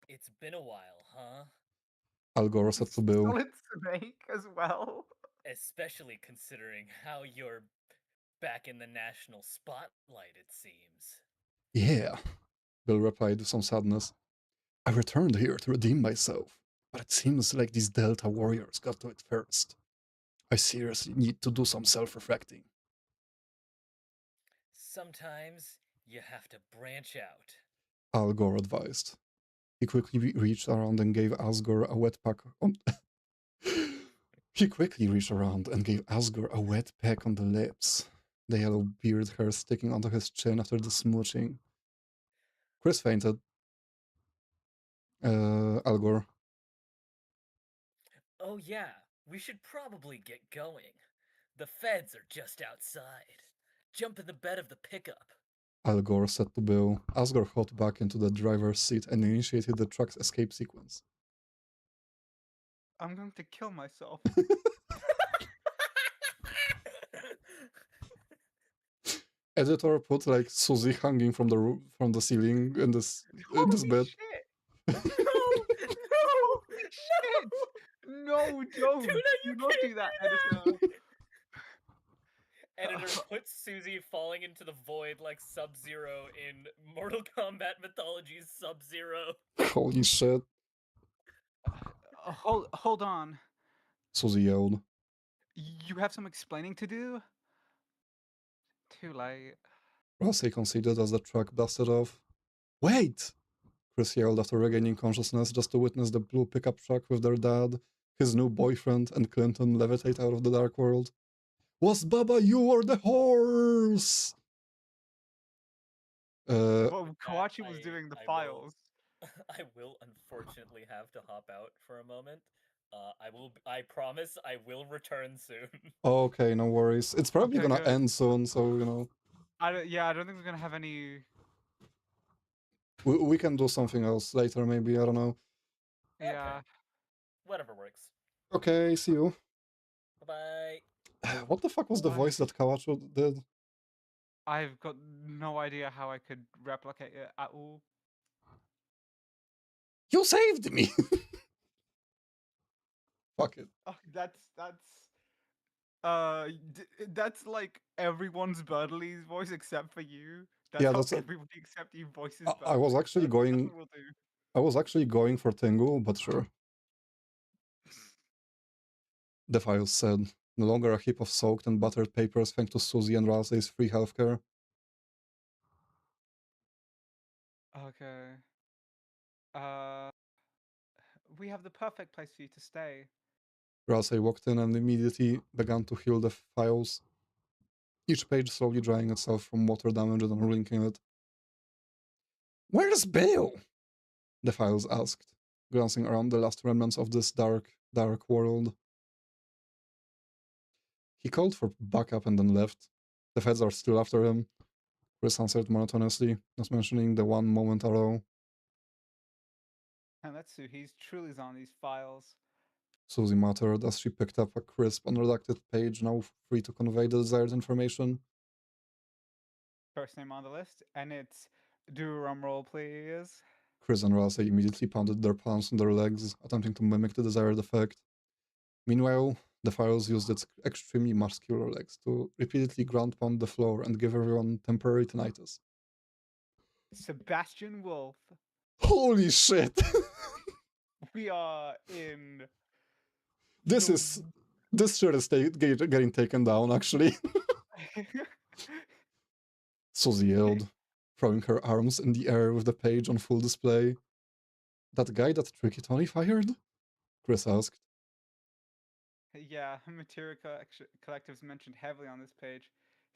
it's been a while, huh? Al Gore said to Bill. Solid Snake as well. Especially considering how you're back in the national spotlight, it seems. Yeah, Bill replied with some sadness. I returned here to redeem myself, but it seems like these Delta warriors got to it first. I seriously need to do some self-reflecting. Sometimes you have to branch out. Al Gore advised. He quickly reached around and gave Asgore a wet pack on... He quickly reached around and gave Asgore a wet peck on the lips, the yellow beard hair sticking onto his chin after the smooching. Chris fainted. Al Gore. Oh yeah, we should probably get going. The feds are just outside. Jump in the bed of the pickup. Al Gore said to Bill. Asgore hopped back into the driver's seat and initiated the truck's escape sequence. I'm going to kill myself. Editor put like Susie hanging from the roof, from the ceiling in this bed. Shit. No, shit. No, don't. Dude, do not do that, editor. Editor puts Susie falling into the void like Sub-Zero in Mortal Kombat Mythology's Sub-Zero. Holy shit. Hold on. Susie yelled. You have some explaining to do? Too late. Razay conceded as the truck blasted off. Wait! Chris yelled after regaining consciousness just to witness the blue pickup truck with their dad, his new boyfriend, and Clinton levitate out of the dark world. Was Baba you or the horse? Well, Kawachi was doing the files. I will unfortunately have to hop out for a moment. I promise I will return soon. Okay, no worries. It's probably Okay, gonna good. end soon, so, you know. I don't think we're gonna have any. We can do something else later, maybe, I don't know. Yeah. Whatever works. Okay, see you. Bye-bye. What the fuck was the voice that Kawachi did? I've got no idea how I could replicate it at all. You saved me! Fuck it. Oh, that's like everyone's Birdley's voice except for you. That's Yeah, how that's everybody except you voices. I was actually going. That's what we'll do. I was actually going for Tengu, but sure. The files said, no longer a heap of soaked and buttered papers thanks to Susie and Razay's free healthcare. Okay. We have the perfect place for you to stay. Razay walked in and immediately began to heal the files, each page slowly drying itself from water damage and unlinking it. Where's Bill? The files asked, glancing around the last remnants of this dark world. He called for backup and then left. The feds are still after him. Chris answered monotonously, not mentioning the one moment ago. And that's who he's truly on these files. Susie muttered as she picked up a crisp, unredacted page now free to convey the desired information. First name on the list, and it's drum roll, please. Chris and Razay immediately pounded their palms on their legs, attempting to mimic the desired effect. Meanwhile, the files used its extremely muscular legs to repeatedly ground pound the floor and give everyone temporary tinnitus. Sebastian Wolf. Holy shit! We are in. This is This shirt is getting taken down, actually. Susie yelled, throwing her arms in the air with the page on full display. That guy that Tricky Tony fired? Chris asked. Yeah, Materia Collective's mentioned heavily on this page.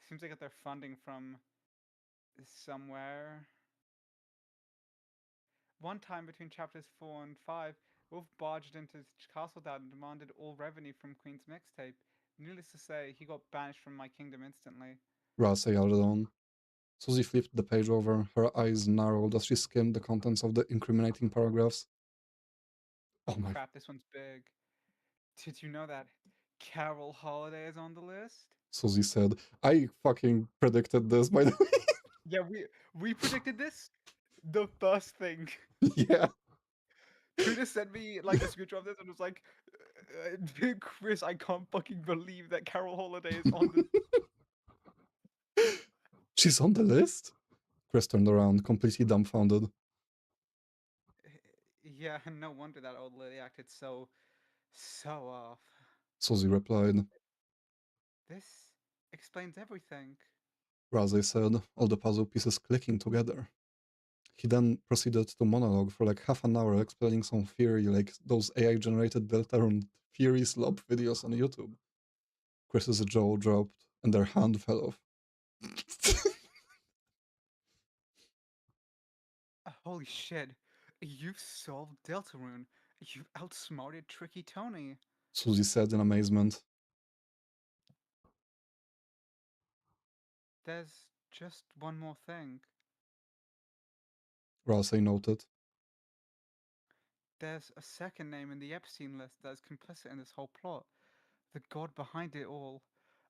Seems they got their funding from somewhere. One time between chapters 4 and 5, Wolf barged into Castledad and demanded all revenue from Queen's mixtape. Needless to say, he got banished from my kingdom instantly. Rasa yelled on. Susie flipped the page over, her eyes narrowed as she skimmed the contents of the incriminating paragraphs. Oh my crap, this one's big. Did you know that Carol Holiday is on the list? Susie said. I fucking predicted this, by the way. Yeah, we predicted this? The first thing. Yeah. Trina sent me like a screenshot of this and was like, Chris, I can't fucking believe that Carol Holiday is on this. She's on the list? Chris turned around, completely dumbfounded. Yeah, no wonder that old lady acted so off. Susie replied. This explains everything. Razzie said, all the puzzle pieces clicking together. He then proceeded to monologue for like half an hour explaining some theory like those AI-generated Deltarune theory slob videos on YouTube. Chris's jaw dropped and their hand fell off. Holy shit. You've solved Deltarune. You've outsmarted Tricky Tony. Susie said in amazement. There's just one more thing. Razzie noted. There's a second name in the Epstein list that is complicit in this whole plot. The god behind it all.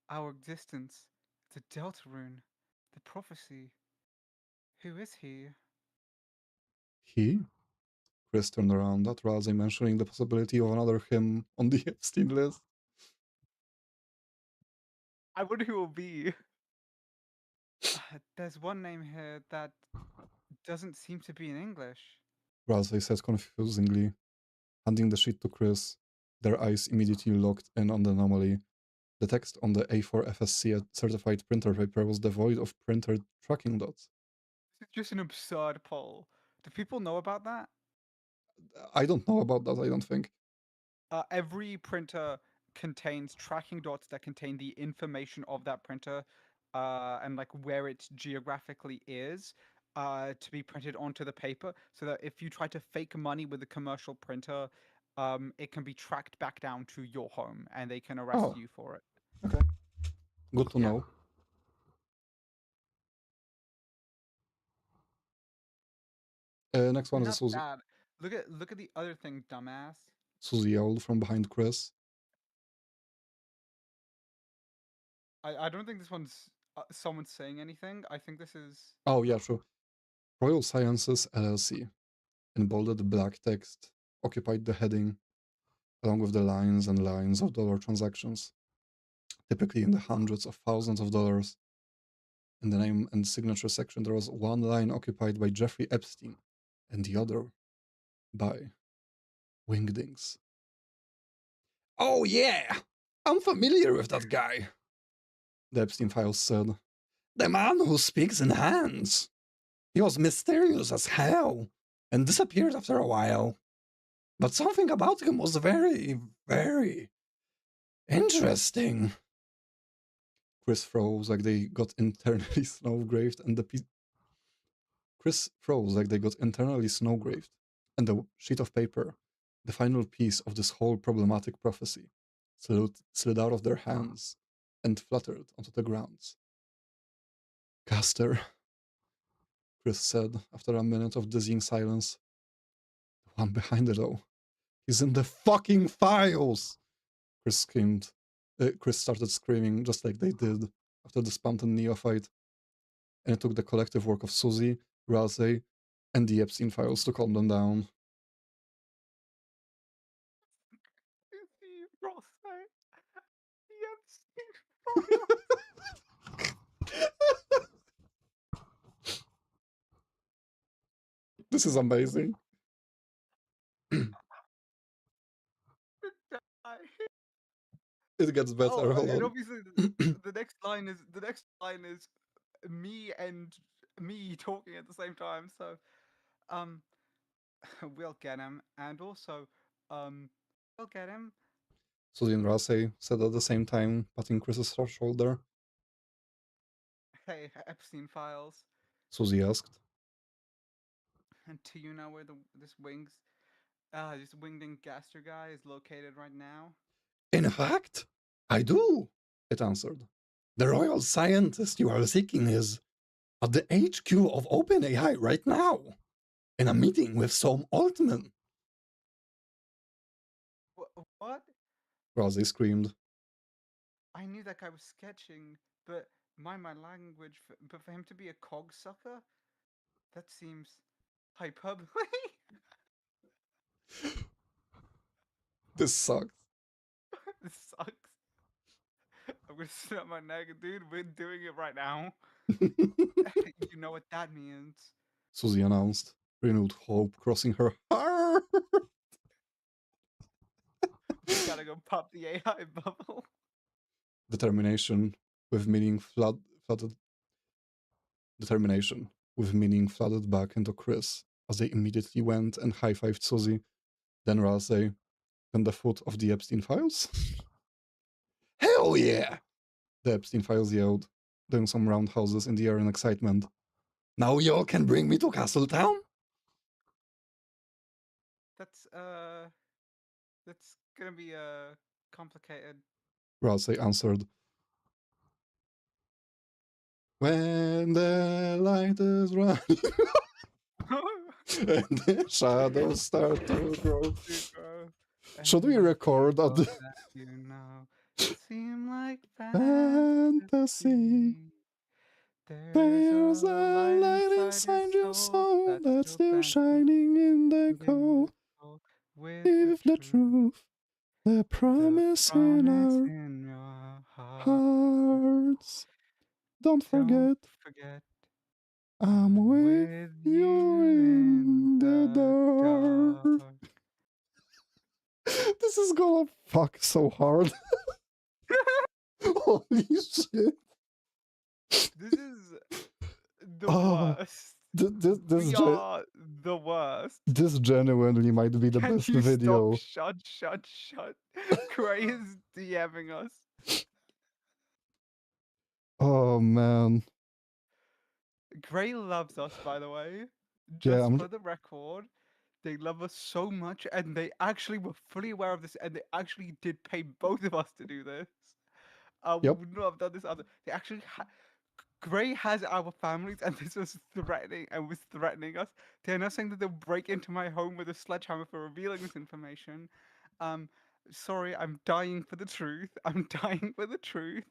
Our existence. The Deltarune. The prophecy. Who is he? He? Chris turned around at Razzie, mentioning the possibility of another him on the Epstein list. I wonder who it will be. There's one name here that doesn't seem to be in English. Razzie said confusingly, handing the sheet to Chris. Their eyes immediately locked in on the anomaly. The text on the A4 FSC certified printer paper was devoid of printer tracking dots. It's just an absurd poll. Do people know about that? I don't know about that, I don't think. Every printer contains tracking dots that contain the information of that printer and like where it geographically is to be printed onto the paper, so that if you try to fake money with a commercial printer, it can be tracked back down to your home and they can arrest you for it. Okay. Good to know. Next one is Susie. Bad. Look at the other thing, dumbass. Susie yelled from behind Chris. I don't think this one's someone saying anything. I think this is... Oh, yeah, true. Royal Sciences LLC. In bolded black text, occupied the heading, along with the lines and lines of dollar transactions, typically in the hundreds of thousands of dollars. In the name and signature section, there was one line occupied by Jeffrey Epstein, and the other by Wingdings. Oh, yeah! I'm familiar with that guy, the Epstein files said. The man who speaks in hands. He was mysterious as hell, and disappeared after a while. But something about him was very, very interesting. Chris froze like they got internally snowgraved, and Chris froze like they got internally snowgraved, and the sheet of paper, the final piece of this whole problematic prophecy, slid out of their hands and fluttered onto the grounds. Caster, Chris said after a minute of dizzying silence. The one behind it all. He's in the fucking files! Chris screamed. Chris started screaming just like they did after the Spanton neophyte. And it took the collective work of Susie, Razzie, and the Epstein files to calm them down. This is amazing. It gets better. Hold And on. obviously the next line is me and me talking at the same time. So, um, we'll get him, and also, we'll get him. Susie and Rasey said at the same time, patting Chris's shoulder. Hey, Epstein files. Susie asked. And do you know where this winged gaster guy is located right now? In fact, I do, it answered. The royal scientist you are seeking is at the HQ of OpenAI right now, in a meeting with Sam Altman. What? Rasey screamed. I knew that guy was sketching, but mind my language, but for him to be a cogsucker? That seems hyperbole. This sucks. This sucks. I'm gonna snap my neck, dude. We're doing it right now. You know what that means. Susie announced, renewed hope crossing her heart. We gotta go pop the AI bubble. Determination with meaning flooded back into Chris as they immediately went and high-fived Susie, then Rasey, then the foot of the Epstein files. Hell yeah! The Epstein files yelled, doing some roundhouses in the air in excitement. Now y'all can bring me to Castletown? That's gonna be complicated. Rasey answered. When the light is running and the shadows start to grow. Should we record at the Seem like fantasy? There's a light inside your soul that's still shining in the cold. With the truth, the promise in our hearts. Don't forget, I'm with you in the dark. This is gonna fuck so hard. Holy shit. This is the worst. This We are the worst. This genuinely might be the Can best you video. Stop? Shut. Gray is DMing us. Oh man. Gray loves us, by the way. Yeah, Just for the record, they love us so much, and they actually were fully aware of this, and they actually did pay both of us to do this. We Yep. would not have done this other. They actually Gray has our families, and this was threatening us. They're now saying that they'll break into my home with a sledgehammer for revealing this information. Sorry, I'm dying for the truth. I'm dying for the truth.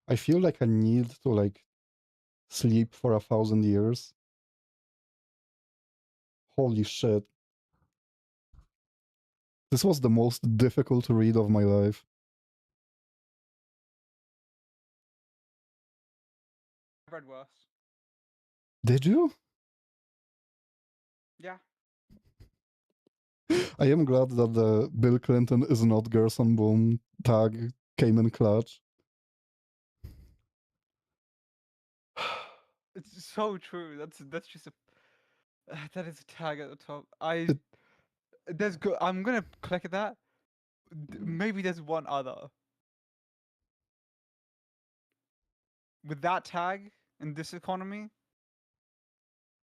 I feel like I need to sleep for 1,000 years. Holy shit. This was the most difficult read of my life. I've read worse. Did you? Yeah. I am glad that the Bill Clinton is not Gerson Boom tag came in clutch. It's so true. That's just a that is a tag at the top. I'm gonna click that. Maybe there's one other with that tag in this economy.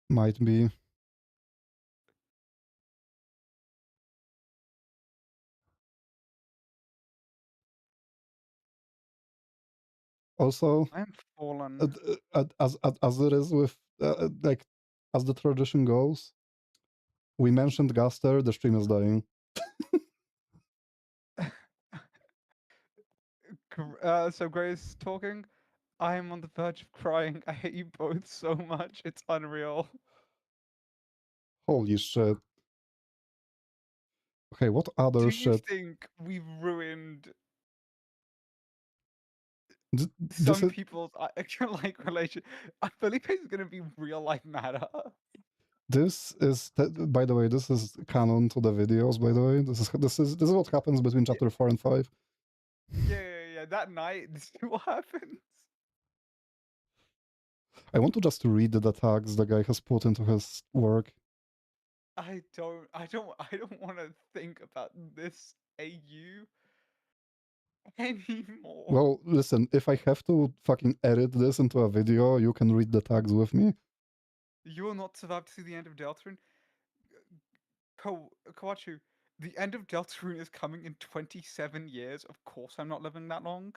Might be. Also, I'm fallen. as it is with as the tradition goes, we mentioned Gaster. The stream is dying. So Grace talking. I am on the verge of crying. I hate you both so much. It's unreal. Holy shit. Okay, what other Do you shit? think we've ruined This some is, people's relation? Felipe is gonna be real life matter. This is, by the way, this is canon to the videos. By the way, this is what happens between chapter 4 and 5. Yeah. That night, this is what happens. I want to just read the tags the guy has put into his work. I don't want to think about this AU anymore. Well, listen, if I have to fucking edit this into a video, you can read the tags with me. You will not survive to see the end of Deltarune. Kawachu, the end of Deltarune is coming in 27 years. Of course I'm not living that long.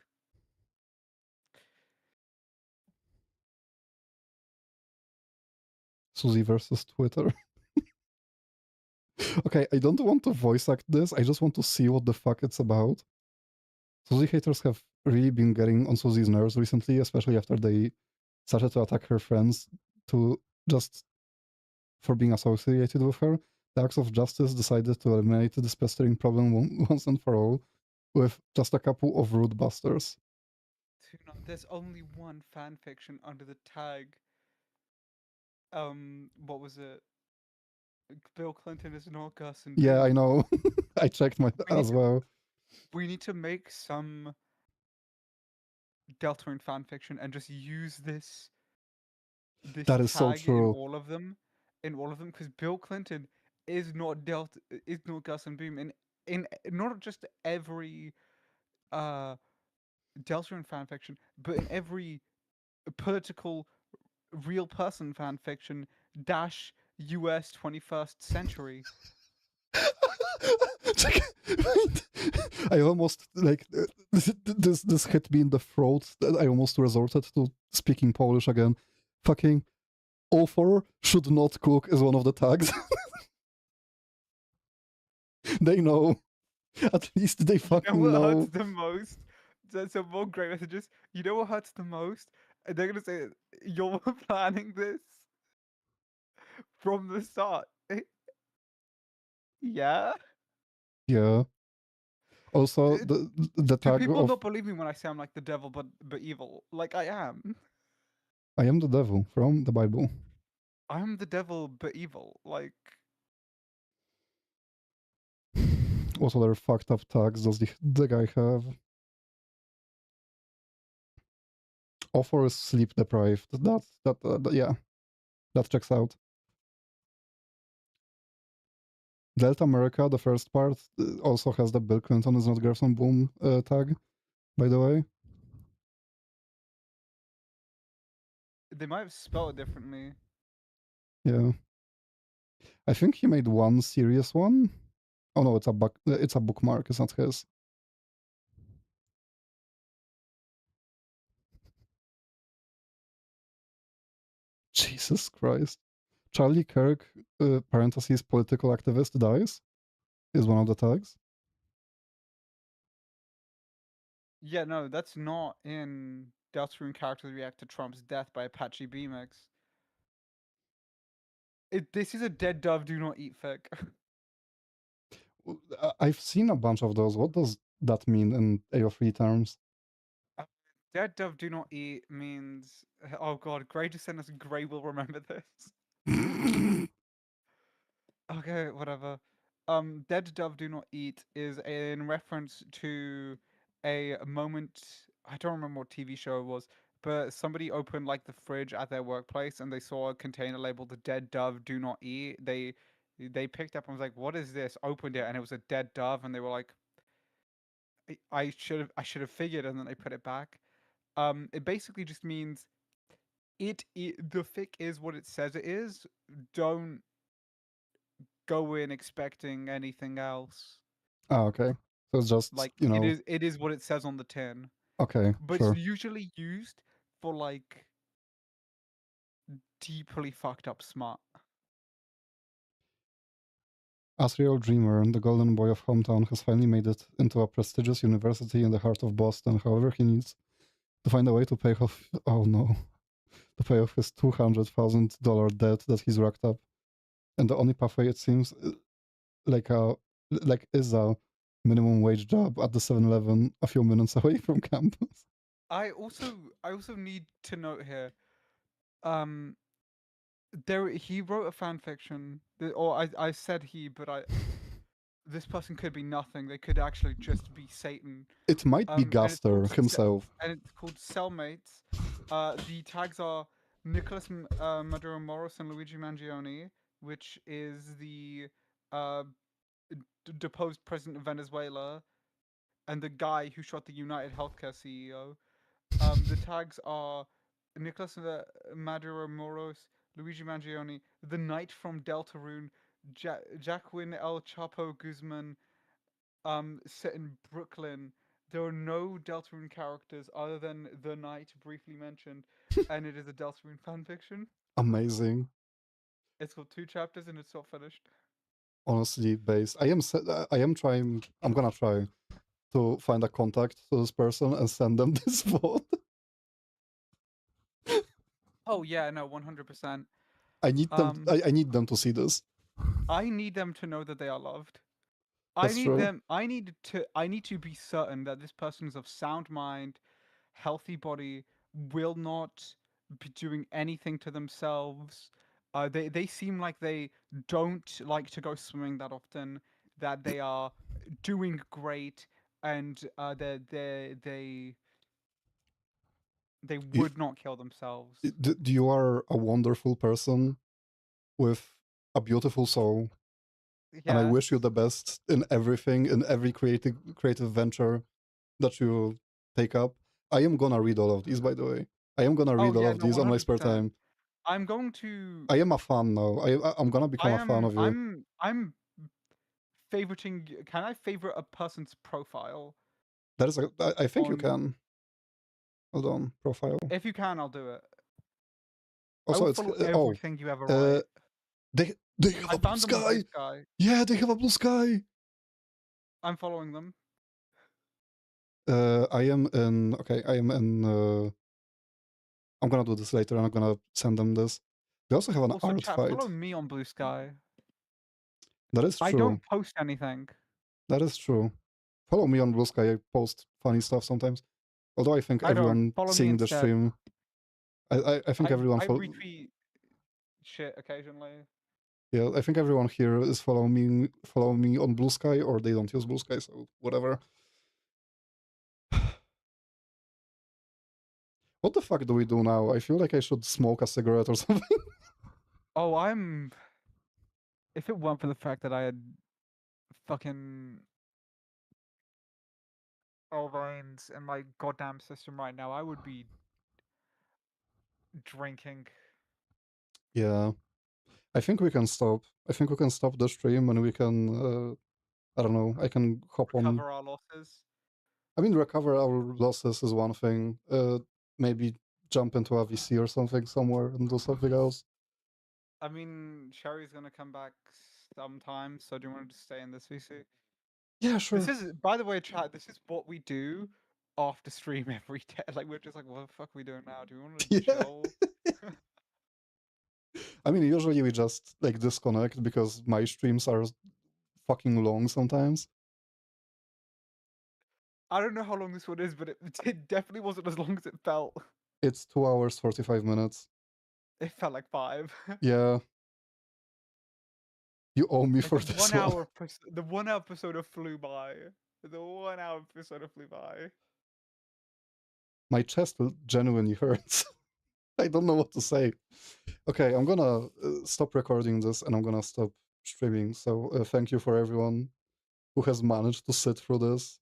Susie versus Twitter. Okay, I don't want to voice act this, I just want to see what the fuck it's about. Susie haters have really been getting on Susie's nerves recently, especially after they started to attack her friends for being associated with her. The Axe of Justice decided to eliminate this pestering problem once and for all with just a couple of rude busters. Tuna, there's only one fanfiction under the tag. What was it? Bill Clinton is not Gus and Yeah, I Dee. know. I checked my as well. We need to make some Deltarune fanfiction and just use this That is so tag true. in all of them, because Bill Clinton is not Gus and Boom in not just every Deltarune fanfiction, but in every political real person fanfiction dash US 21st century. I almost like this hit me in the throat that I almost resorted to speaking Polish again. Fucking Ofor should not cook is one of the tags. They know. At least they fucking You know what know. hurts the most? There's some more great messages. You know what hurts the most? And they're gonna say, "You're planning this from the start." Yeah. Yeah. Also, the Do tag people of not believe me when I say I'm like the devil, but evil? Like I am. I am the devil from the Bible. I am the devil, but evil. Like What other fucked up tags does the guy have? Ofor is sleep deprived. Yeah, that checks out. Delta America, the first part, also has the Bill Clinton is not Gerson Boom tag, by the way. they might have spelled it differently. Yeah. I think he made one serious one. Oh no, it's a bookmark, it's not his. Jesus Christ. Charlie Kirk, parentheses, political activist dies, is one of the tags. Yeah, no, that's not in Deltarune Characters React to Trump's Death by Apache BMX. This is a dead dove, do not eat fic. I've seen a bunch of those. What does that mean in AO3 terms? Dead dove, do not eat means... Oh god, Gray just sent us Gray will remember this. Okay, whatever. Dead dove, do not eat is in reference to a moment... I don't remember what TV show it was, but somebody opened like the fridge at their workplace and they saw a container labeled "The Dead Dove Do Not Eat." They picked up and was like, "What is this?" Opened it and it was a dead dove, and they were like, "I should have figured," and then they put it back. It basically just means the fic is what it says it is. Don't go in expecting anything else. Oh, okay. So it's just Like you know. it is what it says on the tin. Okay, But sure. it's usually used for like deeply fucked up smart. Asriel Dreamer, the golden boy of hometown, has finally made it into a prestigious university in the heart of Boston. However, he needs to find a way to pay off. Oh no, to pay off his $200,000 debt that he's racked up, and the only pathway it seems is a minimum wage job at the 7-Eleven a few minutes away from campus. I also need to note here, he wrote a fan fiction, or I said he, but this person could be nothing. They could actually just be Satan. It might be And it's called Gaster himself. and it's called Cellmates. The tags are Nicholas Maduro Moros and Luigi Mangione, which is the deposed president of Venezuela, and the guy who shot the United Healthcare CEO. The tags are Nicholas Maduro Moros, Luigi Mangione, the Knight from Deltarune, Jacqueline El Chapo Guzman, set in Brooklyn. There are no Deltarune characters other than the Knight briefly mentioned, and it is a Deltarune fanfiction. Amazing. It's got 2 chapters and it's not finished. Honestly, based. I'm gonna try to find a contact to this person and send them this vote. Oh yeah, no, 100%. I need them. I need them to see this. I need them to know that they are loved. That's true. I need to be certain that this person is of sound mind, healthy body, will not be doing anything to themselves. They seem like they don't like to go swimming that often. That they are doing great, and they would not kill themselves. You are a wonderful person with a beautiful soul. And I wish you the best in everything, in every creative venture that you take up. I am gonna read all of these, by the way. I am gonna read all of these on my spare 100%. time. I'm going to. I am a fan now. I'm gonna become a fan of you. I'm favoriting. Can I favorite a person's profile? That is I think you can. Hold on, profile. If you can, I'll do it. Also, I will it's follow everything you ever write. They have I a blue found them on Blue sky. Sky. Yeah, they have a blue sky. I'm following them. I am in. Okay, I am in. I'm gonna do this later, and I'm gonna send them this. They also have an Also, art chat, fight. follow me on Blue Sky. That is true. I don't post anything. That is true. Follow me on Blue Sky. I post funny stuff sometimes. Although I think everyone Follow me seeing the instead. stream, I think everyone. I retweet shit occasionally. Yeah, I think everyone here is following me on Blue Sky, or they don't use Blue Sky, so whatever. What the fuck do we do now? I feel like I should smoke a cigarette or something. Oh, if it weren't for the fact that I had fucking veins in my goddamn system right now, I would be drinking. Yeah. I think we can stop. I think we can stop the stream and we can, I don't know, I can hop on. Cover our losses. I mean, recover our losses is one thing. Maybe jump into a VC or something somewhere and do something else. I mean, Sherry's gonna come back sometime, so do you want to stay in this VC? Yeah, sure. This is, by the way, chat, this is what we do after stream every day. Like, we're just like, what the fuck are we doing now? Do we want to chill? I mean, usually we just like disconnect because my streams are fucking long sometimes. I don't know how long this one is, but it definitely wasn't as long as it felt. It's 2 hours, 45 minutes. It felt like 5. Yeah. You owe me for the this 1 one. hour, the 1 hour episode flew by. The 1 hour episode flew by. My chest genuinely hurts. I don't know what to say. Okay, I'm gonna stop recording this and I'm gonna stop streaming. So thank you for everyone who has managed to sit through this.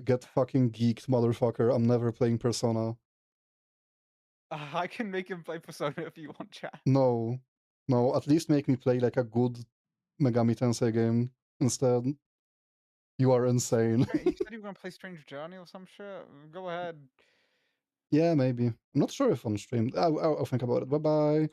Get fucking geeked, motherfucker. I'm never playing Persona. I can make him play Persona if you want, chat. No. No, at least make me play like a good Megami Tensei game instead. You are insane. You said you were gonna play Strange Journey or some shit? Go ahead. Yeah, maybe. I'm not sure if on stream. I'll think about it. Bye-bye.